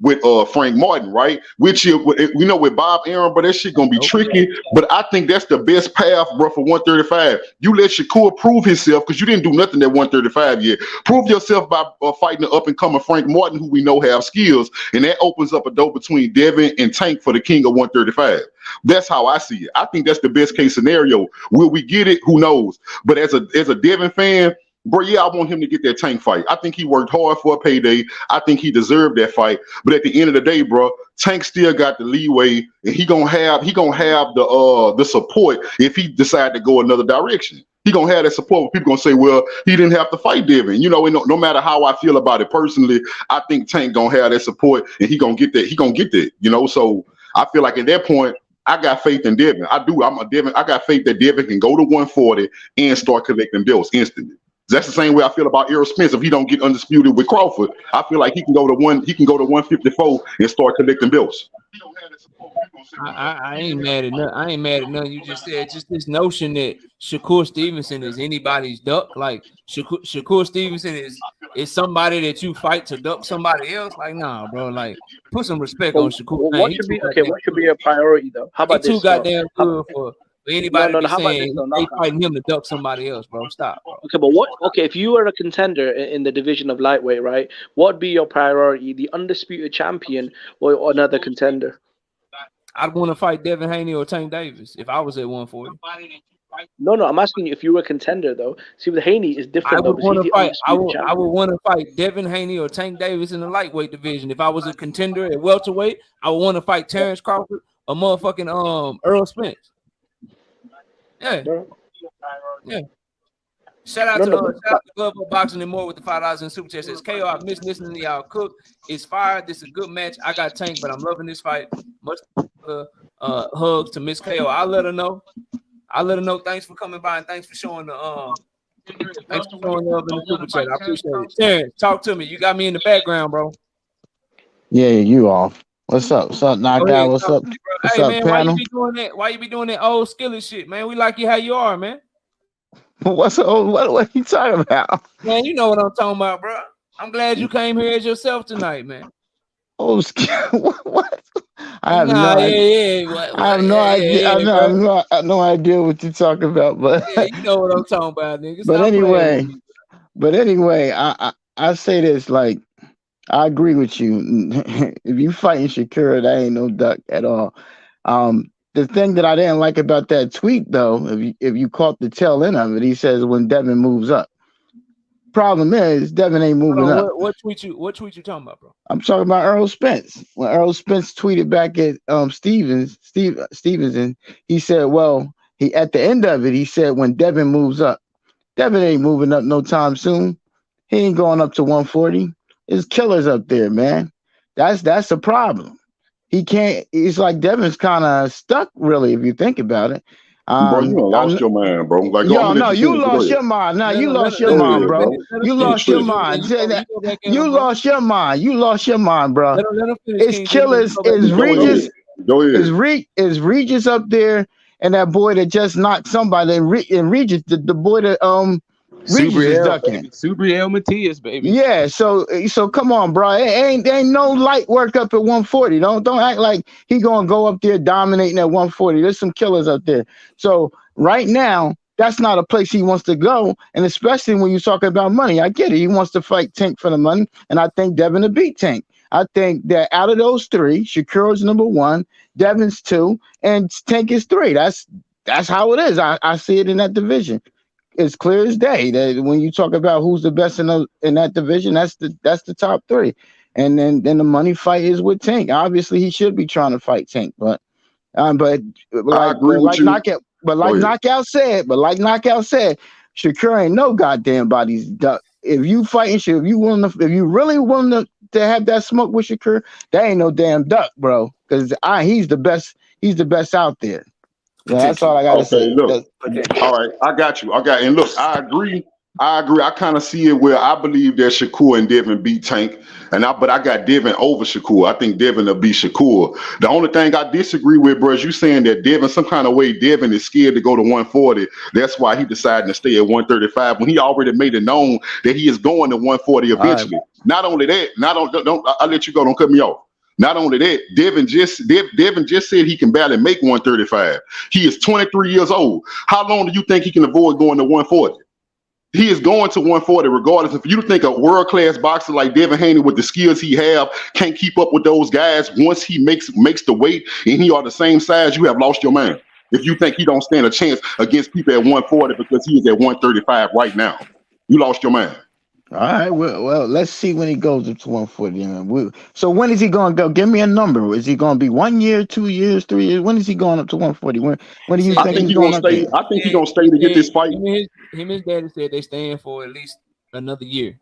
with Frank Martin, right? Which we know with Bob Aaron, but that shit gonna be tricky. But I think that's the best path, bro, for 135. You let Shakur prove himself because you didn't do nothing at 135 yet. Prove yourself by fighting the up and coming Frank Martin, who we know have skills, and that opens up a door between Devin and Tank for the king of 135. That's how I see it. I think that's the best case scenario. Will we get it? Who knows? But as a Devin fan, bro, yeah, I want him to get that Tank fight. I think he worked hard for a payday. I think he deserved that fight. But at the end of the day, bro, Tank still got the leeway, and he gonna have the support if he decide to go another direction. He gonna have that support where people gonna say, well, he didn't have to fight Devin. You know, and no matter how I feel about it personally, I think Tank gonna have that support, and he gonna get that. He gonna get that. You know, so I feel like at that point, I got faith in Devin. I do. I'm a Devin. I got faith that Devin can go to 140 and start collecting belts instantly. That's the same way I feel about Errol Spence. If he don't get undisputed with Crawford, I feel like he can go to 154 and start collecting belts. I ain't mad at nothing. I ain't mad at nothing you just said. Just this notion that Shakur Stevenson is anybody's duck. Like Shakur Stevenson is somebody that you fight to duck somebody else. Like, nah, bro. Like, put some respect on Shakur. What should be your priority though? How about this? Too goddamn good for anybody to be how saying about they fighting him to duck somebody else, bro. Stop, bro. Okay, but what? Okay, if you were a contender in the division of lightweight, right? What would be your priority? The undisputed champion or another contender? I'd want to fight Devin Haney or Tank Davis if I was at 140. No, I'm asking you if you were a contender though. See, with Haney is different. I would want to fight. I would want to fight Devin Haney or Tank Davis in the lightweight division. If I was a contender at welterweight, I would want to fight Terrence Crawford or motherfucking Errol Spence. Yeah. Shout out to Glove Up Boxing and More with the $5 in super chat. Says KO, I've missed listening to y'all cook. It's fire. This is a good match. I got Tank, but I'm loving this fight. Much hugs to Miss KO. I'll let her know. Thanks for coming by and thanks for showing the love in the super chat. I appreciate it. Terrence, talk to me. You got me in the background, bro. Yeah, you off. What's up? What's up, knockout? What's up? What's hey up, man, panel? Why you be doing that old skillet shit, man? We like you how you are, man. What are you talking about? Man, you know what I'm talking about, bro. I'm glad you came here as yourself tonight, man. Oh, what? I have no idea. I have no idea. I have no idea what you're talking about, but yeah, you know what I'm talking about, nigga. But anyway, I say this, like, I agree with you. If you fighting Shakur, that ain't no duck at all. The thing that I didn't like about that tweet, though, if you caught the tail end of it, he says when Devin moves up. Problem is, Devin ain't moving up. What tweet you talking about, bro? I'm talking about Errol Spence. When Errol Spence tweeted back at Stevenson, he said, well, he at the end of it, he said when Devin moves up. Devin ain't moving up no time soon. He ain't going up to 140. There's killers up there, man. That's a problem. He can't. It's like Devin's kind of stuck, really, if you think about it. Bro, you lost your mind, bro. Like, you lost your mind. No, you lost your mind, bro. You lost your mind. You lost your mind. You lost your mind, bro. It's killers. Is Regis? Is Regis up there? And that boy that just knocked somebody. And Regis, the boy that Regis is ducking. Subriel Matias, baby. Yeah, so come on, bro. It ain't no light work up at 140. Don't act like he gonna go up there dominating at 140. There's some killers up there. So right now, that's not a place he wants to go. And especially when you talk about money, I get it. He wants to fight Tank for the money, and I think Devin will beat Tank. I think that out of those three, Shakur's number 1, Devin's 2, and Tank is 3. That's how it is. I see it in that division. It's clear as day that when you talk about who's the best in that division, that's the top 3, and then the money fight is with Tank. Obviously, he should be trying to fight Tank, but like Knockout said, Shakur ain't no goddamn body's duck. If you fighting shit, if you really willing to have that smoke with Shakur, that ain't no damn duck, bro. Because he's the best out there. Yeah, that's all I gotta say. Look, all right, I got you. And look, I agree. I kind of see it where I believe that Shakur and Devin beat Tank, but I got Devin over Shakur. I think Devin will beat Shakur. The only thing I disagree with, bro, is you saying that Devin, some kind of way, Devin is scared to go to 140. That's why he decided to stay at 135 when he already made it known that he is going to 140 eventually. Right. Not only that, I'll let you go. Don't cut me off. Not only that, Devin just said he can barely make 135. He is 23 years old. How long do you think he can avoid going to 140? He is going to 140 regardless. If you think a world-class boxer like Devin Haney with the skills he have can't keep up with those guys, once he makes the weight and he are the same size, you have lost your mind. If you think he don't stand a chance against people at 140 because he is at 135 right now, you lost your mind. All right, well, let's see when he goes up to 140. So when is he going to go? Give me a number. Is he going to be 1 year, 2 years, 3 years? When is he going up to 140? When do you think he's going up there? I think he's gonna stay to get this fight. Him and his daddy said they staying for at least another year.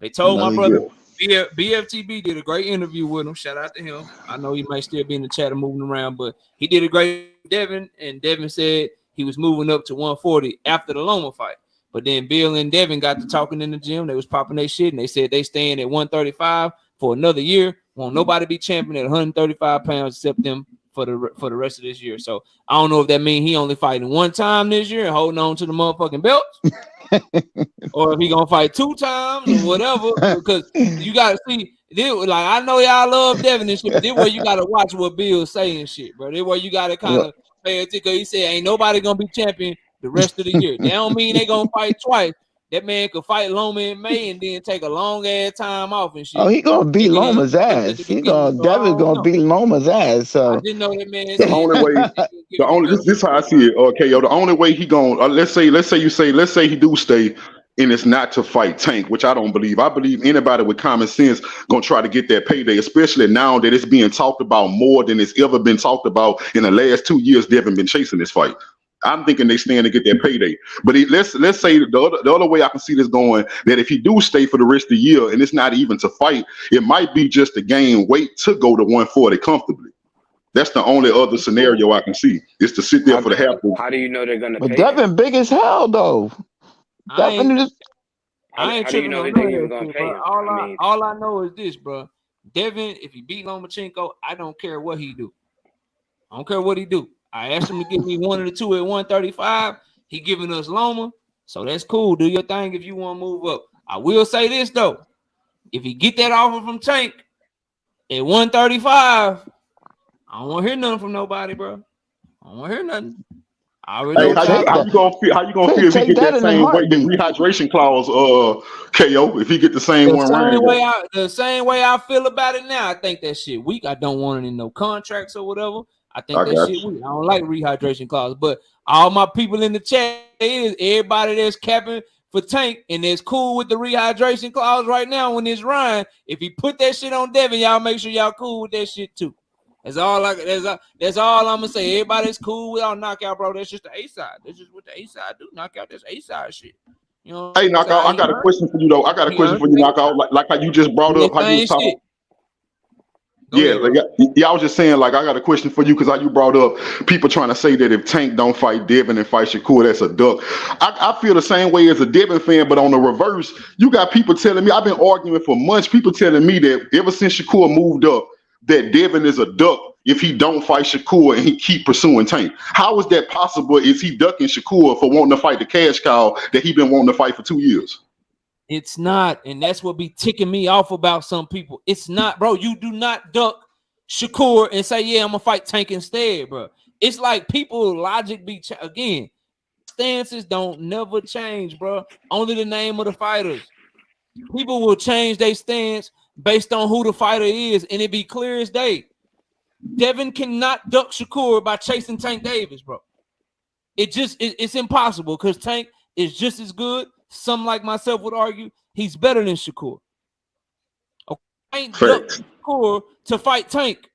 They told my brother BFTB did a great interview with him. Shout out to him. I know he might still be in the chat and moving around, but he did a great Devin, and Devin said he was moving up to 140 after the Loma fight. But then Bill and Devin got to talking in the gym. They was popping their shit, and they said they staying at 135 for another year. Won't nobody be champion at 135 pounds except them for the rest of this year. So I don't know if that means he only fighting one time this year and holding on to the motherfucking belts, or if he gonna fight 2 times or whatever. Because you gotta see, like I know y'all love Devin and shit, but this where you gotta watch what Bill's saying shit, bro. This where you gotta kind of pay attention. Because he said ain't nobody gonna be champion the rest of the year. That don't mean they gonna fight twice. That man could fight Loma in May and then take a long ass time off and shit. Oh, he gonna beat Loma's ass. Devin's gonna beat Loma's ass. So I didn't know that man. The only way, this is how I see it. KO. The only way he gonna let's say he do stay, and it's not to fight Tank, which I don't believe. I believe anybody with common sense gonna try to get that payday, especially now that it's being talked about more than it's ever been talked about in the last 2 years. Devin been chasing this fight. I'm thinking they stand to get that payday. But let's say the other way I can see this going, that if he do stay for the rest of the year and it's not even to fight, it might be just to gain weight to go to 140 comfortably. That's the only other scenario I can see, is to sit there for the half. How do you know they're gonna but pay Devin big as hell though. I ain't how do you tripping know on they're none even of that gonna shit, pay bro. him? All I know is this, bro. Devin, if he beat Lomachenko, I don't care what he do. I don't care what he do. I asked him to give me 1 or 2 at 135. He giving us Loma, so that's cool. Do your thing if you want to move up. I will say this though: if he get that offer from Tank at 135, I don't want to hear nothing from nobody, bro. I don't want to hear nothing. I already know how you gonna feel? How you gonna feel if he get that same weight, the rehydration clause? KO. If he get the same one, the same way I feel about it now. I think that shit weak. I don't want it in no contracts or whatever. I think that shit weak. I don't like rehydration clause. But all my people in the chat is everybody that's capping for Tank and that's cool with the rehydration clause right now when it's Ryan. If he put that shit on Devin, y'all make sure y'all cool with that shit too. That's all I'm gonna say. Everybody's cool with our knockout, bro. That's just the A side. That's just what the A side do. Knockout, that's A side shit. You know. Hey, knockout. I got a question for you though. I got a question for you, knockout. Like how you just brought up how you was talking. Yeah, I was just saying, like, I got a question for you because how you brought up people trying to say that if Tank don't fight Devin and fight Shakur, that's a duck. I feel the same way as a Devin fan, but on the reverse, you got people telling me, I've been arguing for months, people telling me that ever since Shakur moved up, that Devin is a duck if he don't fight Shakur and he keep pursuing Tank. How is that possible? Is he ducking Shakur for wanting to fight the cash cow that he been wanting to fight for 2 years? It's not, and that's what be ticking me off about some people. It's not, bro. You do not duck Shakur and say, yeah, I'm gonna fight Tank instead, bro. It's like people logic be again. Stances don't never change, bro. Only the name of the fighters. People will change their stance based on who the fighter is, and it be clear as day. Devin cannot duck Shakur by chasing Tank Davis, bro. It's impossible because Tank is just as good. Some like myself would argue he's better than Shakur. Okay, ain't duck Shakur to fight Tank,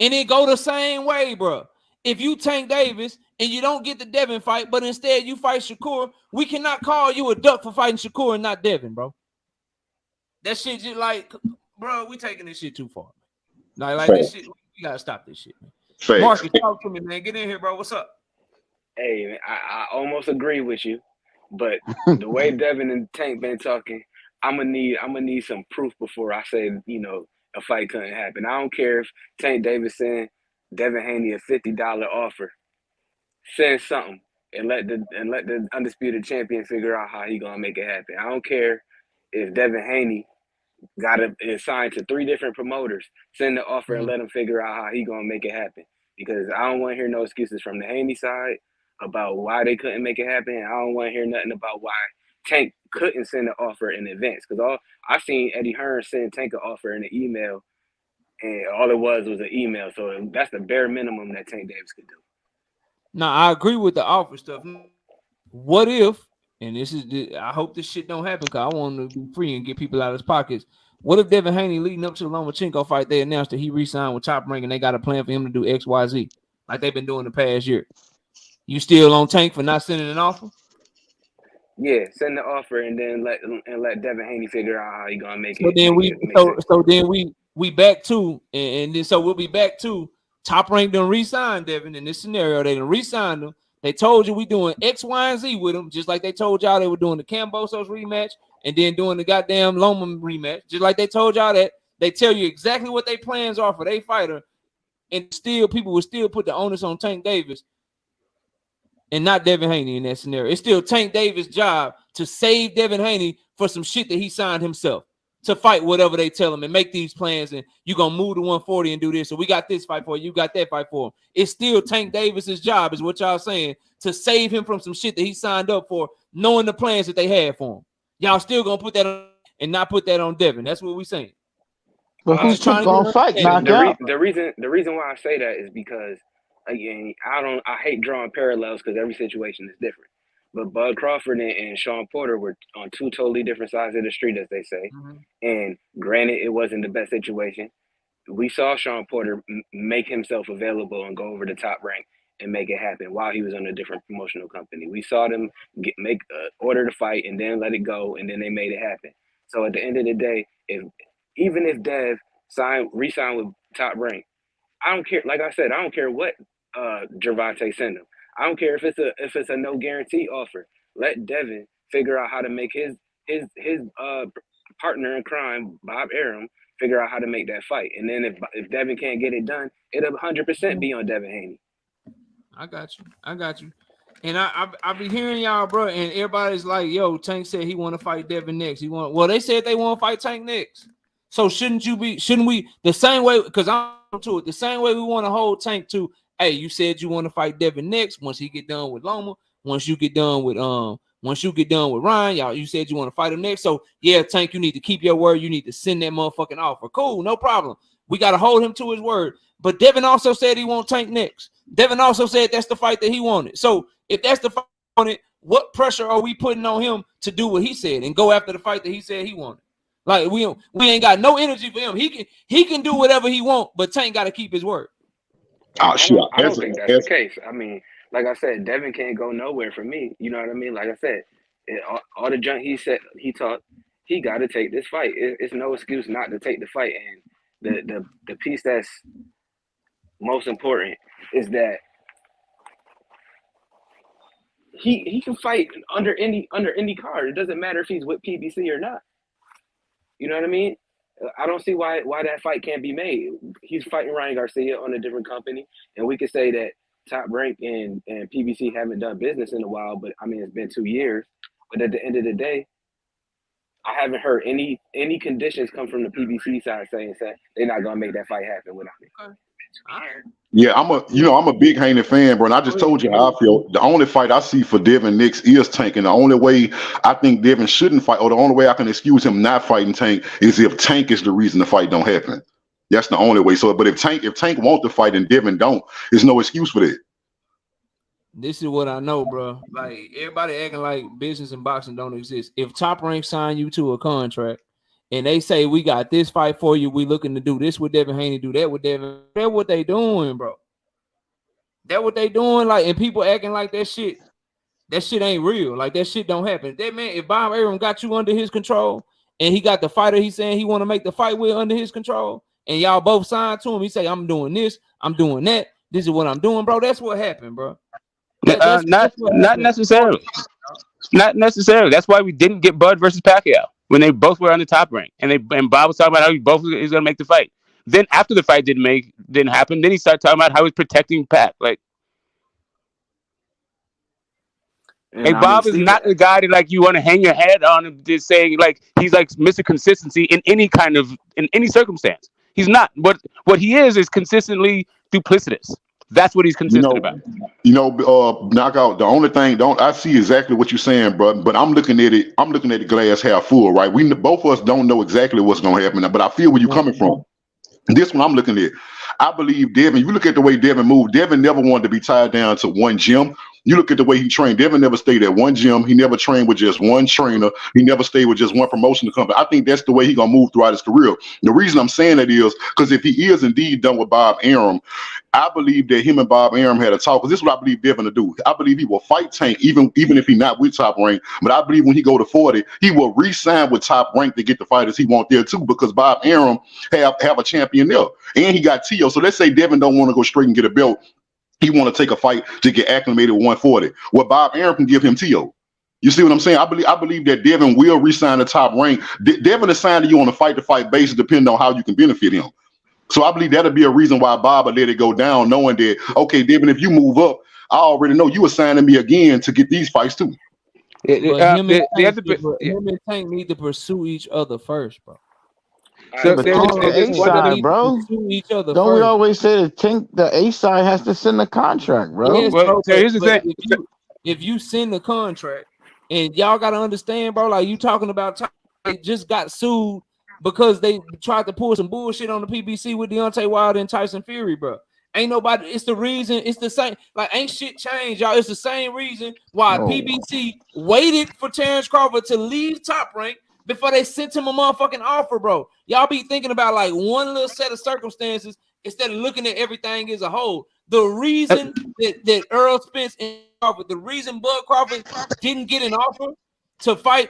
and it go the same way, bro. If you Tank Davis and you don't get the Devin fight, but instead you fight Shakur, we cannot call you a duck for fighting Shakur and not Devin, bro. That shit just like, bro, we taking this shit too far. Like this shit, we gotta stop this shit, man. Marcus, talk to me, man. Get in here, bro. What's up? Hey, man, I almost agree with you, but the way Devin and Tank been talking, I'm gonna need some proof before I say, a fight couldn't happen. I don't care if Tank Davis send Devin Haney a $50 offer. Send something and let the undisputed champion figure out how he gonna make it happen. I don't care if Devin Haney got to assign to 3 different promoters. Send the offer and Mhm. let him figure out how he gonna make it happen. Because I don't want to hear no excuses from the Haney side about why they couldn't make it happen. I don't want to hear nothing about why Tank couldn't send an offer in advance. Because all I seen Eddie Hearn send Tank an offer in an email, and all it was an email. So that's the bare minimum that Tank Davis could do. Now I agree with the offer stuff. What if, and this is, I hope this shit don't happen because I want to be free and get people out of his pockets. What if Devin Haney leading up to the Lomachenko fight, they announced that he re-signed with Top Rank and they got a plan for him to do X, Y, Z, like they've been doing the past year? You still on Tank for not sending an offer? Yeah, send the offer and then let Devin Haney figure out how he gonna make So it. then Make we back to, and then so we'll be back to Top Rank done re-signed Devin in this scenario. They done re-signed him. They told you we doing X, Y, and Z with him, just like they told y'all they were doing the Cambosos rematch and then doing the goddamn Loma rematch, just like they told y'all that. They tell you exactly what their plans are for their fighter, and still people will still put the onus on Tank Davis and not Devin Haney in that scenario. It's still Tank Davis' job to save Devin Haney for some shit that he signed himself to fight whatever they tell him and make these plans. And you're going to move to 140 and do this. So we got this fight for you. You got that fight for him. It's still Tank Davis's job, is what y'all saying, to save him from some shit that he signed up for, knowing the plans that they had for him. Y'all still going to put that on and not put that on Devin. That's what we saying. But I'm who just trying to gonna fight, knock out? the reason why I say that is because, again, I hate drawing parallels because every situation is different. But Bud Crawford and Sean Porter were on 2 totally different sides of the street, as they say. Mm-hmm. And granted, it wasn't the best situation. We saw Sean Porter make himself available and go over the Top Rank and make it happen while he was on a different promotional company. We saw them order the fight and then let it go, and then they made it happen. So at the end of the day, even if Dev re-signed with Top Rank, I don't care. Like I said, I don't care what Gervonta send him. I don't care if it's a no guarantee offer. Let Devin figure out how to make his partner in crime, Bob Arum, figure out how to make that fight. And then if Devin can't get it done, it'll 100% be on Devin Haney. I got you. And I be hearing y'all, bro, and everybody's like, yo, Tank said he want to fight Devin next. Well, they said they want to fight Tank next. So shouldn't we the same way, because I'm to it, the same way we want to hold Tank to, hey, you said you want to fight Devin next once he get done with Loma, once you get done with Ryan, y'all, you said you want to fight him next. So yeah, Tank, you need to keep your word. You need to send that motherfucking offer. Cool, no problem. We got to hold him to his word. But Devin also said he won't Tank next. Devin also said that's the fight that he wanted. So if that's the fight he wanted, what pressure are we putting on him to do what he said and go after the fight that he said he wanted? Like we ain't got no energy for him. He can do whatever he want, but Tank got to keep his word. Oh, sure. I don't think that's the case. I mean, like I said, Devin can't go nowhere for me. You know what I mean? Like I said, all the junk he said, he taught, he got to take this fight. It's no excuse not to take the fight. And the piece that's most important is that he can fight under any card. It doesn't matter if he's with PBC or not. You know what I mean? I don't see why that fight can't be made. He's fighting Ryan Garcia on a different company, and we could say that Top Rank and PBC haven't done business in a while, but I mean it's been 2 years. But at the end of the day, I haven't heard any conditions come from the PBC side saying that they're not gonna make that fight happen without me. Yeah, I'm a big Haney fan, bro. And I just told you how I feel. The only fight I see for Devin next is Tank, and the only way I think Devin shouldn't fight, or the only way I can excuse him not fighting Tank, is if Tank is the reason the fight don't happen. That's the only way. So, but if Tank want to fight and Devin don't, there's no excuse for that. This is what I know, bro. Like everybody acting like business and boxing don't exist. If Top Rank sign you to a contract and they say we got this fight for you, we looking to do this with Devin Haney, do that with Devin. That's what they doing, bro. That's what they doing. Like, and people acting like that shit ain't real. Like that shit don't happen. That man, if Bob Arum got you under his control and he got the fighter he's saying he want to make the fight with under his control, and y'all both signed to him, he say, I'm doing this, I'm doing that. This is what I'm doing, bro. That's what happened, bro. Not necessarily. Not necessarily. That's why we didn't get Bud versus Pacquiao when they both were on the Top Rank, and Bob was talking about how he both is going to make the fight. Then after the fight didn't happen, then he started talking about how he's protecting Pac. Like, And Like I mean, Bob is Stephen, not the guy that like you want to hang your head on and just saying like he's like Mr. Consistency in any circumstance. He's not. What he is consistently duplicitous. That's what he's You consistent know, about. knockout. The only thing, don't I see exactly what you're saying, bro? But I'm looking at it. I'm looking at the glass half full, right? Both of us don't know exactly what's gonna happen, but I feel where you're coming from. This one I'm looking at. I believe Devin. You look at the way Devin moved. Devin never wanted to be tied down to one gym. You look at the way he trained. Devin never stayed at one gym. He never trained with just one trainer. He never stayed with just one promotional company. I think that's the way he gonna move throughout his career. The reason I'm saying that is because if he is indeed done with Bob Arum, I believe that him and Bob Arum had a talk. Because this is what I believe Devin will do. I believe he will fight Tank even if he's not with Top Rank. But I believe when he go to 40, he will re-sign with Top Rank to get the fighters he want there too. Because Bob Arum have a champion there, and he got Tio. So let's say Devin don't want to go straight and get a belt. He want to take a fight to get acclimated with 140. Well, Bob Arum can give him Tio. You see what I'm saying? I believe that Devin will re-sign the Top Rank. Devin is signing you on a fight-to-fight basis, depending on how you can benefit him. So I believe that'll be a reason why Bob will let it go down, knowing that, okay, Devin, if you move up, I already know you assigning me again to get these fights too. But him and Tank need to pursue each other first, bro. So But there's Tank's the A side, bro. Each other Don't first. we always say the A side has to send the contract, bro? Yes, bro. So here's the thing. If you send the contract, and y'all gotta understand, bro, like you talking about, they just got sued because they tried to pull some bullshit on the PBC with Deontay Wilder and Tyson Fury, bro. Ain't nobody. It's the reason. It's the same. Like ain't shit changed, y'all. It's the same reason why PBC waited for Terrence Crawford to leave Top Rank before they sent him a motherfucking offer, bro. Y'all be thinking about like one little set of circumstances instead of looking at everything as a whole. The reason that Errol Spence and Crawford, the reason Bud Crawford didn't get an offer to fight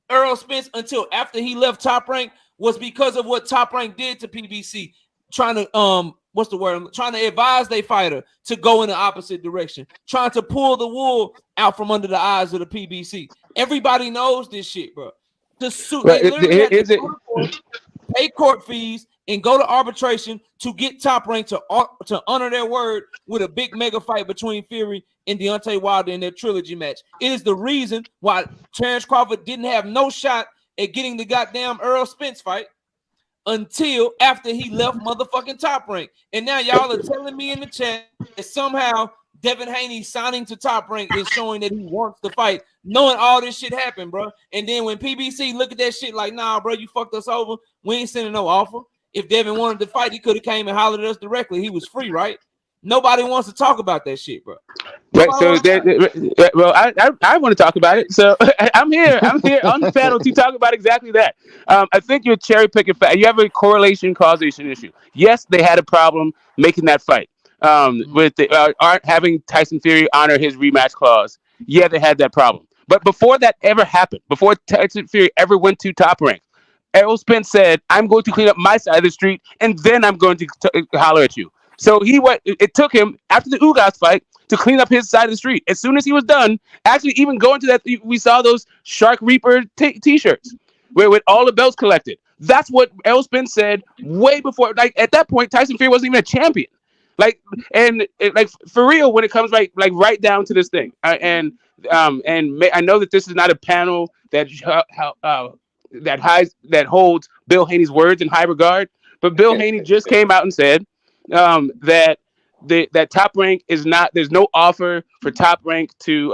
Errol Spence until after he left Top Rank was because of what Top Rank did to PBC, trying to trying to advise their fighter to go in the opposite direction, trying to pull the wool out from under the eyes of the PBC. Everybody knows this shit, bro. They literally had to go to court, pay court fees and go to arbitration to get Top Rank to honor their word with a big mega fight between Fury and Deontay Wilder in their trilogy match. It is the reason why Terrence Crawford didn't have no shot at getting the goddamn Errol Spence fight until after he left motherfucking Top Rank. And now y'all are telling me in the chat that somehow Devin Haney signing to Top Rank is showing that he wants to fight, knowing all this shit happened, bro. And then when PBC look at that shit like, nah, bro, you fucked us over. We ain't sending no offer. If Devin wanted to fight, he could have came and hollered at us directly. He was free, right? Nobody wants to talk about that shit, bro. Right, so I want to talk about it. So I'm here on the panel to talk about exactly that. I think you're cherry picking. You have a correlation causation issue. Yes, they had a problem making that fight. With aren't having Tyson Fury honor his rematch clause. Yeah, they had that problem. But before that ever happened, before Tyson Fury ever went to Top Rank, Errol Spence said, "I'm going to clean up my side of the street, and then I'm going to holler at you." So he went. It took him after the Ugas fight to clean up his side of the street. As soon as he was done, actually even going to that, we saw those Shark Reaper T-shirts with all the belts collected. That's what Errol Spence said way before. Like at that point, Tyson Fury wasn't even a champion. Like for real, when it comes right down to this thing, I know that this is not a panel that holds Bill Haney's words in high regard, but Bill Haney just came out and said that Top Rank is not. There's no offer for Top Rank to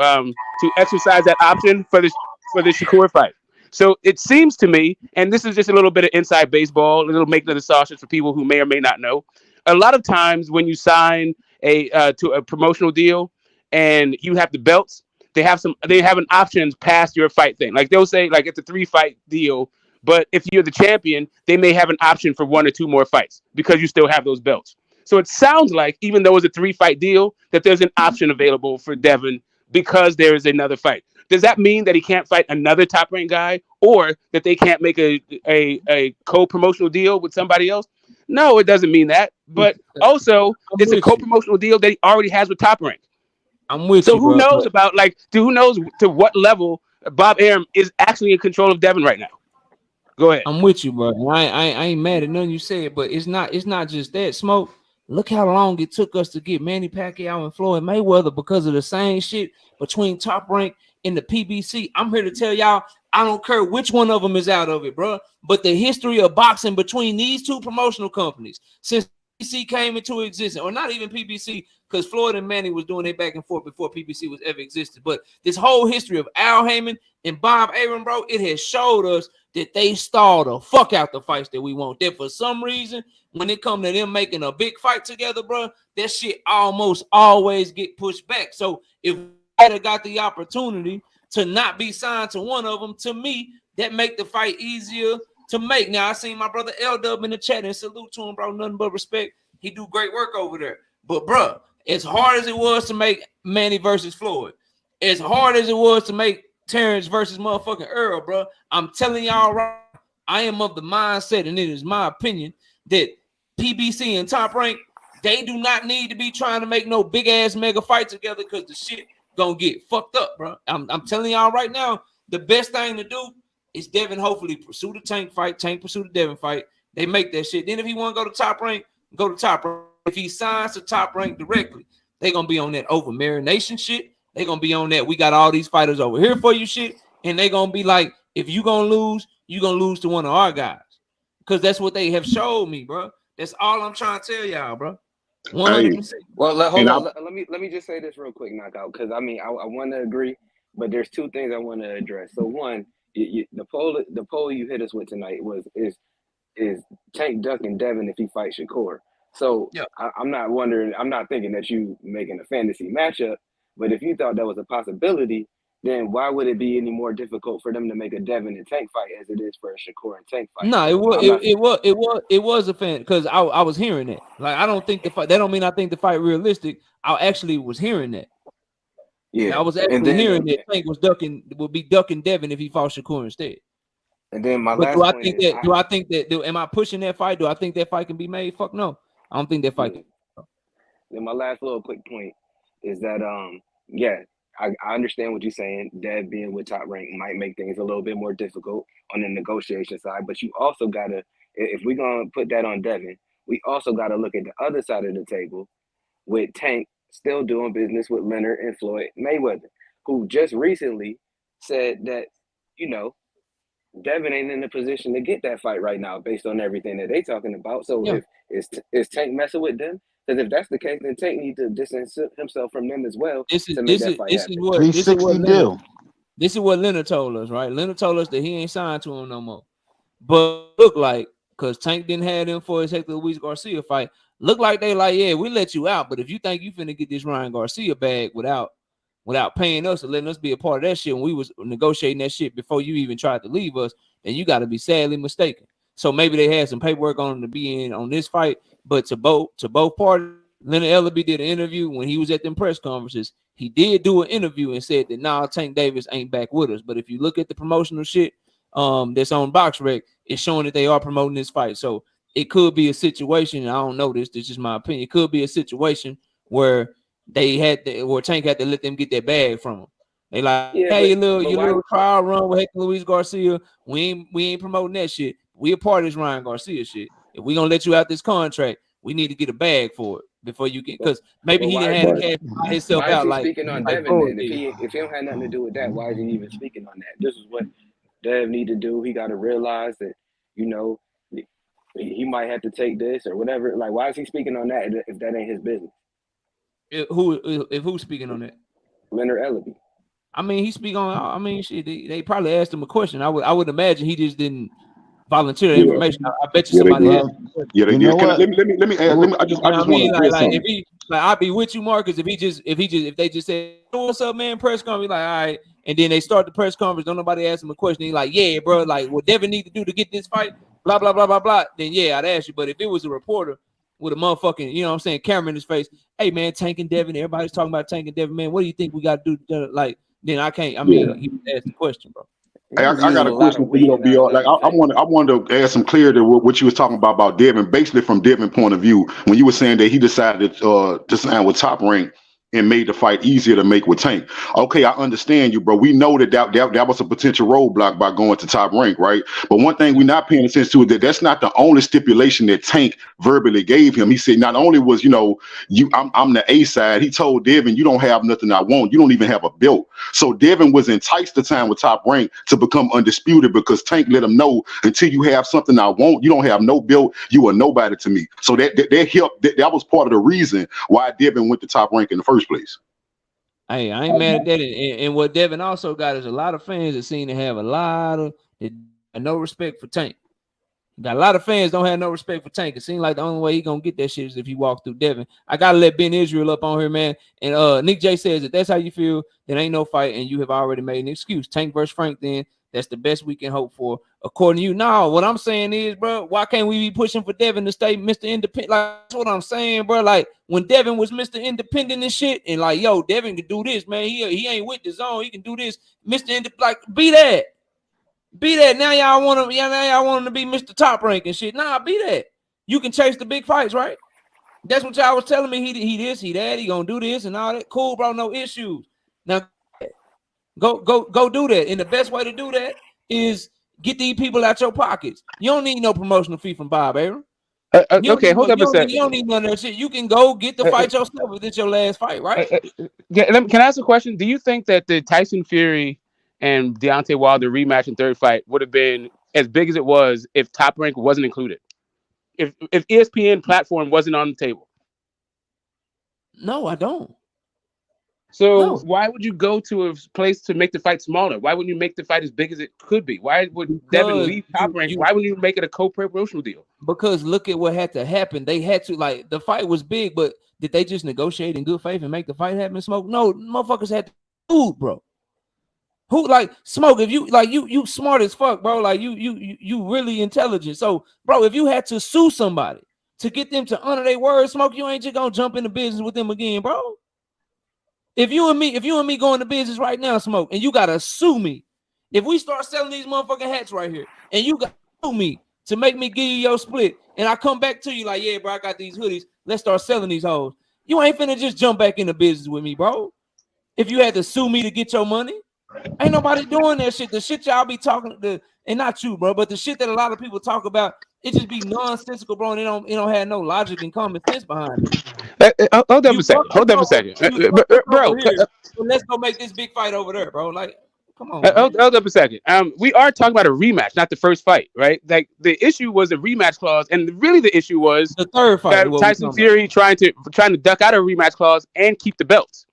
exercise that option for the Shakur fight. So it seems to me, and this is just a little bit of inside baseball, a little making of the sausage for people who may or may not know. A lot of times when you sign to a promotional deal and you have the belts, they have an options past your fight thing. Like they'll say like it's a 3-fight deal, but if you're the champion, they may have an option for 1 or 2 more fights because you still have those belts. So it sounds like even though it's a 3-fight deal, that there's an option available for Devin because there is another fight. Does that mean that he can't fight another Top Rank guy, or that they can't make a co-promotional deal with somebody else? No, it doesn't mean that. But also, it's a co-promotional deal that he already has with Top Rank. I'm with you. So who knows about who knows to what level Bob Arum is actually in control of Devin right now? Go ahead. I'm with you, bro. I ain't mad at none you said, but it's not just that, Smoke. Look how long it took us to get Manny Pacquiao and Floyd Mayweather because of the same shit between Top Rank and the PBC. I'm here to tell y'all, I don't care which one of them is out of it, bro. But the history of boxing between these two promotional companies since PBC came into existence, or not even PBC, because Floyd and Manny was doing it back and forth before PBC was ever existed. But this whole history of Al Heyman and Bob Arum, bro, it has showed us that they stalled the fuck out the fights that we want. That for some reason, when it comes to them making a big fight together, bro, that shit almost always get pushed back. So if we had got the opportunity to not be signed to one of them, to me, that make the fight easier to make. Now, I seen my brother L-Dub in the chat, and salute to him, bro. Nothing but respect. He do great work over there. But, bro, as hard as it was to make Manny versus Floyd, as hard as it was to make Terrence versus motherfucking Earl, bro, I'm telling y'all right, I am of the mindset, and it is my opinion, that PBC and Top Rank, they do not need to be trying to make no big-ass mega fight together because the shit gonna get fucked up, bro. I'm telling y'all right now, the best thing to do is Devin hopefully pursue the Tank fight, Tank pursue the Devin fight. They make that shit. Then if he want to go to Top Rank, go to Top Rank. If he signs to Top Rank directly, they gonna be on that over marination shit. They gonna be on that. We got all these fighters over here for you shit, and they gonna be like, if you gonna lose to one of our guys, because that's what they have showed me, bro. That's all I'm trying to tell y'all, bro. 100%. Well, hold on. Let me just say this real quick, Knockout, because I mean I want to agree, but there's two things I want to address. So one, the poll you hit us with tonight is Tank ducking Devin if he fights Shakur. So yeah. I'm not thinking that you making a fantasy matchup, but if you thought that was a possibility, then why would it be any more difficult for them to make a Devin and Tank fight as it is for a Shakur and Tank fight? No, it was a fan because I was hearing that. Like, I don't think the fight. That don't mean I think the fight realistic. I actually was hearing that. Yeah, I was actually hearing that Tank would be ducking Devin if he fought Shakur instead. And then my but last do I think that am I pushing that fight? Do I think that fight can be made? Fuck no, I don't think that fight can. Then my last little quick point is that I understand what you're saying. Dev being with Top Rank might make things a little bit more difficult on the negotiation side, but you also gotta, if we're gonna put that on Devin, we also gotta look at the other side of the table with Tank still doing business with Leonard and Floyd Mayweather, who just recently said that, Devin ain't in a position to get that fight right now based on everything that they talking about. So is Tank messing with them? Because if that's the case, then Tank needs to distance himself from them as well to make that fight happen. This is what Leonard told us, right? Leonard told us that he ain't signed to him no more. But look like, because Tank didn't have him for his Hector Luis Garcia fight, look like they like, yeah, we let you out, but if you think you finna get this Ryan Garcia bag without paying us and letting us be a part of that shit when we was negotiating that shit before you even tried to leave us, then you got to be sadly mistaken. So maybe they had some paperwork on them to be in on this fight, but to both parties, Leonard Ellaby did an interview when he was at them press conferences. He did do an interview and said that Tank Davis ain't back with us. But if you look at the promotional shit that's on BoxRec, it's showing that they are promoting this fight. So it could be a situation, and I don't know this is just my opinion. It could be a situation where where Tank had to let them get that bag from him. They like, hey, your little trial run with Hector Luis Garcia, we ain't promoting that shit. We a part of this Ryan Garcia shit. If we gonna let you out this contract, we need to get a bag for it before you get, because maybe he didn't have to cash himself out. Why is he speaking on Devin then? If he don't have nothing to do with that, why is he even speaking on that? This is what Dev need to do. He got to realize that, he might have to take this or whatever. Like, why is he speaking on that if that ain't his business? If who's speaking on that? Leonard Ellaby. I mean, he speak on. I mean, shit. They probably asked him a question. I would imagine he just didn't volunteer the information. I bet you somebody asked. Let me add. I just want to like if he I'd be with you, Marcus. If they just say, "What's up, man?" Press conference, like, all right, and then they start the press conference. Don't nobody ask him a question. He's like, "Yeah, bro. Like, what Devin need to do to get this fight?" Blah blah blah blah blah. Then yeah, I'd ask you. But if it was a reporter with a motherfucking, camera in his face, hey man, Tank and Devin, everybody's talking about Tank and Devin, man. What do you think we got to do? Like, then I can't. I mean, he asked the question, bro. Hey, I got a question for you, BR. Like, I wanted to add some clarity to what you was talking about Devin. Basically, from Devin's point of view, when you were saying that he decided to sign with Top Rank, and made the fight easier to make with Tank. Okay, I understand you, bro. We know that was a potential roadblock by going to Top Rank, right? But one thing we're not paying attention to is that that's not the only stipulation that Tank verbally gave him. He said not only was, I'm the A side, he told Devin, you don't have nothing I want. You don't even have a belt. So Devin was enticed the time with Top Rank to become undisputed because Tank let him know, until you have something I want, you don't have no belt, you are nobody to me. So that helped. That was part of the reason why Devin went to Top Rank in the first place. Hey, I ain't mad at that. And what Devin also got is a lot of fans that seem to have a lot of no respect for Tank. Got a lot of fans don't have no respect for Tank. It seems like the only way he gonna get that shit is if he walk through Devin. I gotta let Ben Israel up on here, man. And Nick J says that that's how you feel, then ain't no fight, and you have already made an excuse. Tank versus Frank, then that's the best we can hope for, according to you. No, what I'm saying is, bro, why can't we be pushing for Devin to stay Mr. Independent? Like, that's what I'm saying, bro. Like, when Devin was Mr. Independent and shit, and like, yo, Devin can do this, man. He ain't with the zone. He can do this. Mr. Independent, like, be that. Be that. Now y'all want him to be Mr. Top Rank and shit. Nah, be that. You can chase the big fights, right? That's what y'all was telling me. He this, he that, he gonna do this and all that. Cool, bro, no issues. Now go do that. And the best way to do that is get these people out your pockets. You don't need no promotional fee from Bob Arum. Okay, hold up a second. You don't need none of that shit. You can go get the fight yourself if it's your last fight, right? Can I ask a question? Do you think that the Tyson Fury and Deontay Wilder rematch in third fight would have been as big as it was if Top Rank wasn't included? If ESPN platform wasn't on the table? No, I don't. So why would you go to a place to make the fight smaller? Why wouldn't you make the fight as big as it could be? Why would Devin leave Top Rank? Why wouldn't you make it a co-promotional deal? Because look at what had to happen. They had to, like, the fight was big, but did they just negotiate in good faith and make the fight happen? Smoke? No, motherfuckers had to food, bro. Who, like, Smoke? If you like, you smart as fuck, bro. Like, you really intelligent. So, bro, if you had to sue somebody to get them to honor their word, Smoke, you ain't just gonna jump into business with them again, bro. If you and me go into business right now, Smoke, and you gotta sue me, if we start selling these motherfucking hats right here, and you gotta sue me to make me give you your split, and I come back to you like, yeah, bro, I got these hoodies, let's start selling these hoes. You ain't finna just jump back into business with me, bro. If you had to sue me to get your money, ain't nobody doing that shit. The shit y'all be talking to, and not you, bro, but the shit that a lot of people talk about, it just be nonsensical, bro, and it don't have no logic and common sense behind it. Hold up a second. Bro. So let's go make this big fight over there, bro. Like, come on. Hold up a second. We are talking about a rematch, not the first fight, right? Like, the issue was the rematch clause, and really the issue was the third fight. Tyson Fury trying to duck out of a rematch clause and keep the belts.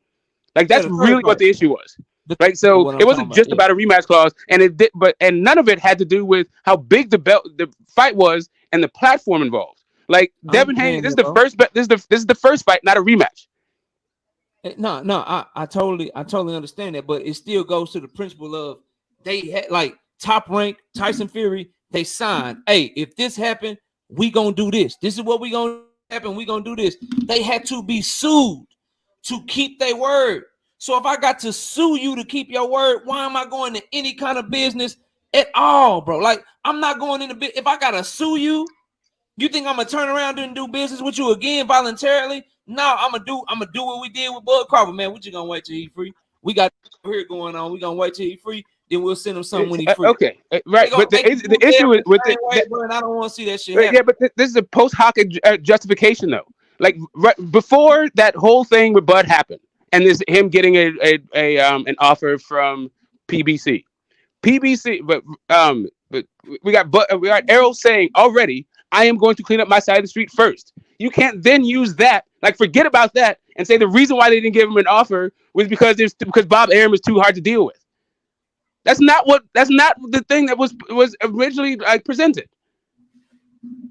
Like, that's really what the issue was. Right, so it wasn't just about a rematch clause, and it did, and none of it had to do with how big the fight was and the platform involved. Like, Devin Haney, this is the first fight, not a rematch. No, I totally understand that, but it still goes to the principle of they had, like, Top Rank, Tyson Fury, they signed. Hey, if this happened, we gonna do this. This is what we gonna happen. We gonna do this. They had to be sued to keep their word. So if I got to sue you to keep your word, why am I going to any kind of business at all, bro? Like, I'm not going into business. If I got to sue you, you think I'm going to turn around and do business with you again voluntarily? No, I'm going to do what we did with Bud Crawford, man. We just going to wait till he free. We got here going on. We going to wait till he free. Then we'll send him something when he free. Okay, right. But the issue with it, I don't want to see that shit happen. Yeah, but this is a post hoc justification, though. Like, right before that whole thing with Bud happened, and this him getting an offer from PBC, but we got Errol saying already, I am going to clean up my side of the street first. You can't then use that, like, forget about that, and say the reason why they didn't give him an offer was because Bob Arum is too hard to deal with. That's not the thing that was originally, like, presented.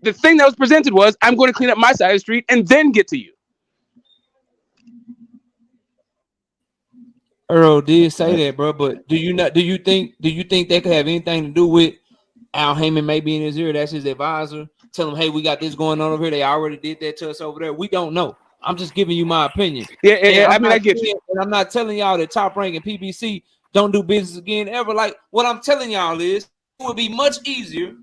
The thing that was presented was, I'm going to clean up my side of the street and then get to you. Earl did say that, bro. But do you think that could have anything to do with Al Heyman maybe in his ear? That's his advisor. Tell him, hey, we got this going on over here. They already did that to us over there. We don't know. I'm just giving you my opinion. Yeah. I mean, I get you. And I'm not telling y'all that Top Rank and PBC don't do business again ever. Like, what I'm telling y'all is, it would be much easier,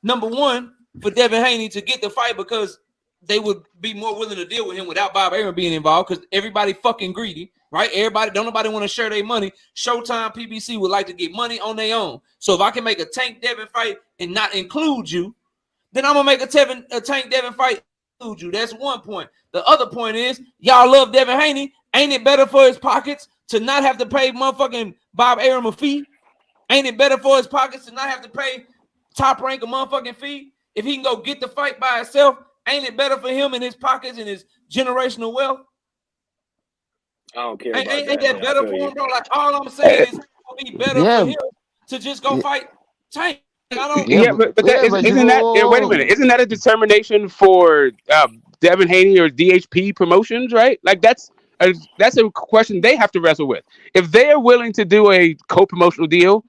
number one, for Devin Haney to get the fight because they would be more willing to deal with him without Bob Arum being involved because everybody fucking greedy, right? Don't nobody want to share their money. Showtime, PBC would like to get money on their own. So if I can make a Tank Devin fight and not include you, then I'm gonna make a Tank Devin fight include you. That's one point. The other point is y'all love Devin Haney. Ain't it better for his pockets to not have to pay motherfucking Bob Arum a fee? Ain't it better for his pockets to not have to pay Top Rank a motherfucking fee? If he can go get the fight by himself, ain't it better for him in his pockets and his generational wealth? I don't care about Ain't that. that better for him, bro? Like, all I'm saying is it would be better for him to just go fight Tank. Like, I don't. Yeah, but isn't that? Wait a minute. Isn't that a determination for Devin Haney or DHP Promotions? Right? Like that's a question they have to wrestle with. If they are willing to do a co-promotional deal,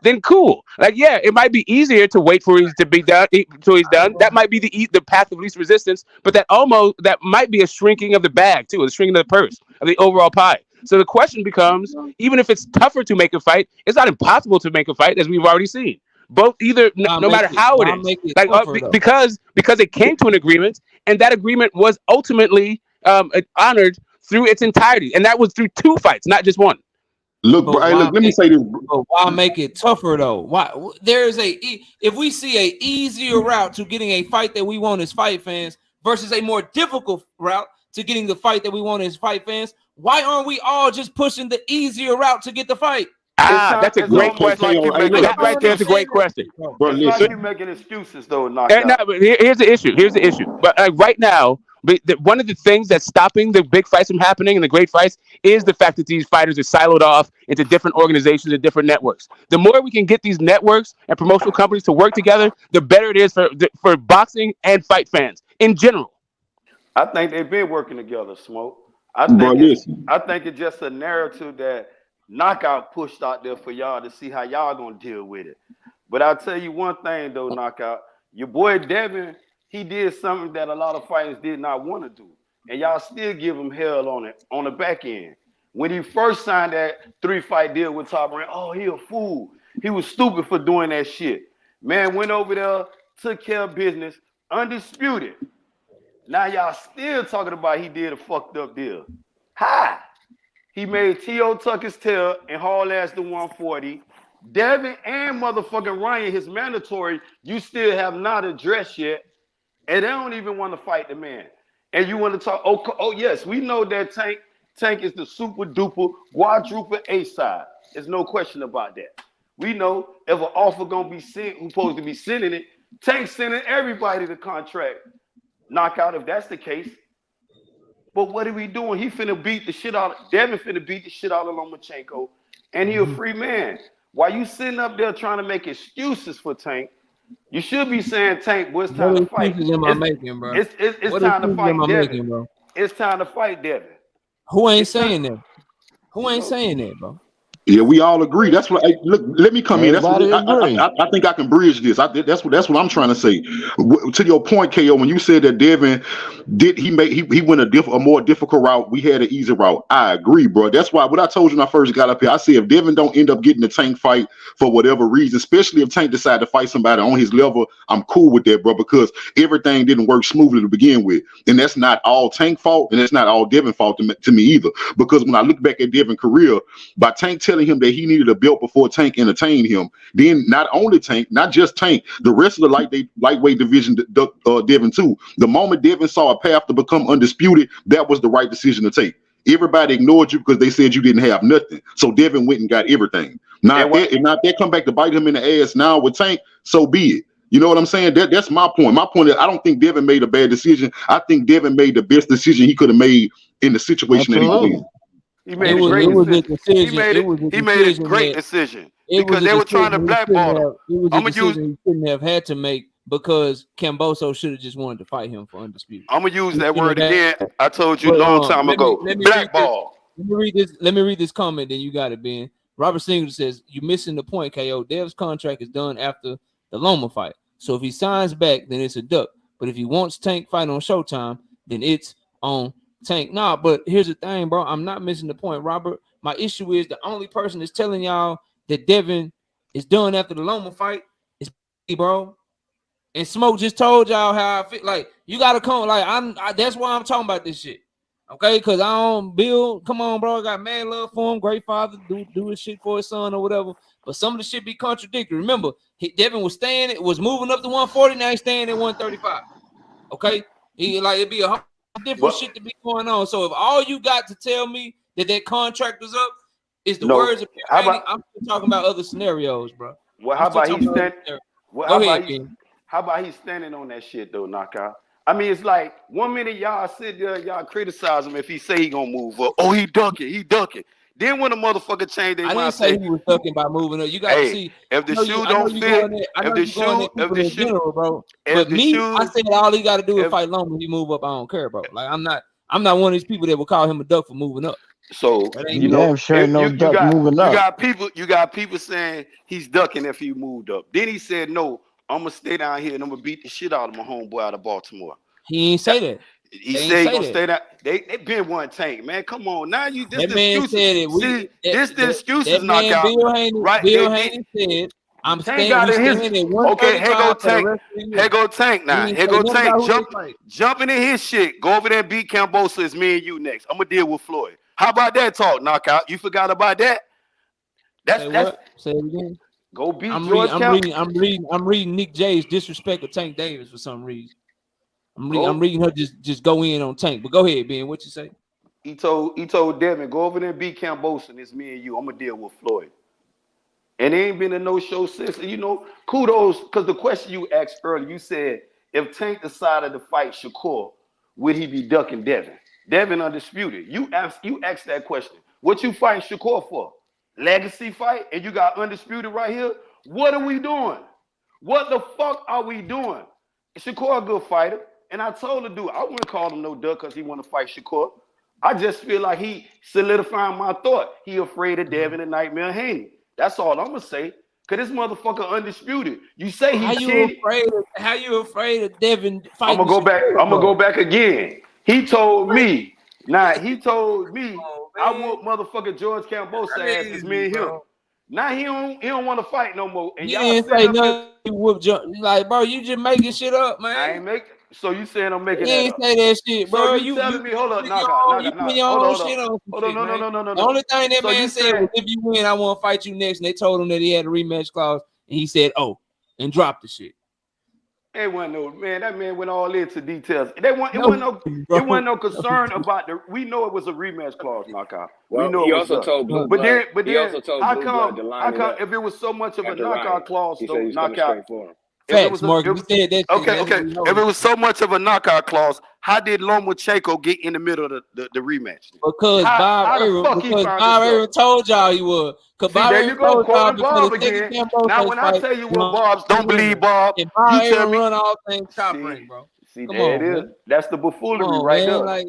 then cool. Like, yeah, it might be easier to wait for he's to be done until he's done. That might be the path of least resistance, but that might be a shrinking of the bag too, a shrinking of the purse of the overall pie. So the question becomes, even if it's tougher to make a fight, it's not impossible to make a fight, as we've already seen. Both either no matter how it is, like because it came to an agreement, and that agreement was ultimately honored through its entirety, and that was through 2 fights, not just one. Look, bro, hey, look, let me say this. But why make it tougher though? Why if we see a easier route to getting a fight that we want as fight fans versus a more difficult route to getting the fight that we want as fight fans, why aren't we all just pushing the easier route to get the fight? That's a great question. That right there is a great question. It's like you making excuses though, But here's the issue. But right now, one of the things that's stopping the big fights from happening and the great fights is the fact that these fighters are siloed off into different organizations and different networks. The more we can get these networks and promotional companies to work together, the better it is for boxing and fight fans in general. I think they've been working together, Smoke. I think it's just a narrative that Knockout pushed out there for y'all to see how y'all gonna deal with it. But I'll tell you one thing though, Knockout, your boy Devin, he did something that a lot of fighters did not want to do, and y'all still give him hell on it on the back end. When he first signed that 3-fight deal with Top Rank, oh, he a fool. He was stupid for doing that shit. Man went over there, took care of business, undisputed. Now y'all still talking about he did a fucked up deal. Hi. He made T.O. tuck his tail and haul ass to 140. Devin and motherfucking Ryan, his mandatory, you still have not addressed yet. And they don't even want to fight the man. And you want to talk, oh yes, we know that Tank is the super duper quadruple A-side. There's no question about that. We know if an offer gonna be sent, who's supposed to be sending it, Tank's sending everybody the contract. Knockout if that's the case. But what are we doing? He finna beat the shit out of Devin finna beat the shit out of Lomachenko, and he a free man. While you sitting up there trying to make excuses for Tank, you should be saying, Tank, well, it's time to fight. It's time to fight Devin. Bro? It's time to fight Devin. Who ain't saying that? Who ain't saying that, bro? Yeah, we all agree. That's what. Hey, look, let me come in. That's what, I think I can bridge this. That's what I'm trying to say. To your point, KO, when you said that Devin he went a more difficult route. We had an easy route. I agree, bro. That's why what I told you when I first got up here. I said if Devin don't end up getting the Tank fight for whatever reason, especially if Tank decide to fight somebody on his level, I'm cool with that, bro. Because everything didn't work smoothly to begin with, and that's not all Tank fault, and that's not all Devin fault to me either. Because when I look back at Devin's career, by Tank telling him that he needed a belt before Tank entertained him, then not only Tank, not just Tank, the rest of the lightweight division, Devin too. The moment Devin saw a path to become undisputed, that was the right decision to take. Everybody ignored you because they said you didn't have nothing. So Devin went and got everything. Now if they come back to bite him in the ass now with Tank, so be it. You know what I'm saying? That's my point. My point is I don't think Devin made a bad decision. I think Devin made the best decision he could have made in the situation that he was in. He made a great decision. He made a great decision because they were trying to blackball him. It was a decision he shouldn't have had to make because Camboso should have just wanted to fight him for undisputed. I'm gonna use that word again. I told you a long time ago. Blackball. Let me read this comment, then you got it, Ben. Robert Singer says, "You missing the point, KO. Dev's contract is done after the Loma fight. So if he signs back, then it's a duck. But if he wants Tank fight on Showtime, then it's on Tank." Nah, but here's the thing, bro. I'm not missing the point, Robert. My issue is the only person that's telling y'all that Devin is done after the Loma fight is me, bro. And Smoke just told y'all how I feel. Like You gotta come. Like that's why I'm talking about this shit. Okay, because I don't Bill. Come on, bro. I got mad love for him. Great father. Do his shit for his son or whatever. But some of the shit be contradictory. Remember, Devin was moving up to 140. Now he's staying at 135. Okay, it'd be a whole different shit to be going on. So if all you got to tell me that contract was up is the words of Haney, I'm still talking about other scenarios, bro. Well, how about he's standing? Well, how about he's standing on that shit though, knockout? I mean, it's like 1 minute y'all sit there, y'all criticize him if he say he gonna move up. Oh, he ducking. Then when a motherfucker change their mind, I didn't say he was ducking by moving up. You got to see if the shoe don't fit. If the shoe, bro. But me, I said all he got to do is fight Loma. He move up. I don't care, bro. Like I'm not one of these people that will call him a duck for moving up. So you know, sure no duck moving up. You got people saying he's ducking if he moved up. Then he said, "No, I'm gonna stay down here and I'm gonna beat the shit out of my homeboy out of Baltimore." He ain't say that. He said he gonna stay down. They been one Tank, man. Come on, now you this that man said it. This the excuses knockout. Bill Haney said, "I'm staying at 135." Okay, here go Tank. Here go Tank now. Here go Tank. Jumping in his shit. Go over there and beat Cambosa. It's me and you next. I'm gonna deal with Floyd. How about that talk, knockout? You forgot about that? Say it again. Go beat George Campbell. I'm reading Nick J's disrespect of Tank Davis for some reason. I'm reading her just go in on Tank. But go ahead, Ben. What you say? He told Devin, go over there and beat Cambosa. It's me and you. I'm gonna deal with Floyd. And there ain't been a no-show since. And kudos, because the question you asked earlier, you said if Tank decided to fight Shakur, would he be ducking Devin? Devin undisputed. You asked that question. What you fighting Shakur for? Legacy fight? And you got undisputed right here? What are we doing? What the fuck are we doing? Shakur a good fighter. And I told the dude, I wouldn't call him no duck because he want to fight Shakur. I just feel like he solidifying my thought. He afraid of Devin and Nightmare Haney. That's all I'm gonna say. Cause this motherfucker undisputed. You say he cheated. How you afraid of Devin fighting? I'm gonna go back again. He told me. I want motherfucker George Cambosa ass is me and him. Now he don't want to fight no more. And you didn't say nothing. Like, bro, you just making shit up, man. I ain't making. So you saying I'm making that up? Say that shit, bro. So you telling me? Hold up, knock. You put your own shit on. No. The only thing that man said was, if you win, I want to fight you next. And they told him that he had a rematch clause, and he said, "Oh," and dropped the shit. It wasn't no man. That man went all into details. It wasn't no concern about the. We know it was a rematch clause, knockout. Well, we know he it was also told Blue but Blood. then, he also told how Blue come? Blood to How come? If it was so much of a knockout clause, he though, said he was knockout. for him. Facts, Morgan. You said that. Okay. If it was so much of a knockout clause, how did Lomachenko get in the middle of the rematch? Because Bob Aaron told y'all he would. There you go, quoting Bob again. Now, when I tell you what Bob's, don't believe Bob. You tell me. Run all things Top Rank, bro. See, there it is. That's the buffoonery right there. Like,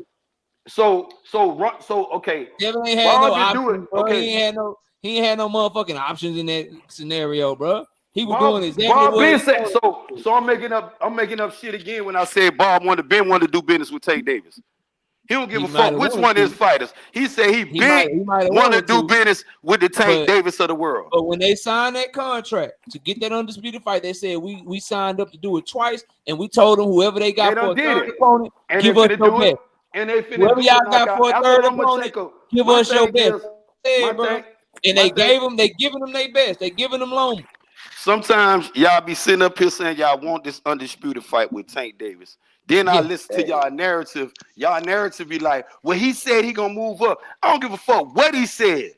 so okay. Devin ain't had no options, bro. Okay. He ain't had no motherfucking options in that scenario, bro. He was doing exactly what he said. So I'm making up shit again when I said Bob wanted to do business with Tank Davis. He don't give a fuck which one of his fighters. He said he want to do business with the Tank Davis of the world. But when they signed that contract to get that undisputed fight, they said we signed up to do it twice, and we told them whoever they got for a third opponent, give us your best. And they whoever y'all got for a third opponent, give us your best. And they giving them their best. They giving them Loma. Sometimes y'all be sitting up here saying y'all want this undisputed fight with Tank Davis. Then I listen to y'all narrative. Y'all narrative be like, well, he said he gonna move up. I don't give a fuck what he said.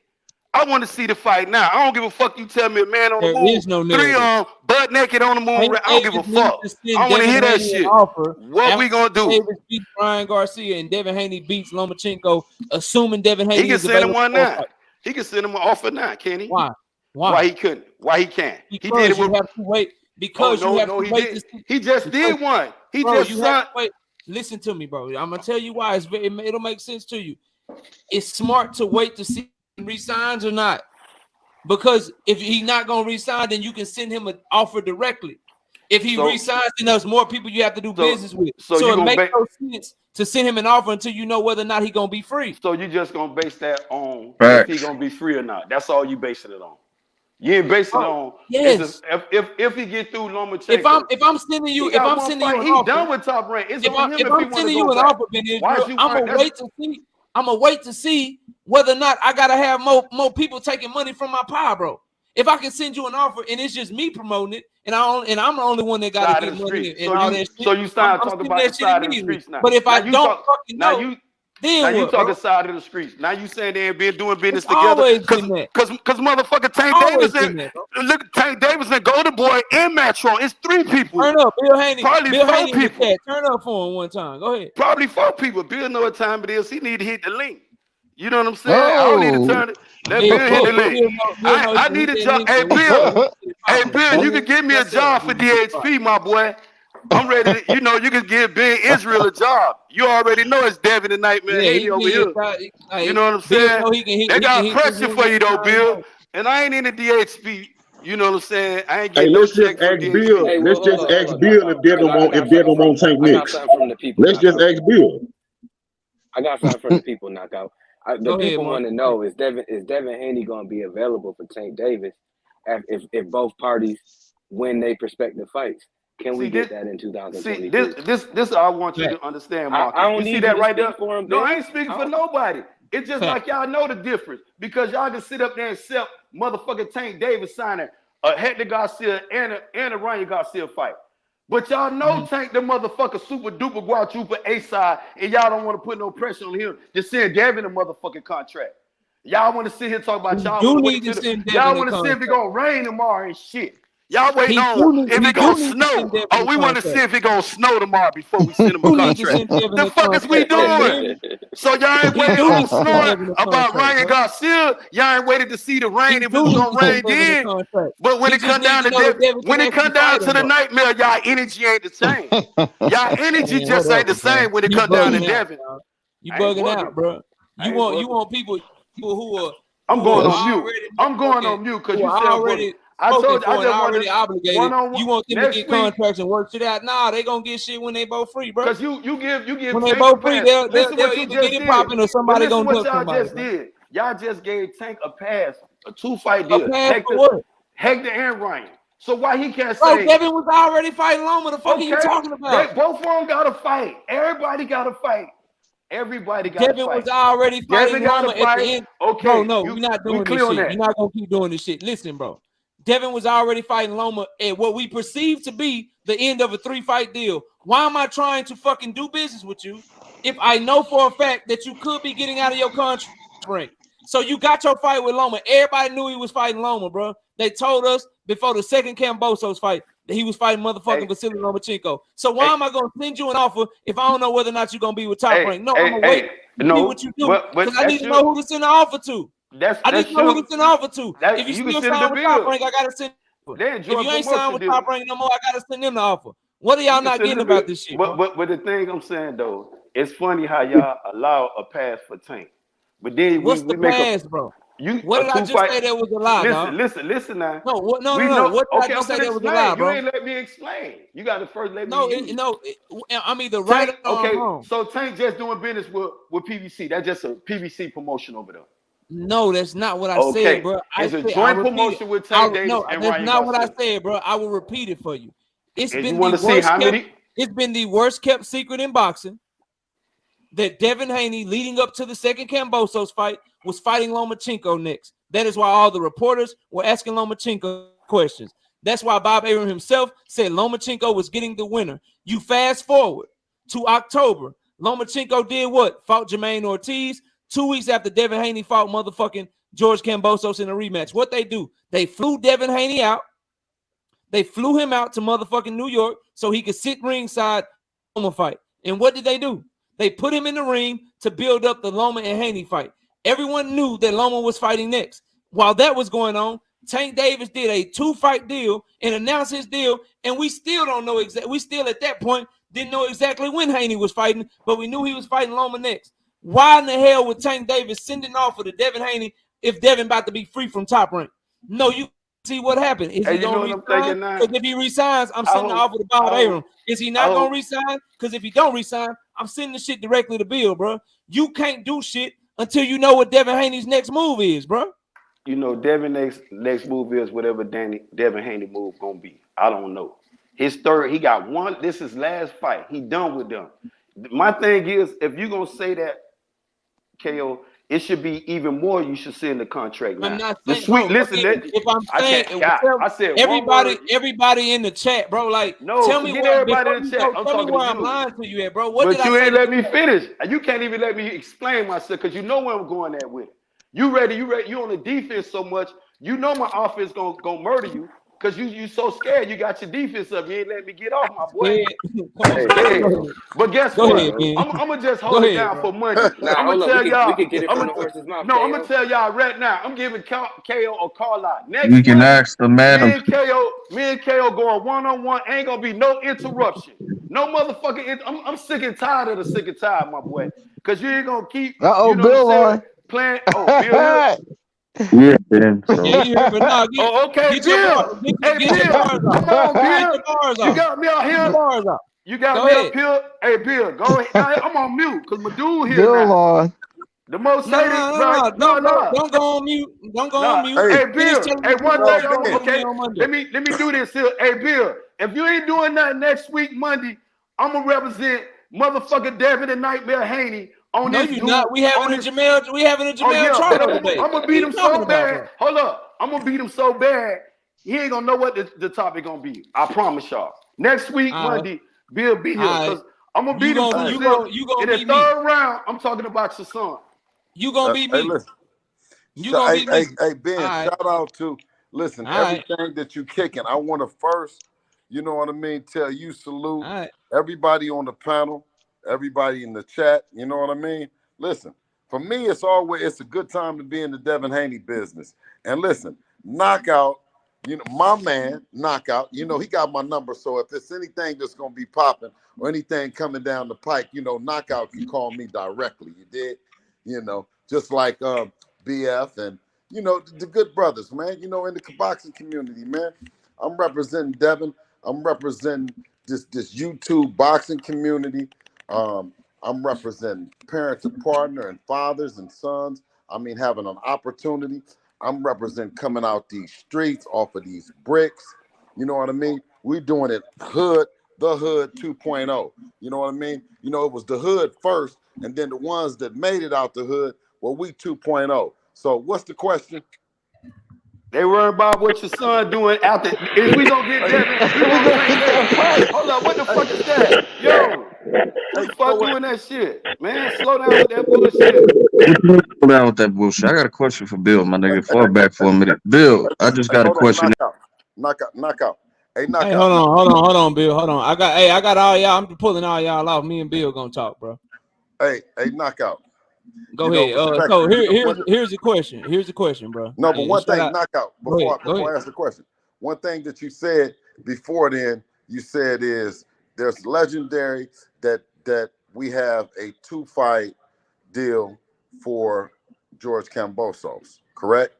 I want to see the fight now. I don't give a fuck. You tell me a man on the move, is no 3 arms, butt naked on the move. I don't give a fuck. I want to hear that shit. What we gonna do? Davis beats Ryan Garcia and Devin Haney beats Lomachenko, assuming Devin Haney. He can send him one now. He can send him an offer now, can he? Why? Why he couldn't? Why he can't? Because he did it with. You have to wait. Because you have to wait. He just did one. He just signed. Listen to me, bro. I'm gonna tell you why. It'll make sense to you. It's smart to wait to see if he resigns or not. Because if he's not gonna resign, then you can send him an offer directly. If he resigns, then there's more people you have to do business with. So it makes no sense to send him an offer until you know whether or not he's gonna be free. So you just gonna base that on if he's gonna be free or not. That's all you basing it on. You ain't basing it on yes. if he get through Lomachenko. If I'm sending you an offer, done with Top Rank. It's on him if if I'm he want to sending go you an back. offer, Ben Israel, I'm gonna wait to see whether or not I gotta have more people taking money from my pie, bro. If I can send you an offer and it's just me promoting it, and I'm the only one that gotta get money and all that shit. So you start talking about the side of the streets now. But if I don't fucking now know, you then now what, you talking bro? side of the streets. Now you saying they ain't been doing business It's together always been that. because motherfucker Tank Always Davis been and that, bro. look Tank Davis and Golden Boy and Metro. It's 3 people. Turn up, Bill Haney. Probably Bill 4 Haney in the people. chat. Turn up for him one time. Go ahead. Probably 4 people. Bill know what time it is. He need to hit the link. You know what I'm saying? I don't need to turn it. Let Bill hit the link. I need a job. Hey, Bill, you can give me a job for DHP, my boy. I'm ready to, you can give Ben Israel a job. You already know it's Devin and Nightmare Haney over here. You know what I'm saying? They got pressure for you, though, Bill. And I ain't in the DHP. You know what I'm saying? I ain't getting let's just ask Bill. Hey, let's just ask Bill if Devin won't take I got next. something from the people. Let's just ask Bill. I got something from the people. Knockout. The people Mark. want to know is Devin Haney going to be available for Tank Davis if both parties win their prospective fights? Can we get that in 2022? This I want you to understand, Mark. I don't you need see that you right to there? speak for him, No, Ben. I ain't speaking for nobody. It's just like y'all know the difference because y'all can sit up there and accept motherfucking Tank Davis signing a Hector Garcia and a Ryan Garcia fight. But y'all know Tank the motherfucker super duper Guadalupe A-side, and y'all don't want to put no pressure on him. Just send Devin a motherfucking contract. Y'all want to sit here and talk about y'all want to see if it gonna rain tomorrow and shit. Y'all waiting on if it gonna snow. Oh, we want to see if it gonna snow tomorrow before we send him a contract. The fuck is we doing? So y'all ain't waiting on snowing about Ryan Garcia. Y'all ain't waited to see the rain if it was gonna rain then. But when it come down to the nightmare, y'all energy ain't the same. Y'all energy just ain't the same when it come down to Devin. You bugging out, bro. You want people who are. I'm going on mute. I'm going on mute because you said already. I told you, I just already obligated. You want them to get contracts and work shit out? Nah, they gonna get shit when they both free, bro. Because you give when they both free, they'll either get it popping or somebody gonna do somebody. Did. Y'all just gave Tank a pass, a 2-fight deal. Hector and Ryan. So why he can't say? Devin was already fighting Loma. The fuck are you talking about? Both of them got to fight. Everybody got to fight. Everybody got to fight. Devin was already fighting Loma at the end. Okay, bro, no, we're not doing this shit. You're not gonna keep doing this shit. Listen, bro. Devin was already fighting Loma at what we perceive to be the end of a 3-fight deal. Why am I trying to fucking do business with you if I know for a fact that you could be getting out of your contract? So you got your fight with Loma. Everybody knew he was fighting Loma, bro. They told us before the second Cambosos fight that he was fighting motherfucking Vasily Lomachenko. So why am I going to send you an offer if I don't know whether or not you're going to be with Top Rank? No, I'm going to wait to see what you do because I need to know who to send the offer to. I need to know who to send the offer to. If you still sign with Top Rank, I got to send. If you ain't signed with Top Rank no more, I got to send them the offer. What are y'all not getting about this shit? But the thing I'm saying though, it's funny how y'all allow a pass for Tank, but then what's the pass, bro? What did I just say that was a lie? Listen now. No. What did I just say that was a lie, bro? You ain't let me explain. You got to first let me. I'm either right or wrong. So Tank just doing business with PBC. That's just a PBC promotion over there. No, that's not what I said, bro. It's a joint promotion with Tank Davis and Ryan that's not what I Garcia. said, bro. I will repeat it for you. It's been the worst kept secret in boxing that Devin Haney, leading up to the second Cambosos fight, was fighting Lomachenko next. That is why all the reporters were asking Lomachenko questions. That's why Bob Arum himself said Lomachenko was getting the winner. You fast forward to October. Lomachenko did what? Fought Jermaine Ortiz 2 weeks after Devin Haney fought motherfucking George Cambosos in a rematch. What they do? They flew Devin Haney out. They flew him out to motherfucking New York so he could sit ringside Loma fight. And what did they do? They put him in the ring to build up the Loma and Haney fight. Everyone knew that Loma was fighting next. While that was going on, Tank Davis did a 2-fight deal and announced his deal, and we still don't know exactly. We still at that point didn't know exactly when Haney was fighting, but we knew he was fighting Loma next. Why in the hell would Tank Davis send an offer to Devin Haney if Devin about to be free from Top Rank? No, you see what happened. Is he going to resign? Because if he resigns, I'm sending the offer to Bob Arum. Is he not going to resign? Because if he don't resign, I'm sending the shit directly to Bill, bro. You can't do shit until you know what Devin Haney's next move is, bro. you know, Devin next move is whatever Devin Haney move gonna be. I don't know. His third, he got one. This is last fight. He done with them. My thing is, if you gonna say that, KO, it should be even more. You should see in the contract now. I'm not The saying, bro. sweet, listen, Again, if I'm saying, I said one word. everybody in the chat, bro. Like, No, tell me forget where everybody before in the you chat. go. I'm Tell me talking where to I'm you. lying to you at, bro. What But did I you say? ain't let me finish. You can't even let me explain myself because you know where I'm going at with it. You ready? You on the defense so much. You know my offense gonna murder you because you so scared. You got your defense up. You ain't letting me get off, my boy. Come on, Hey, go Yeah. ahead. But guess Go what? ahead, man. I'm gonna just Go hold it ahead, down bro. for Monday. nah, I'm gonna hold up. tell We y'all. could get it from the horse's mouth, No, I'm gonna KO. tell y'all right now. I'm giving KO a call out next We can Monday. ask the madam. Me and KO going one-on-one. Ain't gonna be no interruption. No motherfucking. I'm sick and tired of the sick and tired, my boy. Cause you ain't gonna keep. Uh-oh, You know what I'm Bill saying? on. Playing. Oh, Bill here. Yeah, Ben. Yeah, So you hear, but no, Oh, okay, get your bar, Bill. Hey, get your Bill. bars off. Come on, Get Bill. your bars You off. got me out Get your here. bars off. You got Go me ahead. up here. Hey, Bill, go ahead. Now, I'm on mute because my dude here Bill now. on. The most No, hated, right? Don't go on mute. Don't go on mute. Hey, Hey, Finish Bill. telling Hey, the people one what yo, thing. you're gonna Ben. do to me Okay, on Monday. let me do this here. Hey, Bill. If you ain't doing nothing next week, Monday, I'm gonna represent motherfucker Devin and Nightmare Haney on No, this you're dude. not. We having a Jamel Oh yeah, but Charlo debate. I'm gonna What are beat you him talking so about, bad. bro? Hold up. I'm gonna beat him so bad. He ain't gonna know what the topic gonna be. I promise y'all. Next week, All right, Monday, Bill be here. all right. Cause I'm gonna You beat him to gonna the you zip. gonna you gonna In the beat me. third round, I'm talking about your son. You gonna beat Hey, me. listen. You gonna beat me. Hey, All Ben, right, shout out to, listen, all right, everything that you kicking. I want to first, you know what I mean, tell you salute all right. everybody on the panel, everybody in the chat, you know what I mean? Listen, for me, it's a good time to be in the Devin Haney business. And listen, Knockout, you know, my man, Knockout, you know, he got my number. So if there's anything that's going to be popping or anything coming down the pike, you know, Knockout can call me directly. You did, you know, just like BF and, you know, the good brothers, man, you know, in the boxing community, man. I'm representing Devin. I'm representing this YouTube boxing community. I'm representing parent to partner and fathers and sons. I mean, having an opportunity. I'm representing coming out these streets off of these bricks. You know what I mean? We're doing it the hood 2.0. You know what I mean? You know, it was the hood first, and then the ones that made it out the hood, well, we 2.0. So what's the question? They worrying about what your son doing after. Is we gonna get Devin? We We want gonna Tank get that Davis. fight. Hold up, what the fuck is that? Yo, who Hey, the you know fuck what? doing that shit? Man, slow down with that bullshit. Slow down with that bullshit. I got a question for Bill, my nigga. Fall back for a minute. Bill, I Listen, just hey, got a hold on, question. knockout. Hey, Hey, knockout. hold on, Bill. Hold on. I got all y'all. I'm pulling all y'all off. Me and Bill gonna talk, bro. Hey, knockout. Go You know, ahead. So respectfully, you know what? here's the question. Here's the question, bro. No, but And one shout thing, out. knockout. Go ahead. Before I ask the question, one thing that you said before then, you said is there's legendary that we have a 2-fight deal for George Kambosos, correct?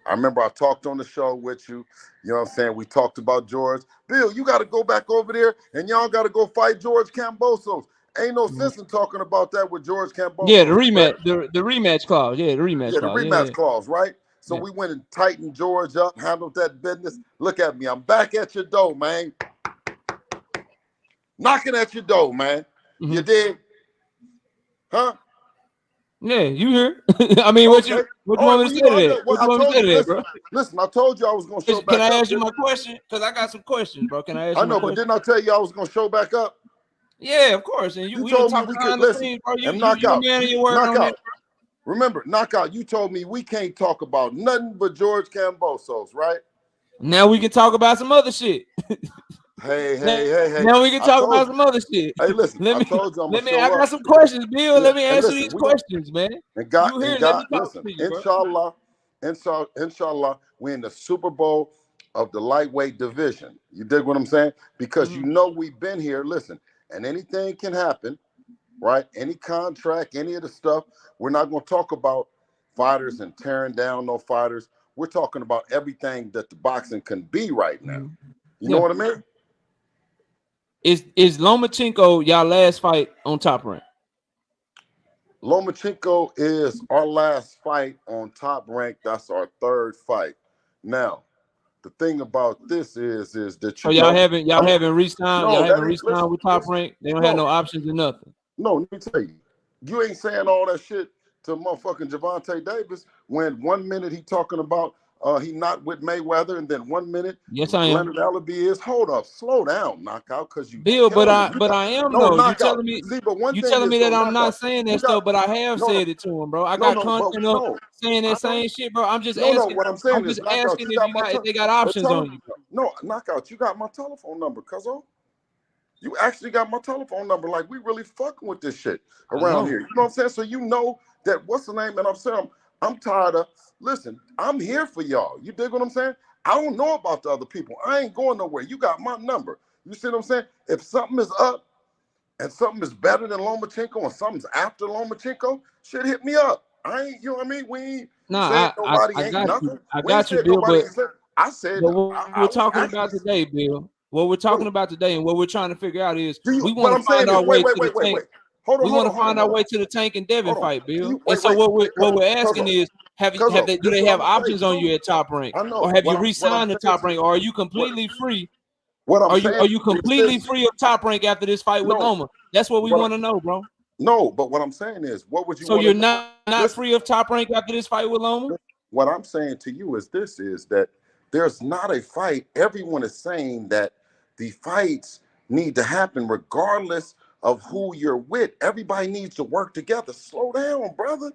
I remember I talked on the show with you. You know what I'm saying? We talked about George. Bill, you got to go back over there and y'all got to go fight George Kambosos. Ain't no sense in talking about that with George Yeah, the Kambosos, rematch. correct? The rematch clause. Yeah, the rematch Yeah, the clause. Yeah. rematch clause, right? So Yeah. we went and tightened George up, handled that business. Look at me. I'm back at your door, man. Knocking at your door, man. Mm-hmm. You did? Huh? Yeah, you here? I mean, what Okay. you All want right, me well, to you say know, to that? What I you want me to told say you, to that, bro? listen, I told you I was going to show Can back I up. ask you my question? Because I got some questions, bro. Can I ask I you my know, but question? didn't I tell you I was going to show back up? Yeah, of course. And You we done told me talk we could, behind the listen, scenes, bro. and You a man of your word knock on that. out. Remember, knockout, you told me we can't talk about nothing but George Kambosos, right? Now we can talk about some other shit. Hey. Now we can I talk told about you. some other shit. Hey, listen, I Let told you I'm going to me. show I got up. some questions, Bill. Yeah, Let me and answer listen, these questions, man. You here? Let me talk listen, to you, bro. inshallah, we're in the Super Bowl of the lightweight division. You dig what I'm saying? Because you know we've been here, listen, and anything can happen, right? Any contract, any of the stuff. We're not going to talk about fighters and tearing down no fighters. We're talking about everything that the boxing can be right now. You know what I mean? Is Lomachenko y'all last fight on Top Rank? Lomachenko is our last fight on Top Rank. That's our third fight. Now, the thing about this is that So y'all haven't re-signed. Y'all no, that haven't ain't re-signed with Top listen, Rank. They don't have no, no options or nothing. no. Let me tell you, you ain't saying all that shit to motherfucking Gervonta Davis when 1 minute he talking about he not with Mayweather, and then 1 minute Yes, I am. Leonard Allaby is. Hold up, slow down, knockout, because you Bill, but killing me. I am No though. knockout. See, but one You thing telling is me though, that I'm not knockout. saying You that got stuff, but I have no, said it to him, bro. I no, got no, but content up no. saying I that know. same shit, bro. I'm just No, asking. what I'm I'm saying is just knockout. asking You got my if they got options tell on him, you, bro. no, knockout. You got my telephone number, cuzzo. You actually got my telephone number. Like, we really fucking with this shit I around know. here. You know what I'm saying? So you know that what's the name? And I'm saying I'm tired of. Listen, I'm here for y'all. You dig what I'm saying? I don't know about the other people. I ain't going nowhere. You got my number. You see what I'm saying? If something is up and something is better than Lomachenko and something's after Lomachenko, shit, hit me up. I ain't, you know what I mean? We ain't saying Nah, nobody I ain't got nothing. you. I We ain't got you, saying Bill. nobody ain't saying. I said But what I we're was talking actually. about today, Bill, what we're talking about today and what we're trying to figure out is we What want I'm to find saying is, our way to the wait. tank. Hold We want to on, find our way to the Tank and Devin hold on. fight, Bill. And Wait, so what we're asking Cuzzo, is, do this they what I'm have gonna say, options on too. you at Top Rank, I know or have you what I'm re-signed to saying Top to Rank, you. or are you completely free? What I'm Are saying you is completely this. free of Top Rank after this fight with No, Loma? That's what we want to know, bro. no, but what I'm saying is, what would you So want you're to know? not Listen, free of Top Rank after this fight with Loma? what I'm saying to you is this: is that there's not a fight. Everyone is saying that the fights need to happen regardless of who you're with. Everybody needs to work together. Slow down, brother.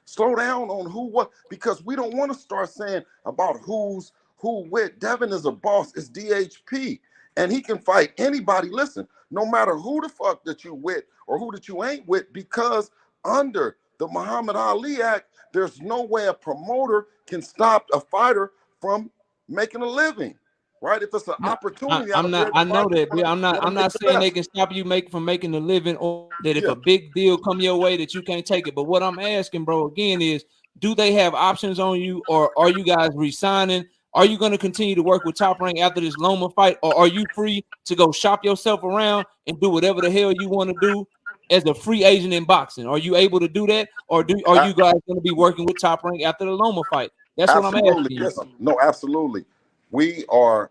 Slow down on who what, because we don't want to start saying about who with. Devin is a boss. It's DHP, and he can fight anybody. Listen, no matter who the fuck that you with or who that you ain't with, because under the Muhammad Ali Act, there's no way a promoter can stop a fighter from making a living, right? If it's an No, opportunity I'm out not. there, the I know fighters that, Bill. want to I'm make not the saying they best. can stop you from making a living, or that if Yeah. a big deal come your way that you can't take it. But what I'm asking, bro, again is, do they have options on you, or are you guys resigning? Are you going to continue to work with Top Rank after this Loma fight, or are you free to go shop yourself around and do whatever the hell you want to do as a free agent in boxing? Are you able to do that, or are you guys going to be working with Top Rank after the Loma fight? That's what I'm Absolutely. asking you. Yes. No, absolutely. We are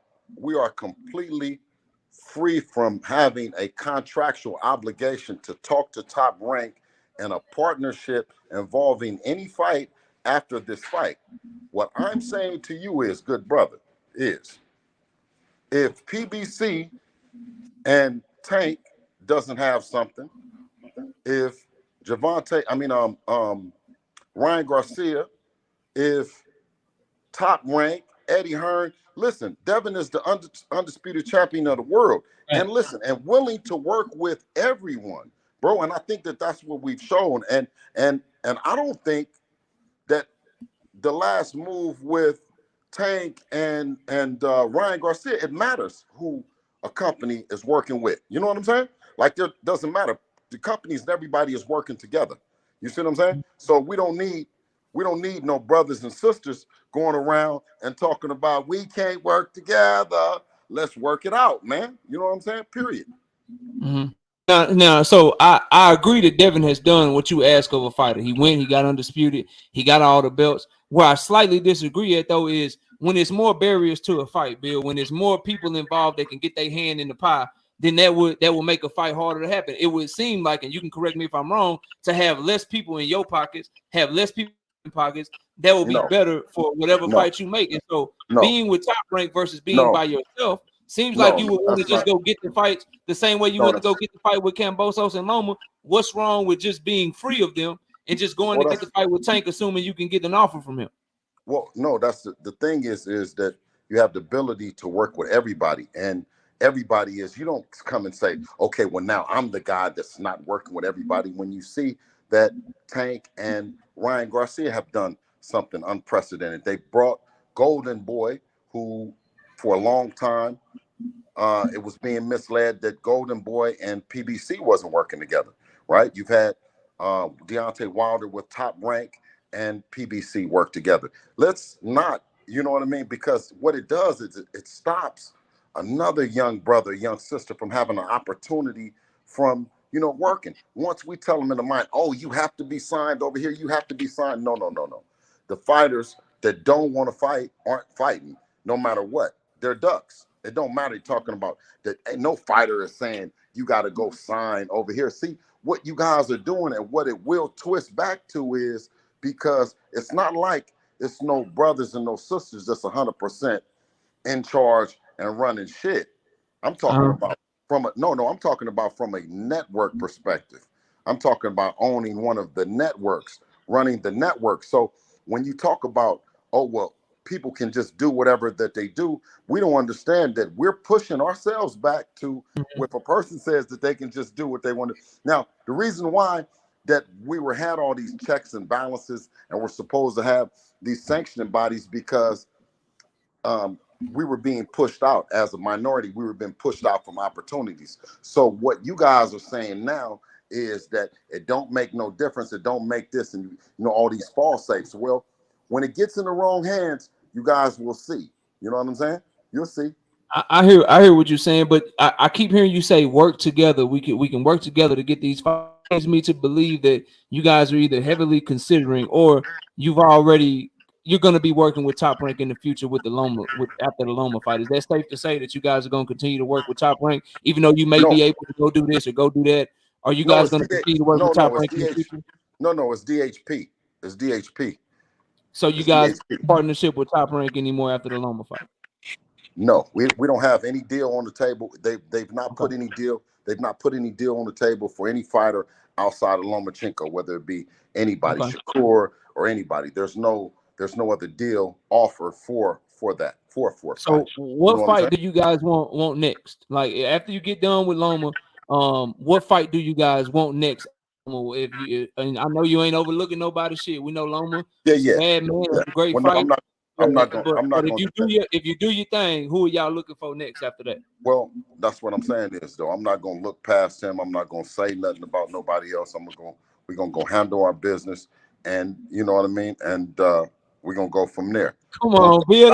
completely free from having a contractual obligation to talk to Top Rank and a partnership involving any fight after this fight. What I'm saying to you is, good brother, is if PBC and Tank doesn't have something, if Ryan Garcia, if Top Rank, Eddie Hearn. Listen, Devin is the undisputed champion of the world. And listen, and willing to work with everyone, bro. And I think that that's what we've shown. And I don't think that the last move with Tank and Ryan Garcia, it matters who a company is working with. You know what I'm saying? Like, it doesn't matter. The companies and everybody is working together. You see what I'm saying? So we don't need no brothers and sisters going around and talking about we can't work together. Let's work it out, man. You know what I'm saying? Period. Mm-hmm. Now, so I agree that Devin has done what you ask of a fighter. He went, he got undisputed, he got all the belts. Where I slightly disagree at, though, is when it's more barriers to a fight, Bill. When there's more people involved that can get their hand in the pie, then that will make a fight harder to happen. It would seem like, and you can correct me if I'm wrong, to have less people in your pockets, have less people in pockets, that will be No, better for whatever no, fight you make. And so, no, being with Top Rank versus being no, by yourself. Seems like no, you would want to that's just not. go get the fights the same way you No, went to that's go get the fight with Cambosos and Loma. What's wrong with just being free of them and just going well, to get the fight with Tank, assuming you can get an offer from him? well, no, that's the thing is that you have the ability to work with everybody, and everybody is, you don't come and say, okay, well, now I'm the guy that's not working with everybody. When you see that Tank and Ryan Garcia have done something unprecedented, they brought Golden Boy, who for a long time it was being misled that Golden Boy and PBC wasn't working together, right? You've had Deontay Wilder with Top Rank and PBC work together. Let's not, you know what I mean? Because what it does is it stops another young brother, young sister from having an opportunity from working. Once we tell them in the mind, oh, you have to be signed over here, you have to be signed. No. The fighters that don't want to fight aren't fighting, no matter what. They're ducks. It don't matter. You're talking about that. Ain't no fighter is saying you got to go sign over here. See what you guys are doing, and what it will twist back to is, because it's not like it's no brothers and no sisters that's 100% in charge and running shit. I'm talking about I'm talking about from a network perspective. I'm talking about owning one of the networks, running the network. So when you talk about, oh, well, people can just do whatever that they do, we don't understand that we're pushing ourselves back to if a person says that they can just do what they want to. Now, the reason why that we had all these checks and balances and we're supposed to have these sanctioning bodies, because we were being pushed out as a minority. We were being pushed out from opportunities. So what you guys are saying now is that it don't make no difference. It don't make this, and all these false safes. Well, when it gets in the wrong hands, you guys will see. You know what I'm saying? You'll see. I hear what you're saying, but I keep hearing you say work together. We can work together to get these fights. Leads me to believe that you guys are either heavily considering or you're going to be working with Top Rank in the future with the Loma, after the Loma fight. Is that safe to say that you guys are going to continue to work with Top Rank, even though you may be able to go do this or go do that? Are you guys going to continue to work with Top Rank in the future? No, it's DHP. It's DHP. So you guys partnership with Top Rank anymore after the Loma fight? No, we don't have any deal on the table. They've not put any deal. They've not put any deal on the table for any fighter outside of Lomachenko, whether it be anybody, Shakur or anybody. There's no other deal offer for that for a So fight. what fight do you guys want next? Like after you get done with Loma, what fight do you guys want next? If you, and I know you ain't overlooking nobody's shit. We know Loma, bad man, a great fight. But if you do your thing, who are y'all looking for next after that? Well, that's what I'm saying is, though, I'm not gonna look past him. I'm not gonna say nothing about nobody else. We're gonna go handle our business, and you know what I mean. And we're gonna go from there. Come on, Bill,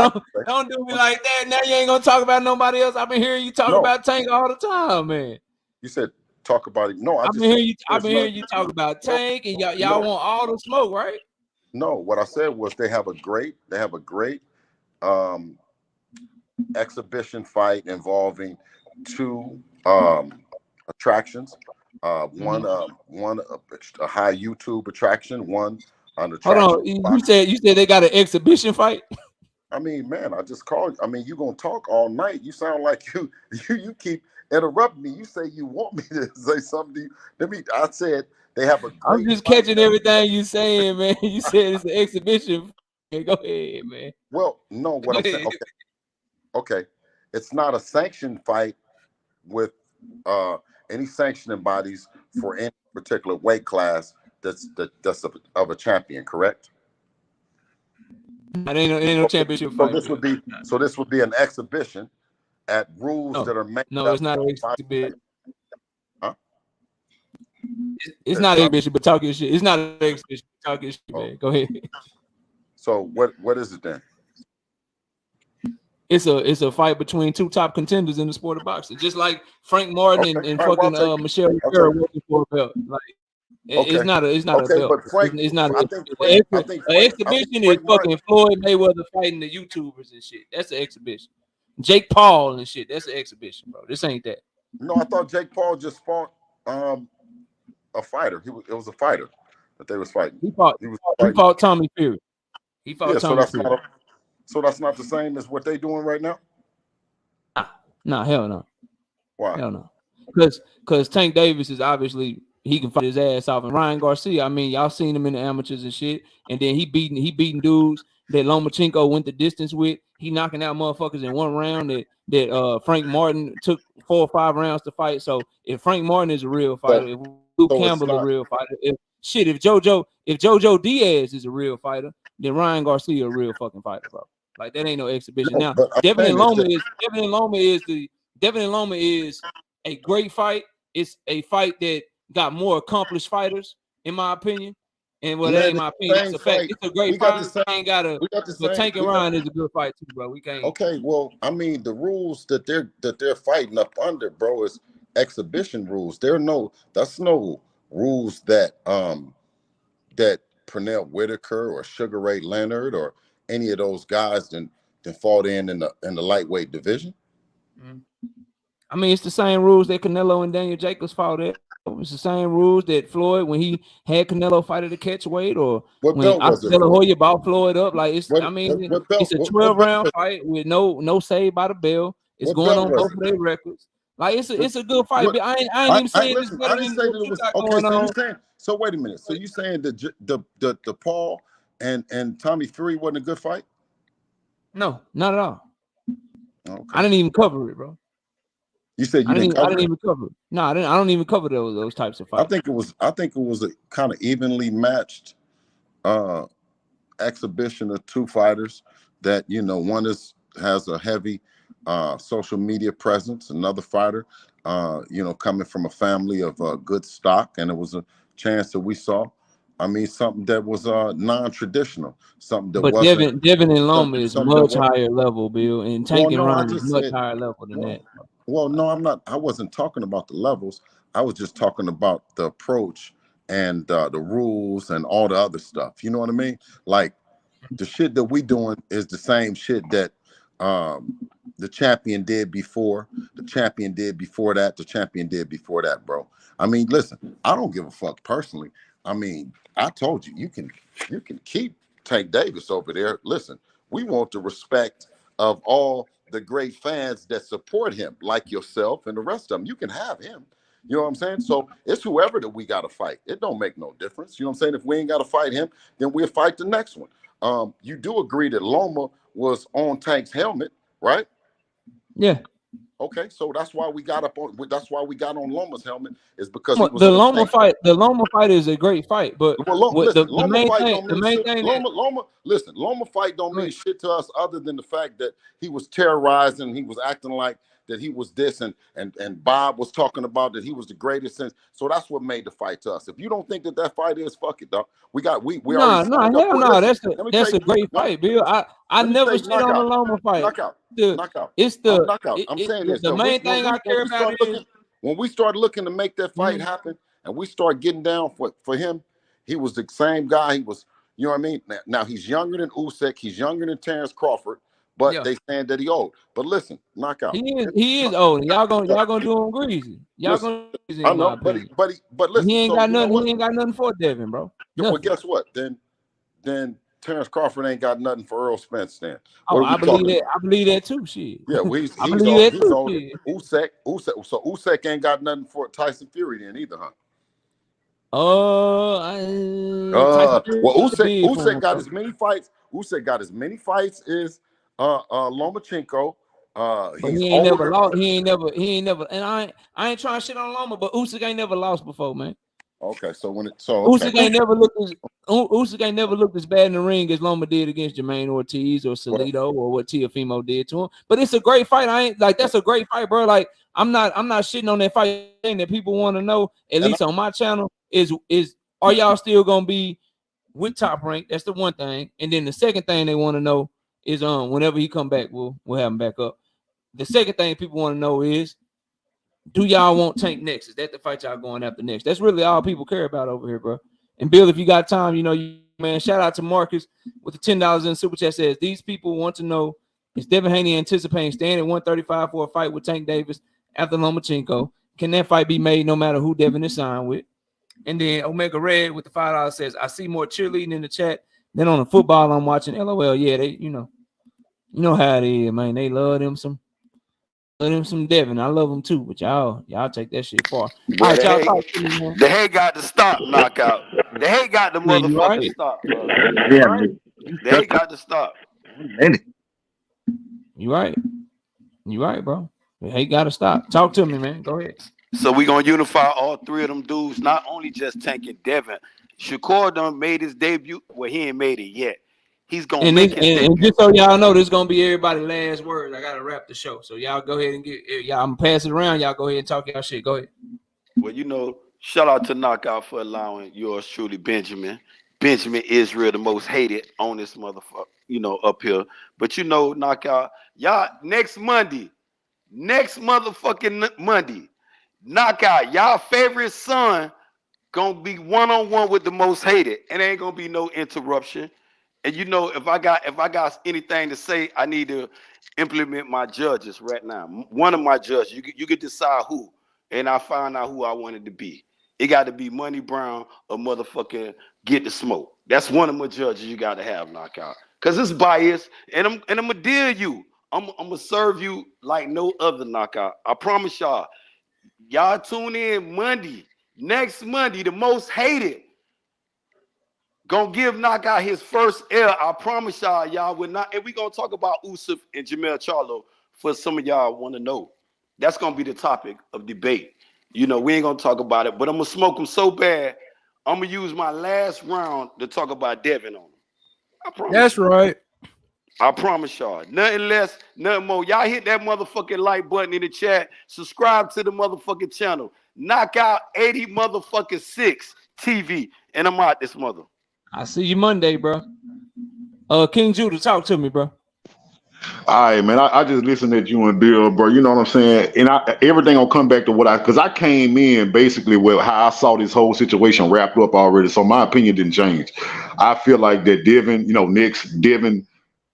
don't do me like that. Now you ain't gonna talk about nobody else. I've been hearing you talk about Tank all the time, man. You said talk about it. No, I've been hearing you talk about Tank, and y'all want all the smoke, right? No, what I said was they have a great exhibition fight involving two attractions. One a high YouTube attraction, one an attraction. Hold on, you said they got an exhibition fight? I mean, man, I just called. I mean, you gonna talk all night. You sound like you keep interrupting me. You say you want me to say something to you. I said they have a great I'm just catching everything you saying, man. You said it's an exhibition. Go ahead, man. Well, no, what I'm saying, okay. It's not a sanctioned fight with any sanctioning bodies for any particular weight class that's of a champion, correct? It ain't no championship fight. So this would be an exhibition at rules that are made. No, it's not an exhibition. Huh? It's not an exhibition, but talking shit. It's not an exhibition, talking shit, man. Go ahead. So what is it then? It's a fight between two top contenders in the sport of boxing, just like Frank Martin and fucking Michelle Rivera working for a belt. Like it's not a belt. But Frank, it's not. I think an exhibition is fucking Floyd Mayweather fighting the YouTubers and shit. That's an exhibition. Jake Paul and shit. That's an exhibition, bro. This ain't that. No, I thought Jake Paul just fought a fighter. It was a fighter that they was fighting. He fought Tommy Fury. He fought Tommy Fury. So that's not the same as what they doing right now? Nah, hell no. Why? Hell no. Because Tank Davis is obviously he can fight his ass off, and Ryan Garcia, I mean, y'all seen him in the amateurs and shit, and then he beating dudes that Lomachenko went the distance with. He knocking out motherfuckers in one round that Frank Martin took 4 or 5 rounds to fight. So if Frank Martin is a real fighter, if Luke Campbell is a real fighter, if JoJo Diaz is a real fighter, then Ryan Garcia a real fucking fighter, bro. Like that ain't no exhibition. Now, Devin and Loma is a great fight. It's a fight that got more accomplished fighters, in my opinion. And that ain't my opinion. It's a fact. It's a great fight. But Tank and Ryan is a good fight too, bro. We can't. Okay, well, I mean, the rules that they're fighting up under, bro, is exhibition rules. That's no rules that that Pernell Whitaker or Sugar Ray Leonard or any of those guys then fought in the lightweight division. I mean, it's the same rules that Canelo and Daniel Jacobs fought at. It's the same rules that Floyd, when he had Canelo fight at the catch weight, or what when belt was it De La for? Hoya bought Floyd up. Like it's, What, I mean, what belt? it's a What 12-round fight with no save by the bell. It's what going belt on was both it? of their records. Like it's a good fight. What, But I ain't even saying it's listen, I better didn't than say what that it you was got okay. going So you on. saying? So wait a minute. So you saying the Paul and Tommy Fury wasn't a good fight? No, not at all. Okay. I didn't even cover it, bro. You said you I didn't cover didn't it? even cover it. No, I don't even cover those types of I fights. think it was a kind of evenly matched exhibition of two fighters that, you know, one has a heavy social media presence, another fighter you know, coming from a family of good stock, and it was a chance that we saw, I mean, something that was non-traditional, something that But wasn't Devin and Loma is something that much wasn't. higher level, Bill, and Well, Tank and no, I Ryan is just much said, higher level than well, that. well, no, I'm not. I wasn't talking about the levels. I was just talking about the approach and the rules and all the other stuff. You know what I mean? Like the shit that we doing is the same shit that the champion did before, the champion did before that, the champion did before that, bro. I mean, listen, I don't give a fuck personally. I mean, I told you, you can keep Tank Davis over there. Listen, we want the respect of all the great fans that support him, like yourself and the rest of them. You can have him. You know what I'm saying? So it's whoever that we got to fight. It don't make no difference. You know what I'm saying? If we ain't got to fight him, then we'll fight the next one. You do agree that Loma was on Tank's helmet, right? Yeah. Okay, so that's why we got on Loma's helmet, is because he was The on Loma Tank's. fight, is a great fight, but Well, what listen, the Loma main fight thing, don't mean shit. Loma fight don't mean shit to us other than the fact that he was terrorized and he was acting like that he was this, and Bob was talking about that he was the greatest since. So that's what made the fight to us. If you don't think that fight is, fuck it, dog. We already signed up hell for it. no, Listen, that's a great no, fight, Bill. I let me never say shit on the Loma fight. knockout. It's Knockout. I'm saying this. the main thing I care about is When we start looking to make that fight happen, and we start getting down for him, he was the same guy. He was, you know what I mean? Now he's younger than Usyk. He's younger than Terrence Crawford, but they saying that he old. But listen, knockout. he is old. Y'all gonna do him greasy. Y'all Listen, gonna do him greasy I in my know, opinion. but listen. He ain't So got you know nothing. what? He ain't got nothing for Devin, bro. Well, Nothing. guess what? Then Terrence Crawford ain't got nothing for Errol Spence. Then Oh, what are we I believe talking that. about? I believe that too. Shit. Yeah, well, I believe that he's too. older. Shit. Usyk. So Usyk ain't got nothing for Tyson Fury then either, huh? Tyson Well, Fury big for Usyk him, got bro. as many fights. Usyk got as many fights as Lomachenko. But He's he ain't never older. lost. He ain't never. And I ain't trying to shit on Loma, but Usyk ain't never lost before, man. Okay, so okay. Usyk ain't never looked as bad in the ring as Loma did against Jermaine Ortiz or Salido or what Teofimo did to him. But it's a great fight. I ain't like that's a great fight, bro. Like I'm not shitting on that fight. Thing that people want to know, at least on my channel, is are y'all still gonna be with Top Rank? That's the one thing. And then the second thing they want to know is whenever he come back, we'll have him back up. The second thing people want to know is, do y'all want Tank next? Is that the fight y'all going after next? That's really all people care about over here, bro. And Bill, if you got time, you know, man, shout out to Marcus with the $10 in super chat. Says these people want to know, is Devin Haney anticipating staying at 135 for a fight with Tank Davis after Lomachenko? Can that fight be made no matter who Devin is signed with? And then Omega Red with the $5 says, I see more cheerleading in the chat than on the football I'm watching. LOL. Yeah, they, you know how it is, man. They love them some Devin. I love them too, but y'all take that shit far. Boy, All right, y'all talk to me, man. the hate got to stop, knockout. The hate got to Yeah, you motherfucking right. stop, bro. Yeah, Right. The hate got to stop. You right. You right, bro. The hate gotta stop. Talk to me, man. Go ahead. So we gonna unify all three of them dudes, not only just Tank and Devin. Shakur done made his debut. Well, he ain't made it yet. He's gonna And make this, his debut. and just so y'all know, this is gonna be everybody's last words. I gotta wrap the show. So y'all go ahead and get y'all. I'm gonna pass it around. Y'all go ahead and talk y'all shit. Go ahead. Well, you know, shout out to Knockout for allowing yours truly, Benjamin. Benjamin Israel, the most hated on this motherfucker, you know, up here. But you know, Knockout, y'all next motherfucking Monday, Knockout, y'all favorite son gonna be one-on-one with the most hated. It ain't gonna be no interruption. And you know, if I got anything to say, I need to implement my judges right now. One of my judges, you could decide who, and I find out who I wanted to be. It got to be Money Brown or motherfucking Get the Smoke. That's one of my judges you got to have, Knockout, cause it's biased, and I'm gonna deal you. I'm gonna serve you like no other, Knockout. I promise y'all. Y'all tune in Monday, next Monday, the most hated. Gonna give Knockout his first L. I promise y'all will not. And we gonna talk about Usuf and Jamel Charlo for some of y'all want to know. That's gonna be the topic of debate. You know, we ain't gonna talk about it, but I'm gonna smoke them so bad. I'm gonna use my last round to talk about Devin on him. I promise. That's right. I promise y'all. Nothing less, nothing more. Y'all hit that motherfucking like button in the chat. Subscribe to the motherfucking channel. Knockout 80 motherfucking 6 TV. And I'm out this mother. I see you Monday, bro. King Judah, talk to me, bro. All right, man. I just listened at you and Bill, bro. You know what I'm saying? And everything will come back to because I came in basically with how I saw this whole situation wrapped up already. So my opinion didn't change. I feel like that Devin, Devin,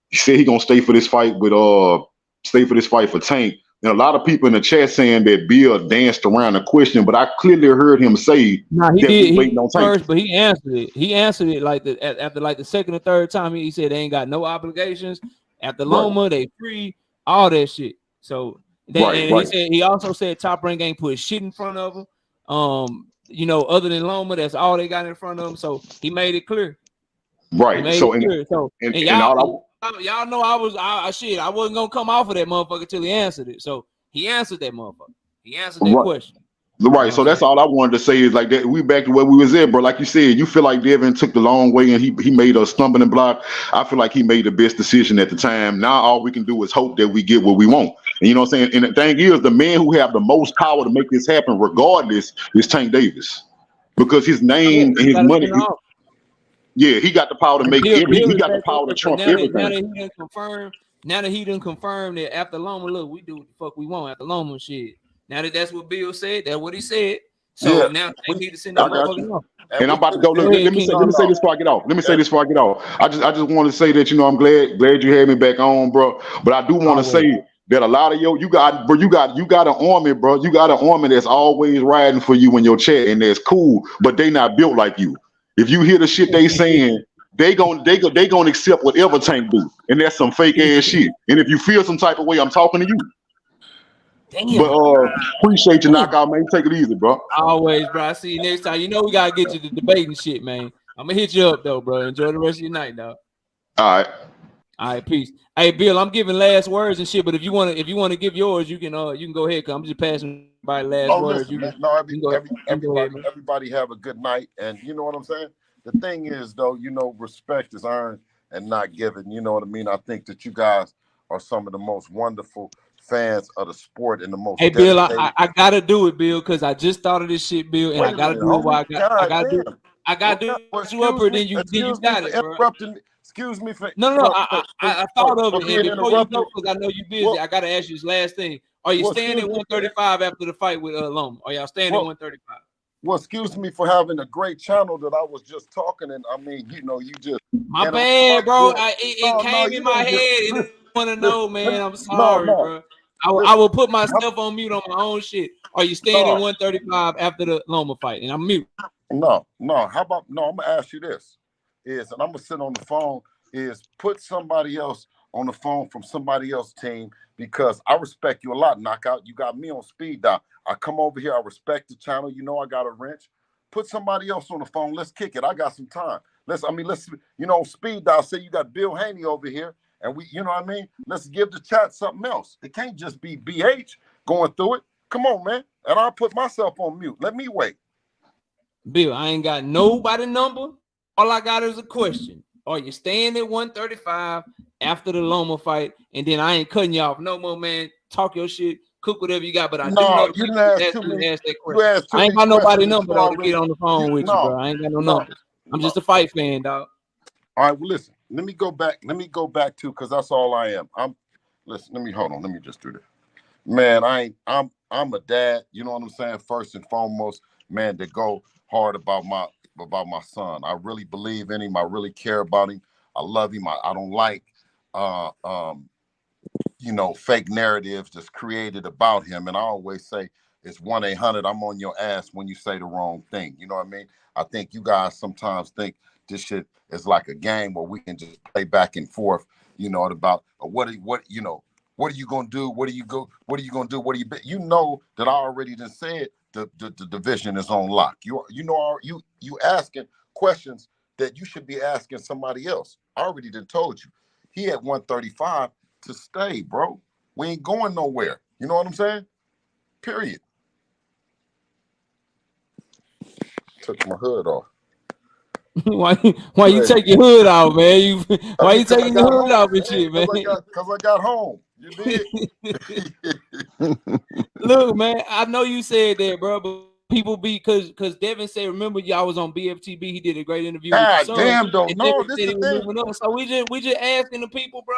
he said he gonna stay for this fight for Tank. And a lot of people in the chat saying that Bill danced around the question, but I clearly heard him say he did. waiting on Tank first, but he answered it. He answered it after the second or third time. He said they ain't got no obligations. After Loma, they free, all that shit. So he also said Top Rank ain't put shit in front of him. Other than Loma, that's all they got in front of him. So he made it clear. Right. Y'all know I wasn't gonna come off of that motherfucker till he answered it. So he answered that motherfucker. He answered that question. Right. So that's all I wanted to say is like that. We back to where we was at, bro. Like you said, you feel like Devin took the long way and he made a stumbling block. I feel like he made the best decision at the time. Now all we can do is hope that we get what we want. And you know what I'm saying? And the thing is, the man who have the most power to make this happen, regardless, is Tank Davis, because his name and his money. Yeah, he got the power to make everything. He got the power to trump everything. Now that he done confirmed that after Loma, look, we do what the fuck we want after Loma shit. Now that's what Bill said, that's what he said. So now we need to send that motherfucker off. And I'm about to go. Let me say this before I get off. I just want to say that I'm glad you had me back on, bro. But I do want to say that a lot of you got an army, bro. You got an army that's always riding for you in your chat, and that's cool. But they not built like you. If you hear the shit they saying, they gonna accept whatever Tank do, and that's some fake ass shit. And if you feel some type of way, I'm talking to you. Damn. But appreciate you, Knockout, man. Take it easy, bro. Always, bro. I see you next time. We gotta get you to debating shit, man. I'm gonna hit you up though, bro. Enjoy the rest of your night, dog. All right, peace. Hey, Bill, I'm giving last words and shit, but if you wanna give yours, you can go ahead. Cause I'm just passing by last words. Everybody have a good night, and you know what I'm saying. The thing is, though, respect is earned and not given. You know what I mean. I think that you guys are some of the most wonderful fans of the sport and the most. Hey, Bill, I gotta do it, Bill, because I just thought of this shit, Bill, and I gotta do it. I gotta do you up here. Then you got it, bro. Excuse me for I thought of it. And before you go, because I know you're busy, I gotta ask you this last thing. Are you staying at 135 after the fight with Loma? Are y'all staying at 135? Well, excuse me for having a great channel that I was just talking, and I mean, you just my bad, bro. It came in my head. And I want to know, man. I'm sorry, bro. I will put myself on mute on my own shit. Are you staying at 135 after the Loma fight? And I'm mute. No. How about no? I'm gonna ask you this. And I'm gonna sit on the phone. Put somebody else on the phone from somebody else's team, because I respect you a lot, Knockout. You got me on speed dial. I come over here. I respect the channel. I got a wrench. Put somebody else on the phone. Let's kick it. I got some time. Let's speed dial. Say you got Bill Haney over here, and we, let's give the chat something else. It can't just be BH going through it. Come on, man. And I'll put myself on mute. Let me wait. Bill, I ain't got nobody number. All I got is a question. Are you staying at 135 after the Loma fight? And then I ain't cutting you off no more, man. Talk your shit. Cook whatever you got, but I do know you didn't ask that question. I ain't got nobody number to get on the phone with you, bro. I ain't got no numbers. I'm just a fight fan, dog. All right, well, listen. Let me go back to, because that's all I am. Listen. Let me just do this. Man, I'm a dad, you know what I'm saying? First and foremost, man, to go hard about my son. I really believe in him. I really care about him. I love him. I don't like uh um fake narratives that's created about him. And I always say it's 1-800. I'm on your ass when you say the wrong thing. You know what I mean? I think you guys sometimes think this shit is like a game where we can just play back and forth. About what what are you gonna do? What are you gonna do? What are you know that I already done said the division is on lock. You asking questions that you should be asking somebody else. I already done told you. He at 135 to stay, bro. We ain't going nowhere. You know what I'm saying? Period. Took my hood off. why you Hey, take your hood off, man? Why you because I taking your got hood home. off and Hey, shit, man? because I got home. You did. Look, man, I know you said that, bro, but people be because Devin said, remember y'all was on BFTB. He did a great interview with your God son, damn though. and No, Devin this said the he was thing. moving up. So we just asking the people, bro.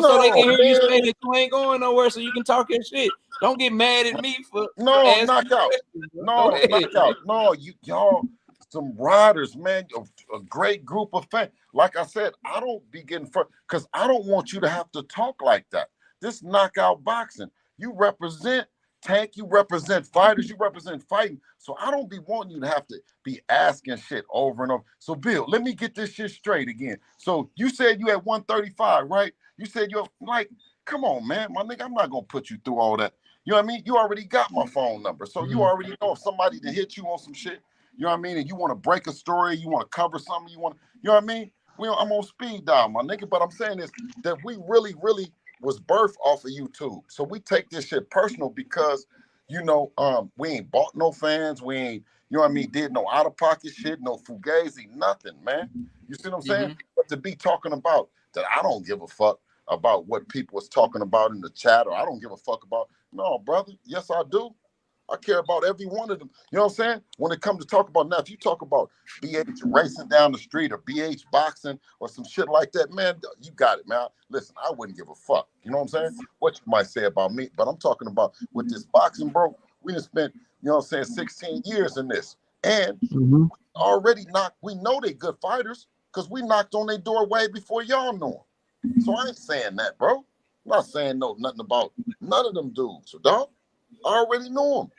So they No, can hear you man. say that you ain't going nowhere, so you can talk your shit. Don't get mad at me for No, asking knockout. questions, bro. Go No, ahead, man. knockout. No, y'all some riders, man. A great group of fans. Like I said, I don't be getting first because I don't want you to have to talk like that. This knockout boxing. You represent Tank, you represent fighters, you represent fighting. So I don't be wanting you to have to be asking shit over and over. So Bill, let me get this shit straight again. So you said you at 135, right? You said you're like, come on, man, my nigga, I'm not gonna put you through all that. You know what I mean? You already got my phone number. So you already know if somebody to hit you on some shit, you know what I mean? And you want to break a story, you want to cover something, you know what I mean? I'm on speed dial, my nigga. But I'm saying is that we really, really was birthed off of YouTube. So we take this shit personal because, we ain't bought no fans. We ain't, you know what I mean, did no out-of-pocket shit, no fugazi, nothing, man. You see what I'm saying? But to be talking about that I don't give a fuck about what people was talking about in the chat, or I don't give a fuck about, no, brother. Yes, I do. I care about every one of them. You know what I'm saying? When it comes to talk about now, if you talk about BH racing down the street or BH boxing or some shit like that, man, you got it, man. Listen, I wouldn't give a fuck. You know what I'm saying? What you might say about me, but I'm talking about with this boxing, bro. We done spent, you know what I'm saying, 16 years in this. And already we know they good fighters because we knocked on their door way before y'all know them. So I ain't saying that, bro. I'm not saying nothing about none of them dudes. So, dog, I already know them.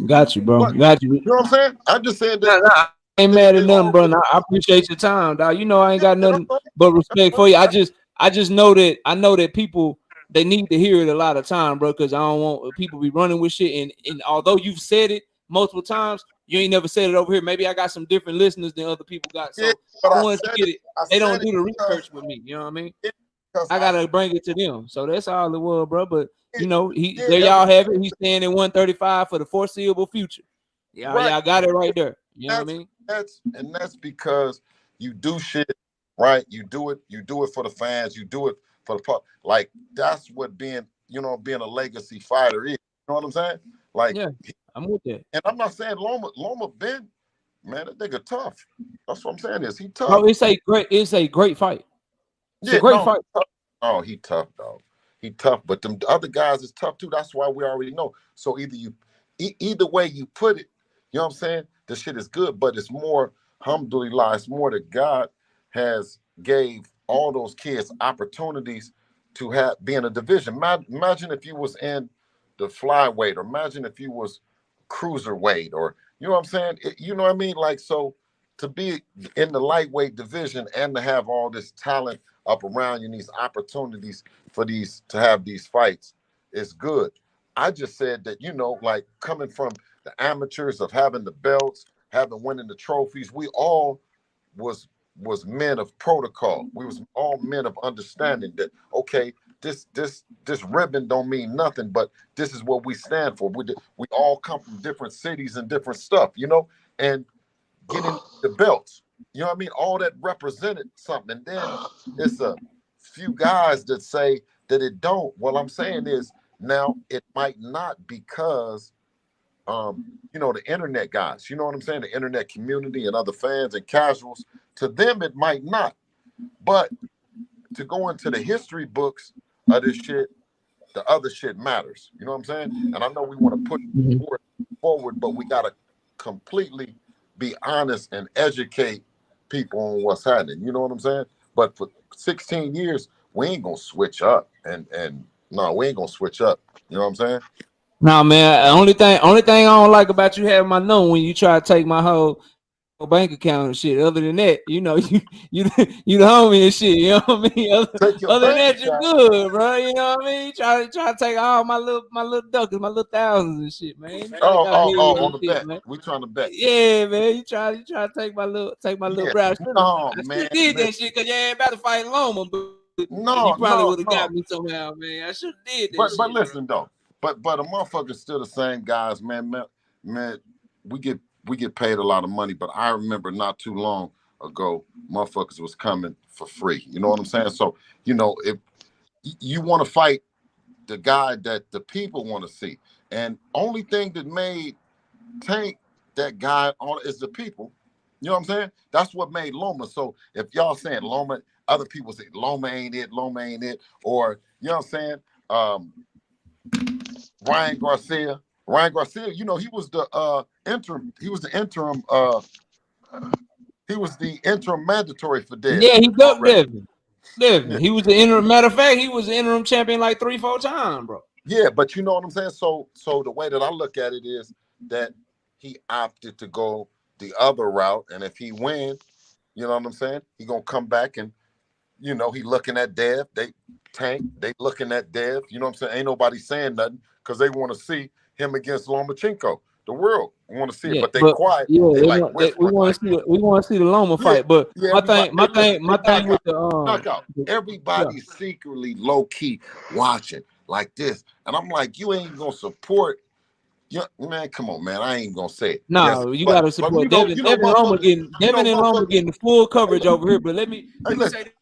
Got you, bro. But Got you. you know what I'm saying? I just said Nah, that I ain't mad at nothing, bro. I appreciate your time, dog. I ain't got nothing but respect for you. I just know that people they need to hear it a lot of time, bro, because I don't want people be running with shit. And although you've said it multiple times, you ain't never said it over here. Maybe I got some different listeners than other people got. yeah, So but I I wanted to said get it. it. I They said don't it do the because research with me. You know what I mean? because I gotta bring it to them. So that's all it was, bro. But yeah, there y'all everything have it. He's staying at 135 for the foreseeable future. right. Y'all got it right there. You know what I That's mean? that's because you do shit right. You do it for the fans. You do it for the like that's what being a legacy fighter is. You know what I'm saying? Like, Yeah, I'm with that. and I'm not saying Loma Ben, man, that nigga tough. That's what I'm saying is he Bro, tough. it's a great fight. It's a Yeah, great no, fight. oh, he tough, dog. He tough, but them other guys is tough too. That's why we already know. So either way you put it, you know what I'm saying? The shit is good, but it's more, alhamdulillah, it's more that God has gave all those kids opportunities to be in a division. Imagine if you was in the flyweight, or imagine if you was cruiserweight, or you know what I'm saying? You know what I mean? Like, so to be in the lightweight division and to have all this talent up around you and these opportunities for to have these fights is good. I just said that, like coming from the amateurs of having the belts, winning the trophies, we all was men of protocol. We was all men of understanding that, okay, this ribbon don't mean nothing, but this is what we stand for. We all come from different cities and different stuff, and getting the belts. You know what I mean? All that represented something. And then it's a few guys that say that it don't. What I'm saying is now it might not because the internet guys, you know what I'm saying? The internet community and other fans and casuals, to them it might not. But to go into the history books of this shit, the other shit matters. You know what I'm saying? And I know we want to push forward, but we gotta completely be honest and educate people on what's happening. You know what I'm saying? But for 16 years, we ain't gonna switch up. And no, we ain't gonna switch up. You know what I'm saying? Nah, man. Only thing I don't like about you having my number when you try to take my whole bank account and shit. Other than that, you know, you the homie and shit. You know what I mean? Take your Other than bank that, you're account. good, bro. You know what I mean? Try to take all my little duckers, my little thousands and shit, man. You try to got me On and the shit, bet. man. We trying to bet. Yeah, man. You try to take my little Yeah. bro. No, I man. should did that shit because you ain't about to fight Loma, but you No, probably no, would have no. got me somehow, man. I should have did that But shit, bro. listen though. But a motherfucker's still the same guys, man. We get paid a lot of money, but I remember not too long ago, motherfuckers was coming for free. You know what I'm saying? So, you know, if you want to fight the guy that the people want to see, and only thing that made Tank that guy on is the people. You know what I'm saying? That's what made Loma. So if y'all saying Loma, other people say Loma ain't it, or you know what I'm saying? Ryan Garcia, you know, he was the interim mandatory for Dev Yeah, he ducked already. Devin. Devin. He was the interim. Matter of fact, he was the interim champion like 3-4 times, bro. Yeah, but you know what I'm saying? So the way that I look at it is that he opted to go the other route, and if he wins, you know what I'm saying? He gonna come back and you know he looking at Dev. They looking at Dev. You know what I'm saying? Ain't nobody saying nothing because they want to see him against Lomachenko. The world want to see it, Yeah, but they but quiet. yeah, They like we whispering, want like, to see the Loma yeah, fight. But yeah. my Everybody, thing, hey, listen, my thing with the knockout. yeah. Everybody's secretly low key watching like this, and I'm like, you ain't gonna support. Yeah, man, come on, man. I ain't gonna say it. Yes, No, you but gotta support Devin. motherfuckers, Devin and Loma getting the full coverage over here. But Hey, let me listen. say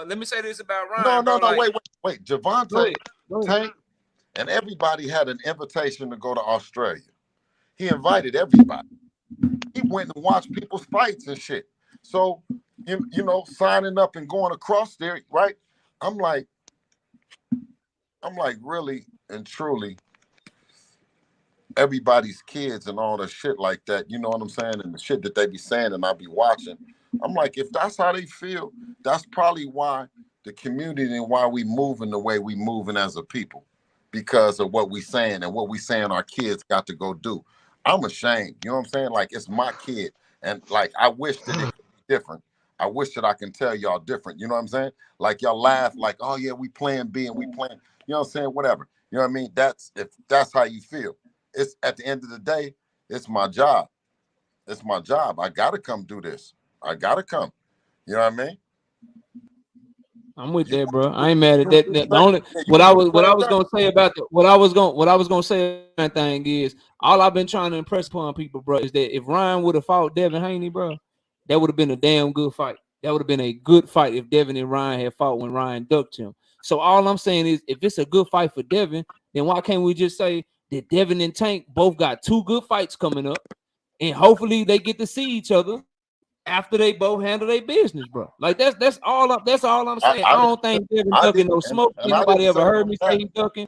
let me say this about No, Ryan, bro. Like, wait. go Gervonta, ahead. Go ahead. Tank, and everybody had an invitation to go to Australia. He invited everybody. He went and watched people's fights and shit. So, you know, signing up and going across there, right? I'm like, really and truly, everybody's kids and all the shit like that. You know what I'm saying? And the shit that they be saying and I be watching. I'm like, if that's how they feel, that's probably why the community and why we moving the way we moving as a people, because of what we saying and what we saying our kids got to go do. I'm ashamed. You know what I'm saying? Like it's my kid, and like I wish that it could be different. I wish that I can tell y'all different. You know what I'm saying? Like y'all laugh like, oh yeah, we playing B and we playing. You know what I'm saying? Whatever. You know what I mean? That's if that's how you feel. It's at the end of the day, it's my job. It's my job. I gotta come do this. I gotta come. You know what I mean? I'm with You that, want bro. to I ain't mad at do that. the The same, only yeah, you want to do what the I same was thing? gonna say about what I was gonna say that thing is all I've been trying to impress upon people, bro, is that if Ryan would have fought Devin Haney, bro, that would have been a damn good fight. That would have been a good fight if Devin and Ryan had fought when Ryan ducked him. So all I'm saying is if it's a good fight for Devin, then why can't we just say that Devin and Tank both got 2 good fights coming up, and hopefully they get to see each other after they both handle their business, bro. Like that's all I'm saying. I I don't didn't, think Devin I ducking didn't, no smoke. and Ain't I nobody didn't ever say heard no me say that. he ducking.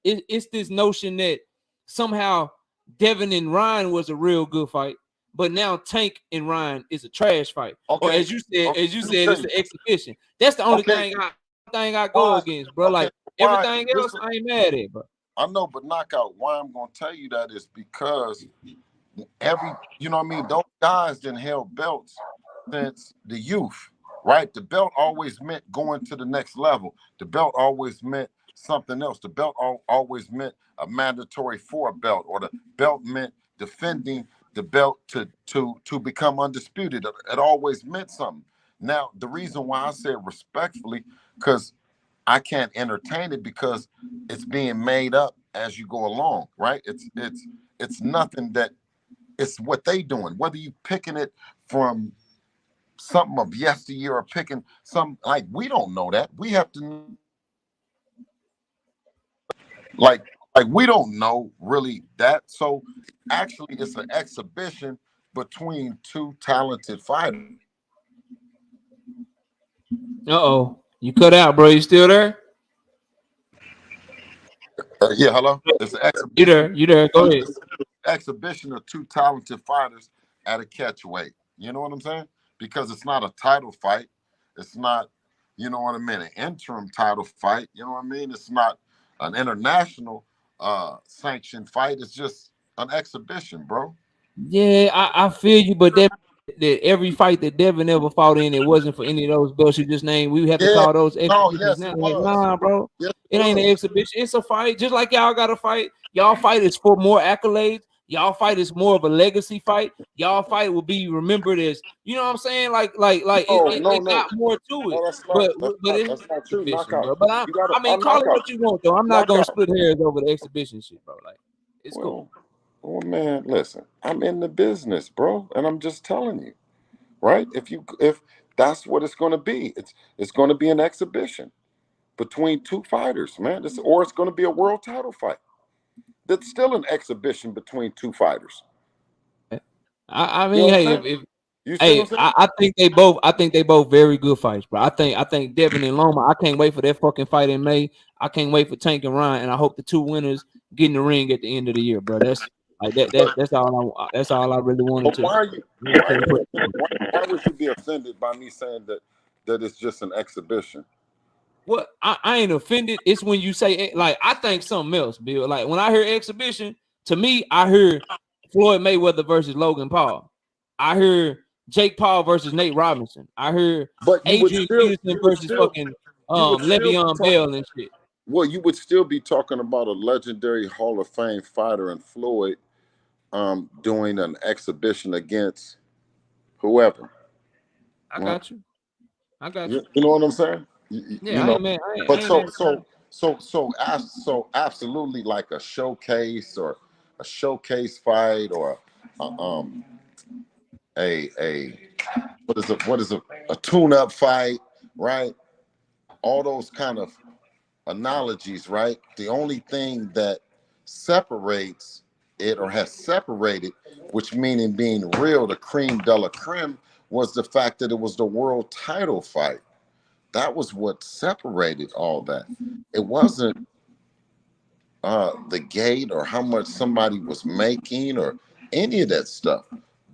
It's this notion that somehow Devin and Ryan was a real good fight, but now Tank and Ryan is a trash fight. Or Okay, as you said, let me tell it's you. an exhibition. That's the only Okay, thing I go why? against, bro. Okay, Like why? everything else, Listen, I ain't mad at, bro. I know, but knockout. Why I'm gonna tell you that is because you know what I mean. Those guys didn't held belts since the youth, right? The belt always meant going to the next level. The belt always meant something else. The belt always meant a mandatory for a belt, or the belt meant defending the belt to become undisputed. It always meant something. Now, the reason why I said respectfully, because I can't entertain it because it's being made up as you go along, right? It's nothing that it's what they doing. Whether you picking it from something of yesteryear or picking some like we don't know that. We have to like we don't know really that. So actually it's an exhibition between two talented fighters. You cut out, bro. You still there? Yeah, hello. It's an You exhibition. there? You there? Go ahead. It's an exhibition of two talented fighters at a catch weight. You know what I'm saying? Because it's not a title fight. It's not, you know what I mean, an interim title fight. You know what I mean? It's not an international sanctioned fight. It's just an exhibition, bro. Yeah, I feel you, but that every fight that Devin ever fought in, it wasn't for any of those belts you just named. We have to Yeah. call those No, exhibitions yes, now. it Like, was. nah, bro, Yes, it it ain't an was. exhibition. It's a fight, just like y'all got to fight. Y'all fight is for more accolades. Y'all fight is more of a legacy fight. Y'all fight will be remembered as, you know what I'm saying? Like No, no, it no. got more to it. No, that's not. But That's but not. it's That's not true. exhibition, Knockout. bro. But You got I a mean, call it knockout. what you want, though. I'm not gonna Knockout. split hairs over the exhibition shit, bro. Like, it's cool. Well, man, listen. I'm in the business, bro, and I'm just telling you, right? If that's what it's going to be, it's going to be an exhibition between two fighters, man. Or it's going to be a world title fight. That's still an exhibition between two fighters. I You mean, know what hey, I'm saying? if You see what hey, I'm saying? I think they both very good fights, bro. I think Devin and Loma. I can't wait for that fucking fight in May. I can't wait for Tank and Ryan, and I hope the two winners get in the ring at the end of the year, bro. That's like that's all I really wanted But to. why are you? Wanted Why, are to you put. offended? Why would you be offended by me saying that it's just an exhibition? What I ain't offended. It's when you say like I think something else, Bill. Like when I hear exhibition, to me, I hear Floyd Mayweather versus Logan Paul. I hear Jake Paul versus Nate Robinson. I hear But Adrian Peterson versus fucking you would still be Le'Veon talking. Bell and shit. Well, you would still be talking about a legendary Hall of Fame fighter and Floyd doing an exhibition against whoever. I Right? got you. I got you. You know what I'm saying? You Yeah, I know. ain't mad. I But ain't mad. so absolutely like a showcase or a showcase fight or um a what is a tune-up fight, right? All those kind of analogies, right? The only thing that separates it or has separated, which meaning being real, the cream de la creme, was the fact that it was the world title fight. That was what separated all that. It wasn't the gate or how much somebody was making or any of that stuff.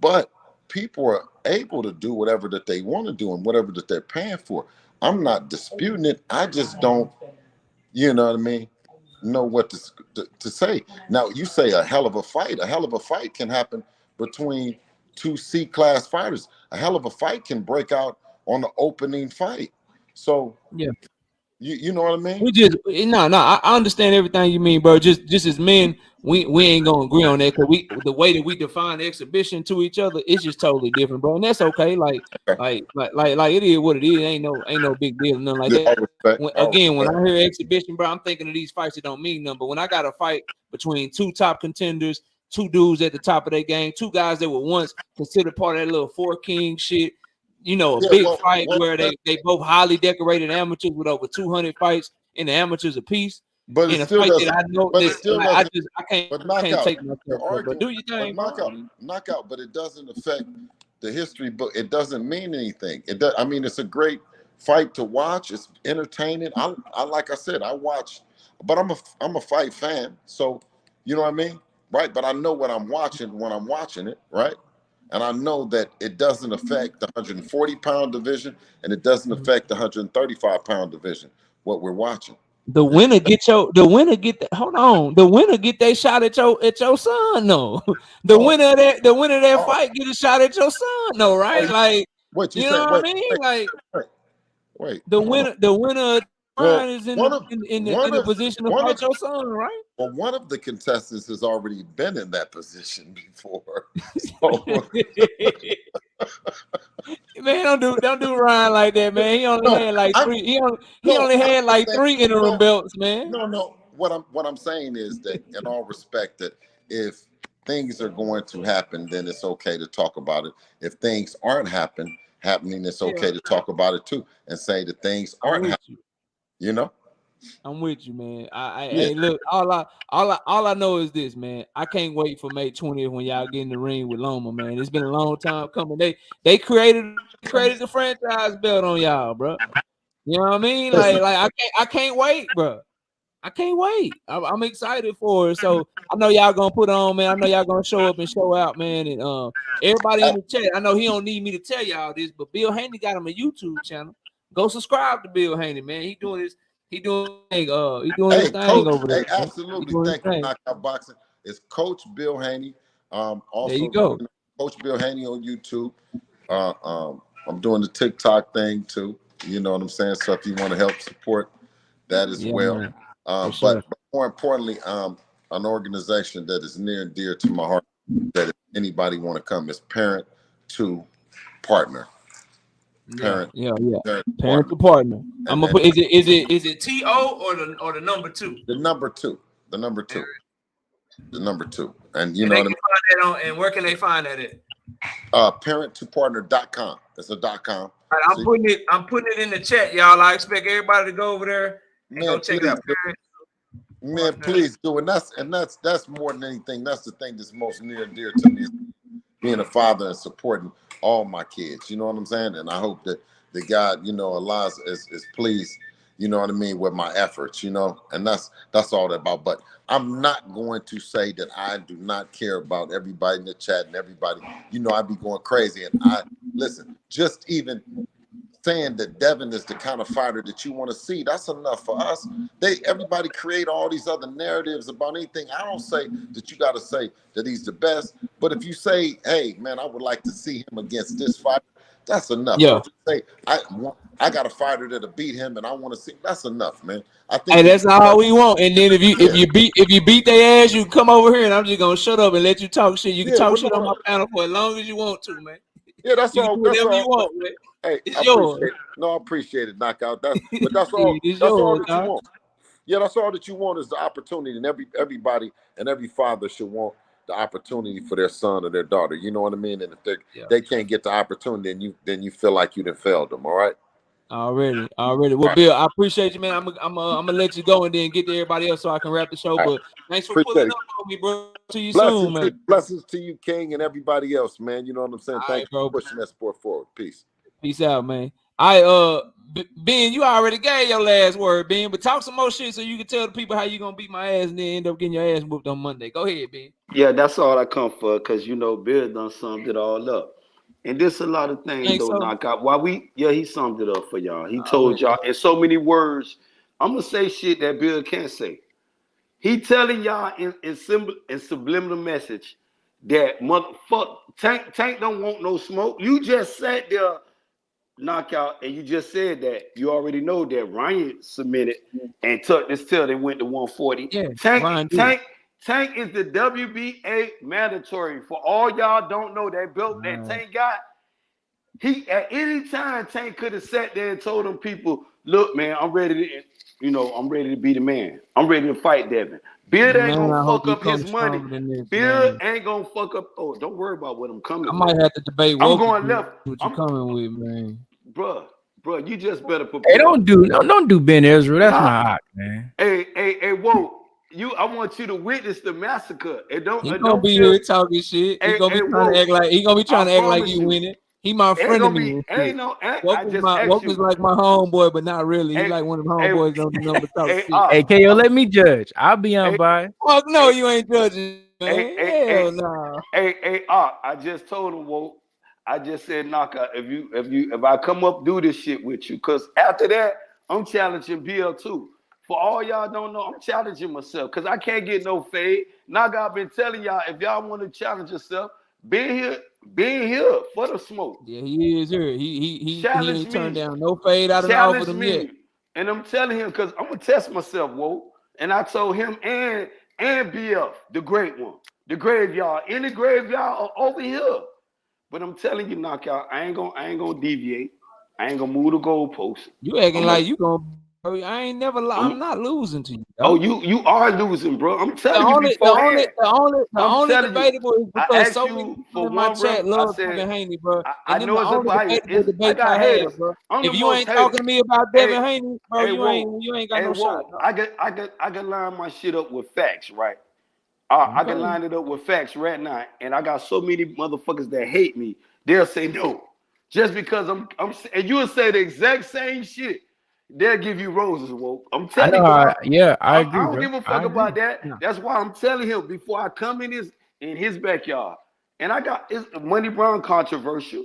But people are able to do whatever that they want to do and whatever that they're paying for. I'm not disputing it. I just don't, you know what I mean, know what to say. Now, you say a hell of a fight. A hell of a fight can happen between two C-class fighters. A hell of a fight can break out on the opening fight. So, Yeah. you know what I mean? We just no. I understand everything you mean, bro. Just as men, we ain't gonna agree on that because the way that we define exhibition to each other is just totally different, bro. And that's okay. Like it is what it is. Ain't no big deal, nothing like Yeah, that. all When respect. I hear exhibition, bro, I'm thinking of these fights that don't mean nothing. But when I got a fight between two top contenders, two dudes at the top of their game, two guys that were once considered part of that little four king shit. You know, a Yeah, big well, fight where they both highly decorated amateurs with over 200 fights in the amateurs apiece. but it In a still fight that doesn't. I know But it that still like, doesn't. I But can't knockout, take myself you're there. But arguing. do your But thing, bro. I mean, knockout. But it doesn't affect the history book. It doesn't mean anything. It does. I mean, it's a great fight to watch. It's entertaining. I like I said, I watch, but I'm a fight fan. So you know what I mean, right? But I know what I'm watching when I'm watching it, right? And I know that it doesn't affect the 140-pound division, and it doesn't affect the 135-pound division. What we're watching. the winner get that. Hold on, the winner get that shot at your son. No, Oh, the winner of that oh, fight get a shot at your son. No, oh, right? Like what you you saying? know what I mean? Wait, Like wait, wait. the Hold on. winner of Well, Ryan is in one of in the position to one fight of your son, right? well, one of the contestants has already been in that position before. So Man, don't do Ryan like that, man. He only no, had like I'm three. He no, only I'm had just like saying 3 interim no, belts, man. no. What I'm saying is that in all respect that if things are going to happen, then it's okay to talk about it. If things aren't happening, it's Yeah, okay to talk about it too and say that things I'm aren't with happening. you. You know? I'm with you, man. Yeah. Hey, look, all I know is this, man. I can't wait for May 20th when y'all get in the ring with Loma, man. It's been a long time coming. They created the franchise belt on y'all, bro. You know what I mean? Listen, Like I can't wait, bro. I can't wait. I'm excited for it. So I know y'all gonna put on, man. I know y'all gonna show up and show out, man. And everybody in the chat, I know he don't need me to tell y'all this, but Bill Haney got him a YouTube channel. Go subscribe to Bill Haney, man. He doing his thing Hey, Coach. over there. Hey, absolutely. Thank you, Knockout Boxing. It's Coach Bill Haney. Also, there you go. Coach Bill Haney on YouTube. I'm doing the TikTok thing too. You know what I'm saying? So if you want to help support that as well. But more importantly, an organization that is near and dear to my heart, that if anybody want to come, is Parent to Partner. Parent Partner. to Partner. I'm gonna put is it TO or the number 2? The number 2. The number 2. The number 2. And you and know they what I mean? can find that on, and where can they find that at? Parent2partner.com. It's a .com. All right, I'm putting it in the chat, y'all. I expect everybody to go over there and go check it out. Man, please do. And that's more than anything. That's the thing that's most near and dear to me, is being a father and supporting all my kids. You know what I'm saying? And I hope that the God, you know, Allah is pleased, you know what I mean, with my efforts, you know, and that's all that about. But I'm not going to say that I do not care about everybody in the chat and everybody. You know, I be going crazy. And listen, just even saying that Devin is the kind of fighter that you want to see, that's enough for us. Everybody create all these other narratives about anything. I don't say that you got to say that he's the best, but if you say, hey man, I would like to see him against this fighter, that's enough. Yeah. Say I got a fighter that'll beat him and I want to see, that's enough, man. I think that's all we want. And then if you beat their ass, you come over here and I'm just gonna shut up and let you talk shit. You can talk shit on my panel for as long as you want to, man. Yeah, that's you all. Can do that's whatever all. you want, man. Hey, it's yours. No, I appreciate it, Knockout. But that's all. It's that's yours, all that dog. you want. Yeah, that's all that you want is the opportunity, and everybody and every father should want the opportunity for their son or their daughter. You know what I mean? And if they can't get the opportunity, then you feel like you done failed them. All right. Already. Well, Bill, I appreciate you, man. I'm gonna let you go and then get to everybody else so I can wrap the show. But thanks for pulling up on me, bro. See you soon, man. Blessings to you, King, and everybody else, man. You know what I'm saying? Thank you for pushing that sport forward. Peace. Peace out, man. Ben, you already gave your last word, Ben, but talk some more shit so you can tell the people how you gonna beat my ass and then end up getting your ass whooped on Monday. Go ahead, Ben. Yeah, that's all I come for, because you know Bill done summed it all up. And there's a lot of things though, Knockout. He summed it up for y'all. He told y'all in so many words. I'm gonna say shit that Bill can't say. He telling y'all in subliminal message that motherfucker Tank don't want no smoke. You just sat there, Knockout, and you just said that you already know that Ryan submitted and tucked his tail. They went to 140. Yeah, Tank is the WBA mandatory. For all y'all don't know, that belt that Tank got, he at any time Tank could have sat there and told them people, look, man, I'm ready to be the man. I'm ready to fight Devin. Bill ain't gonna fuck up his money. Bill ain't gonna fuck up. Oh, don't worry about what I'm coming with. I might have to debate. I'm going left. What you coming with, man? Bruh, you just better prepare. Hey, don't do Ben Israel. That's my hot, man. Hey, whoa. I want you to witness the massacre. And He gonna be here talking shit. He gonna be trying to act like you winning. He my friend of me. Woke is like my homeboy, but not really. He like one of the homeboys on the number talk shit. Hey, KO, let me judge. I'll be on by. Fuck no, you ain't judging, man. Hell no. I just told him, Woke. I just said, Knockout, if I come up do this shit with you, because after that, I'm challenging BL too. For all y'all don't know, I'm challenging myself because I can't get no fade. Knockout been telling y'all, if y'all want to challenge yourself, being here for the smoke. Yeah, he is here. He ain't turned down no fade out of the offer them yet. And I'm telling him because I'm gonna test myself, whoa. And I told him and BF, the great one, the graveyard, in the graveyard over here. But I'm telling you, Knockout, I ain't gonna deviate. I ain't gonna move the goalpost. You acting like you gonna. I'm not losing to you. Dog. Oh, you are losing, bro. I'm telling you beforehand. The only debatable is because so many for in my chat love Devin Haney, bro. I know it's a bias. Debate I have, bro. If you ain't talking to me about Devin Haney, bro, you ain't got no shot. No. I can line my shit up with facts, right? I can line it up with facts right now, and I got so many motherfuckers that hate me. They'll say no, just because I'm and you'll say the exact same shit. they'll give you roses, Woke. I'm I telling know. you. I I agree, don't bro. give a I fuck agree. about that. Yeah. That's why I'm telling him before I come in his backyard. And I got it's Money Brown controversial.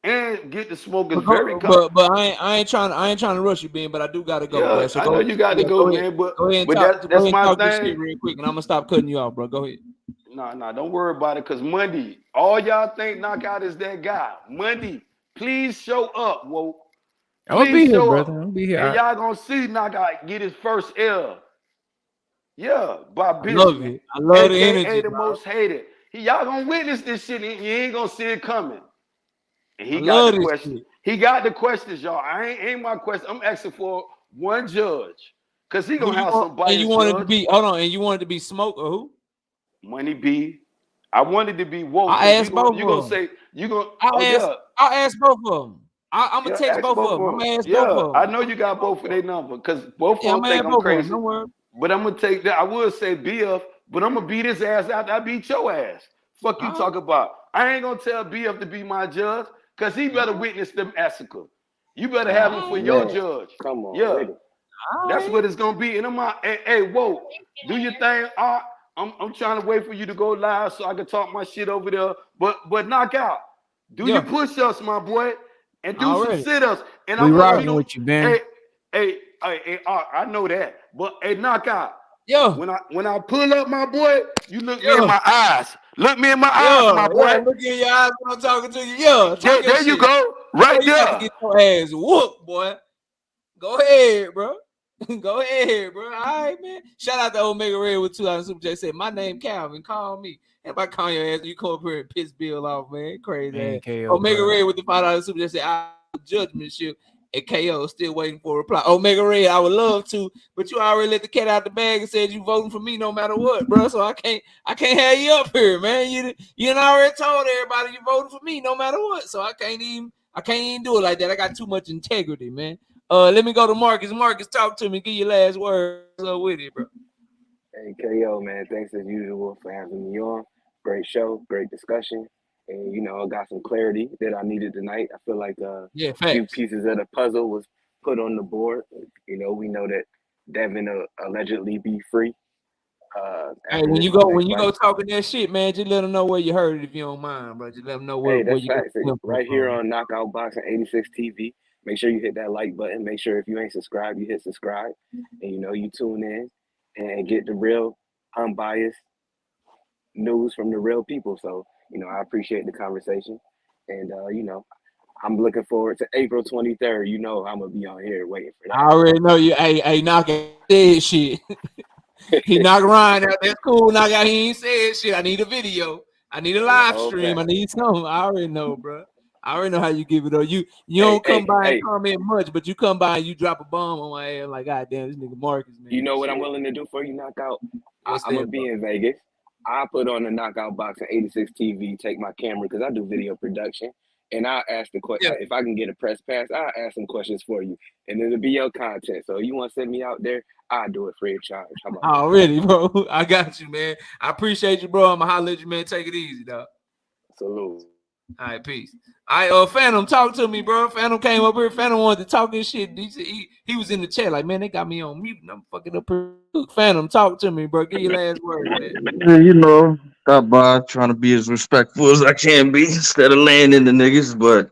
And Get the Smoke is very But I ain't trying to rush you, Ben, but I do gotta go, bro. yeah, So I know go, you got to yeah, go, go ahead. man. But Go ahead and but talk. Go that's ahead and my talk your thing. shit real quick, and I'm gonna stop cutting you off, bro. Go ahead. Nah, don't worry about it. Cause Monday, all y'all think Knockout is that guy. Monday, please show up, Woke. I'm gonna be Please here, show brother. up. I'm gonna be here. And y'all gonna see Knockout get his first L. Yeah, by I love Benjamin, it. I love the aka energy, the bro. most hated. Y'all gonna witness this shit. And you ain't gonna see it coming. And I he got the love this question. shit. He got the questions, y'all. I ain't my question. I'm asking for one judge, cause he Who gonna you have want? some And you biased wanted to judge. be hold on, and you wanted to be Smoke or who? Money B. I wanted to be Woke, I cause asked both you of gonna them. say you gonna I asked. yeah. I asked both of them. I'm gonna Yeah, text ask both both of of them. I'm them. gonna ask both Yeah, of I them. know you got both of their number because both Yeah, of I'm them gonna think ask I'm both of them. crazy. Don't worry. But I'm gonna take that. I would say BF, but I'm gonna beat his ass after I beat your ass. Fuck you All right. talk about. I ain't gonna tell BF to be my judge because he better witness the massacre. You better have him All for right. your Man, judge. come on Yeah, with it. All that's right. what it's gonna be. And I'm like, hey, whoa, do your thing. I'm trying to wait for you to go live so I can talk my shit over there. But knock out. Do your Yeah. push-ups, my boy, and do some Already. sit-ups. And We I want you rocking to with you, Ben. hey, I know that. But hey, knock out. Yeah. When I pull up, my boy, you look me in Yeah. my eyes. Look me in my eyes, Yeah. my Yeah. boy. Look in your eyes when I'm talking to you. Yeah. Talk your There you shit. go, Boy, right you about to there. get your ass whooped, boy. Go ahead, bro. Go ahead, bro. All right, man. Shout out to Omega Red with 2,000 Super J. Said, my name Calvin. Call me. If I call your ass, you come up here and piss Bill off, man. Crazy Man, ass. KO, Omega bro. Red with the $5 Super J. Said, I judgmentship. And KO still waiting for a reply. Omega Red, I would love to, but you already let the cat out the bag and said you voting for me no matter what, bro. So I can't have you up here, man. You done already told everybody you voting for me no matter what. So I can't even do it like that. I got too much integrity, man. Let me go to Marcus. Marcus, talk to me. Give your last word with it, bro. Hey, KO, man, thanks as usual for having me on. Great show, great discussion. And, I got some clarity that I needed tonight. I feel like a Yeah, few facts. pieces of the puzzle was put on the board. We know that Devin allegedly be free Hey, after when this you go next fight. talking that shit, man, just let them know where you heard it if you don't mind, bro. Just let them know Hey, where that's you got facts. the info Right here from. on Knockout Boxing 86 TV. Make sure you hit that like button. Make sure if you ain't subscribed, you hit subscribe. And you tune in and get the real, unbiased news from the real people. So, I appreciate the conversation. And I'm looking forward to April 23rd. I'm gonna be on here waiting for I already know you. Hey, knock out said shit. that. He knocked Ryan out. That's cool. Knock out. He ain't said shit. I need a video. I need a live stream. I Okay. need something. I already know, bro. I already know how you give it up. You Hey, don't come hey, by and hey, comment much, but you come by and you drop a bomb on my ass like, God damn, this nigga Marcus, you man. know what I'm Shit. willing to do for you, Knockout? What's I'm gonna that, bro? be in Vegas. I put on the Knockout Boxing 86 TV, take my camera because I do video production, and I'll ask the question Yeah. if I can get a press pass. I'll ask some questions for you, and it'll be your content. So you want to send me out there? I'll do it free of charge. How about that? Already, bro. I got you, man. I appreciate you, bro. I'ma holler at you, man. Take it easy, dog. Salute. All right, peace. All right, Phantom, talk to me, bro. Phantom came up here. Phantom wanted to talk his shit. He was in the chat like, man, they got me on mute and I'm fucking up here. Phantom, talk to me, bro. Give your last word, man. Yeah, stop by trying to be as respectful as I can be instead of laying in the niggas. But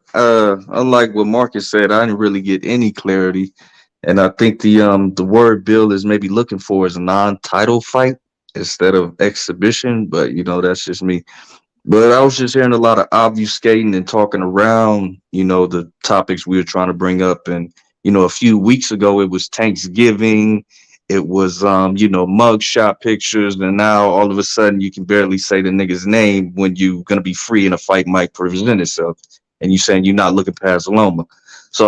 unlike what Marcus said, I didn't really get any clarity. And I think the word Bill is maybe looking for is a non-title fight instead of exhibition. But that's just me. But I was just hearing a lot of obfuscating and talking around, the topics we were trying to bring up. And, a few weeks ago, it was Thanksgiving. It was, mugshot pictures. And now all of a sudden, you can barely say the nigga's name when you're going to be free and a fight might present itself. And you saying you're not looking past Loma. So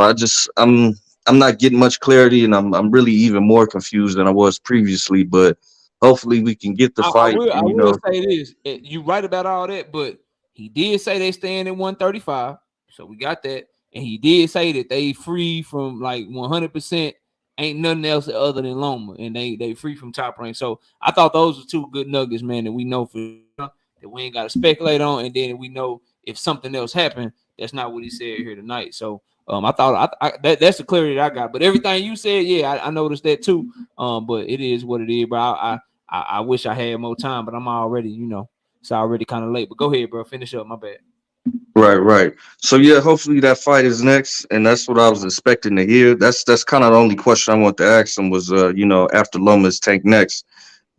I'm not getting much clarity, and I'm really even more confused than I was previously. But hopefully we can get the I fight. will I And, will say this. You right about all that, but he did say they stand at 135. So we got that. And he did say that they free from like 100%. Ain't nothing else other than Loma, and they free from Top Rank. So I thought those were two good nuggets, man, that we know for sure, that we ain't got to speculate on. And then we know if something else happened, That's not what he said here tonight. So I thought that's the clarity that I got. But everything you said, yeah, I noticed that too. But it is what it is, bro. I wish I had more time, but I'm already, it's already kind of late. But go ahead, bro. Finish up. My bad. Right. So yeah, hopefully that fight is next, and that's what I was expecting to hear. That's kind of the only question I want to ask him was, after Loma's Tank next.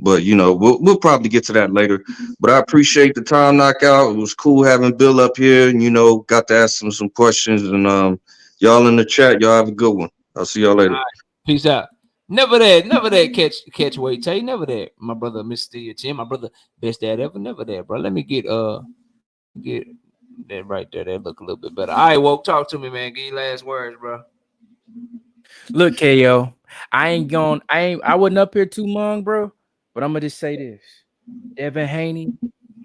But we'll probably get to that later. But I appreciate the time knockout. It was cool having Bill up here, and got to ask him some questions. And y'all in the chat, y'all have a good one. I'll see y'all later. All right. Peace out. Never that catch weight, Tay. Never that. My brother, Mr. Chin, my brother, best dad ever. Never that, bro. Let me get that right there. That look a little bit better. All right, Woke, talk to me, man. Give your last words, bro. Look, KO, I wasn't up here too long, bro. But I'm gonna just say this: Devin Haney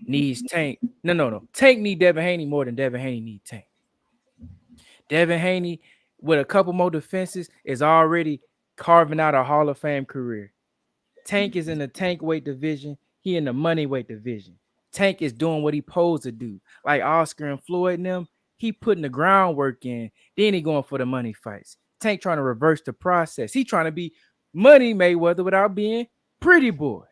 needs Tank. No. Tank need Devin Haney more than Devin Haney need Tank. Devin Haney, with a couple more defenses, is already carving out a Hall of Fame career. Tank is in the tank weight division. He in the money weight division. Tank is doing what he supposed to do. Like Oscar and Floyd and them, he putting the groundwork in. Then he going for the money fights. Tank trying to reverse the process. He trying to be Money Mayweather without being Pretty Boy.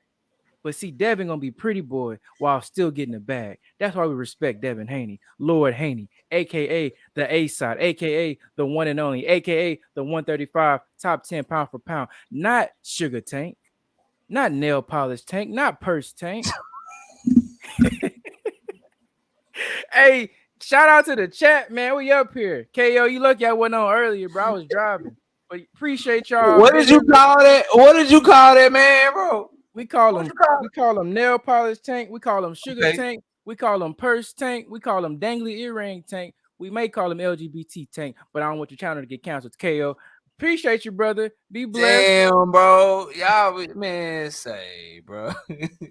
But see, Devin gonna be Pretty Boy while still getting the bag. That's why we respect Devin Haney, Lord Haney, aka the A side, aka the one and only, aka the 135 top 10 pound for pound. Not Sugar Tank, not nail polish Tank, not purse Tank. Hey, shout out to the chat, man. We up here. KO, you lucky I wasn't on earlier, bro. I was driving. But appreciate y'all. What did you call that? What did you call that, man, bro? We call them nail polish Tank. We call them Sugar Tank. We call them purse Tank. We call them dangly earring Tank. We may call them LGBT Tank, but I don't want your channel to get canceled. KO. Appreciate you, brother. Be blessed. Damn, bro. Y'all, man, say, bro.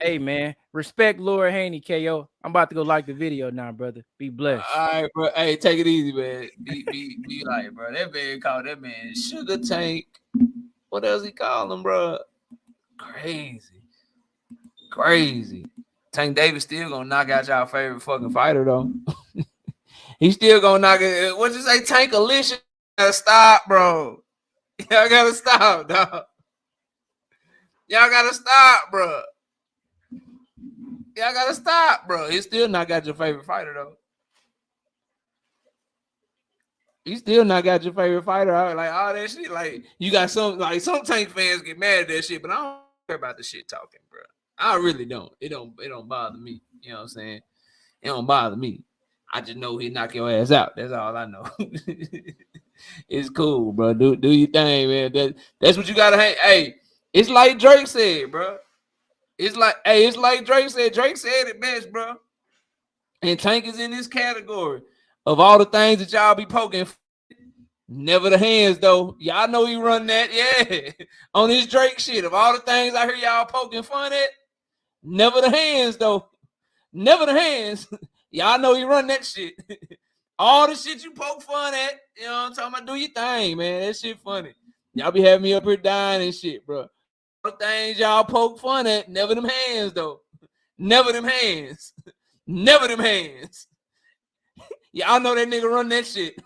Hey, man. Respect Lord Haney, KO. I'm about to go like the video now, brother. Be blessed. All right, bro. Hey, take it easy, man. Be like, bro. That man called that man Sugar Tank. What else he call him, bro? Crazy. Tank Davis still gonna knock out y'all favorite fucking fighter, though. He still gonna knock it. What you say, Tank Alicia? Gotta stop, bro. Y'all gotta stop, dog. Y'all gotta stop, bro. Y'all gotta stop, bro. He still not got your favorite fighter, though. He still not got your favorite fighter. Like all that shit. Like you got some Tank fans get mad at that shit, but I don't care about the shit talking, bro. I really don't. It don't bother me. You know what I'm saying? It don't bother me. I just know he knock your ass out. That's all I know. It's cool, bro. Do your thing, man. That's what you gotta hang. Hey, it's like Drake said, bro. It's like Drake said. Drake said it best, bro. And Tank is in this category of all the things that y'all be poking. Never the hands, though. Y'all know he run that, yeah. On his Drake shit. Of all the things I hear y'all poking fun at, never the hands, though. Never the hands. Y'all know he run that shit. All the shit you poke fun at, you know what I'm talking about? Do your thing, man. That shit funny. Y'all be having me up here dying and shit, bro. All the things y'all poke fun at, never them hands, though. Never them hands. Never them hands. Y'all know that nigga run that shit.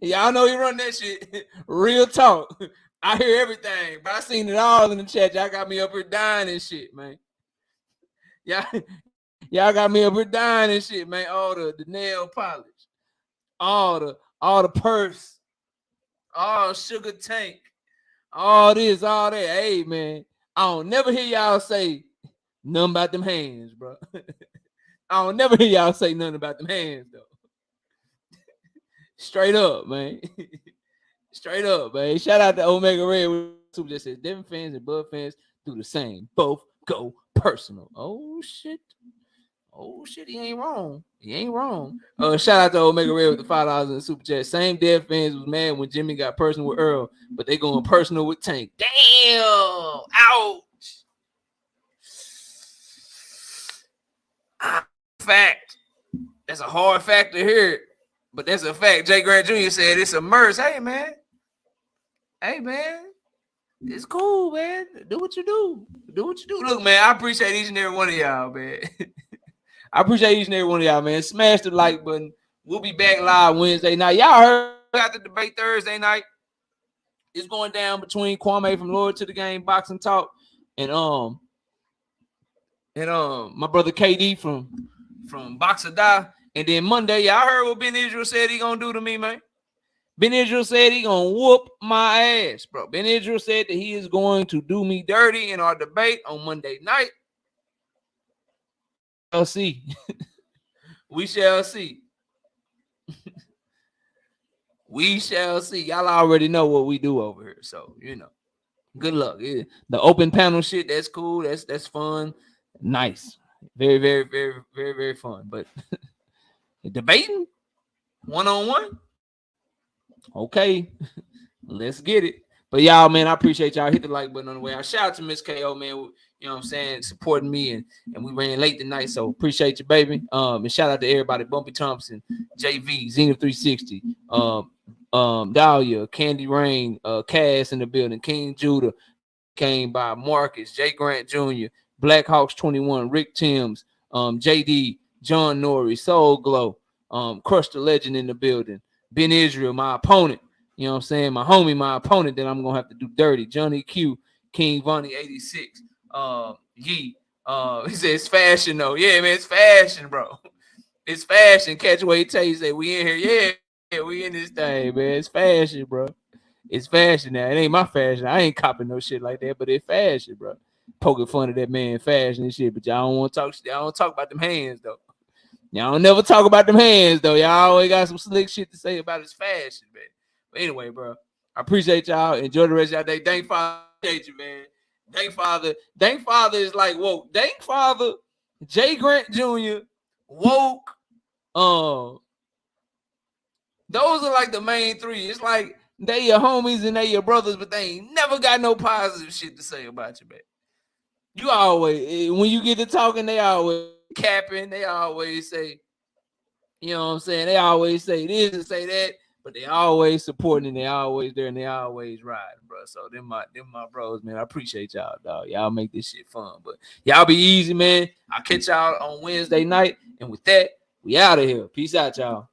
Y'all know he run that shit. Real talk. I hear everything, but I seen it all in the chat. Y'all got me up here dying and shit, man. Y'all got me up here dying and shit, man. All the nail polish, all the purse, all Sugar Tank, all this, all that. Hey, man, I don't never hear y'all say nothing about them hands, bro. I don't never hear y'all say nothing about them hands, though. Straight up, man. Straight up, man. Shout out to Omega Red, who just says Devin fans and Bud fans do the same. Both go personal. Oh shit, he ain't wrong. Shout out to Omega Red with the $5 in the super chat. Same Dev fans was mad when Jimmy got personal with Earl, but they going personal with Tank. Damn, ouch. Fact. That's a hard fact to hear, but that's a fact. Jay Grant Jr. said it's a merce. Hey man, it's cool, man. Do what you do. Look, man, I appreciate each and every one of y'all, man. I appreciate each and every one of y'all, man. Smash the like button. We'll be back live Wednesday night. Y'all heard about the debate Thursday night. It's going down between Kwame from Lord to the Game Boxing Talk and my brother KD from Boxer Die. And then Monday, y'all heard what Ben Israel said he gonna do to me, man. Ben Israel said he gonna whoop my ass, bro. Ben Israel said that he is going to do me dirty in our debate on Monday night. We'll see. We shall see. We shall see. Y'all already know what we do over here, so you know. Good luck. Yeah. The open panel shit, that's cool. That's fun. Nice. Very, very, very, very, very fun. But debating one-on-one. Okay. Let's get it. But y'all, man, I appreciate y'all. Hit the like button on the way. I shout out to Miss KO, man. You know what I'm saying? Supporting me and we ran late tonight. So appreciate you, baby. And shout out to everybody. Bumpy Thompson, JV, Zenith 360, Dahlia, Candy Rain, Cass in the building, King Judah came by, Marcus, Jay Grant Jr., Black Hawks 21, Rick Timms, JD, John Norrie, Soul Glow, Crush the Legend in the building, Ben Israel, my opponent, you know what I'm saying, my homie, my opponent that I'm gonna have to do dirty, Johnny Q, King Vonnie 86, Yee, he said it's fashion though, yeah man, it's fashion, bro, it's fashion. Catch what he tell you, say we in here, yeah, we in this thing, man, it's fashion, bro. It's fashion now. It ain't my fashion. I ain't copping no shit like that, but it's fashion, bro. Poking fun of that man fashion and shit, but y'all don't want to talk. Y'all don't talk about them hands though. Y'all don't never talk about them hands though. Y'all always got some slick shit to say about his fashion, man. But anyway, bro, I appreciate y'all. Enjoy the rest of y'all day. Thank Father, appreciate you, man. Thank Father. Thank Father is like woke. Thank Father, Jay Grant Jr. woke. Those are like the main three. It's like they your homies and they your brothers, but they ain't never got no positive shit to say about you, man. You always, when you get to talking, they always capping. They always say, you know what I'm saying? They always say this and say that, but they always supporting and they always there and they always riding, bro. So them my bros, man. I appreciate y'all, dog. Y'all make this shit fun, but y'all be easy, man. I'll catch y'all on Wednesday night. And with that, we out of here. Peace out, y'all.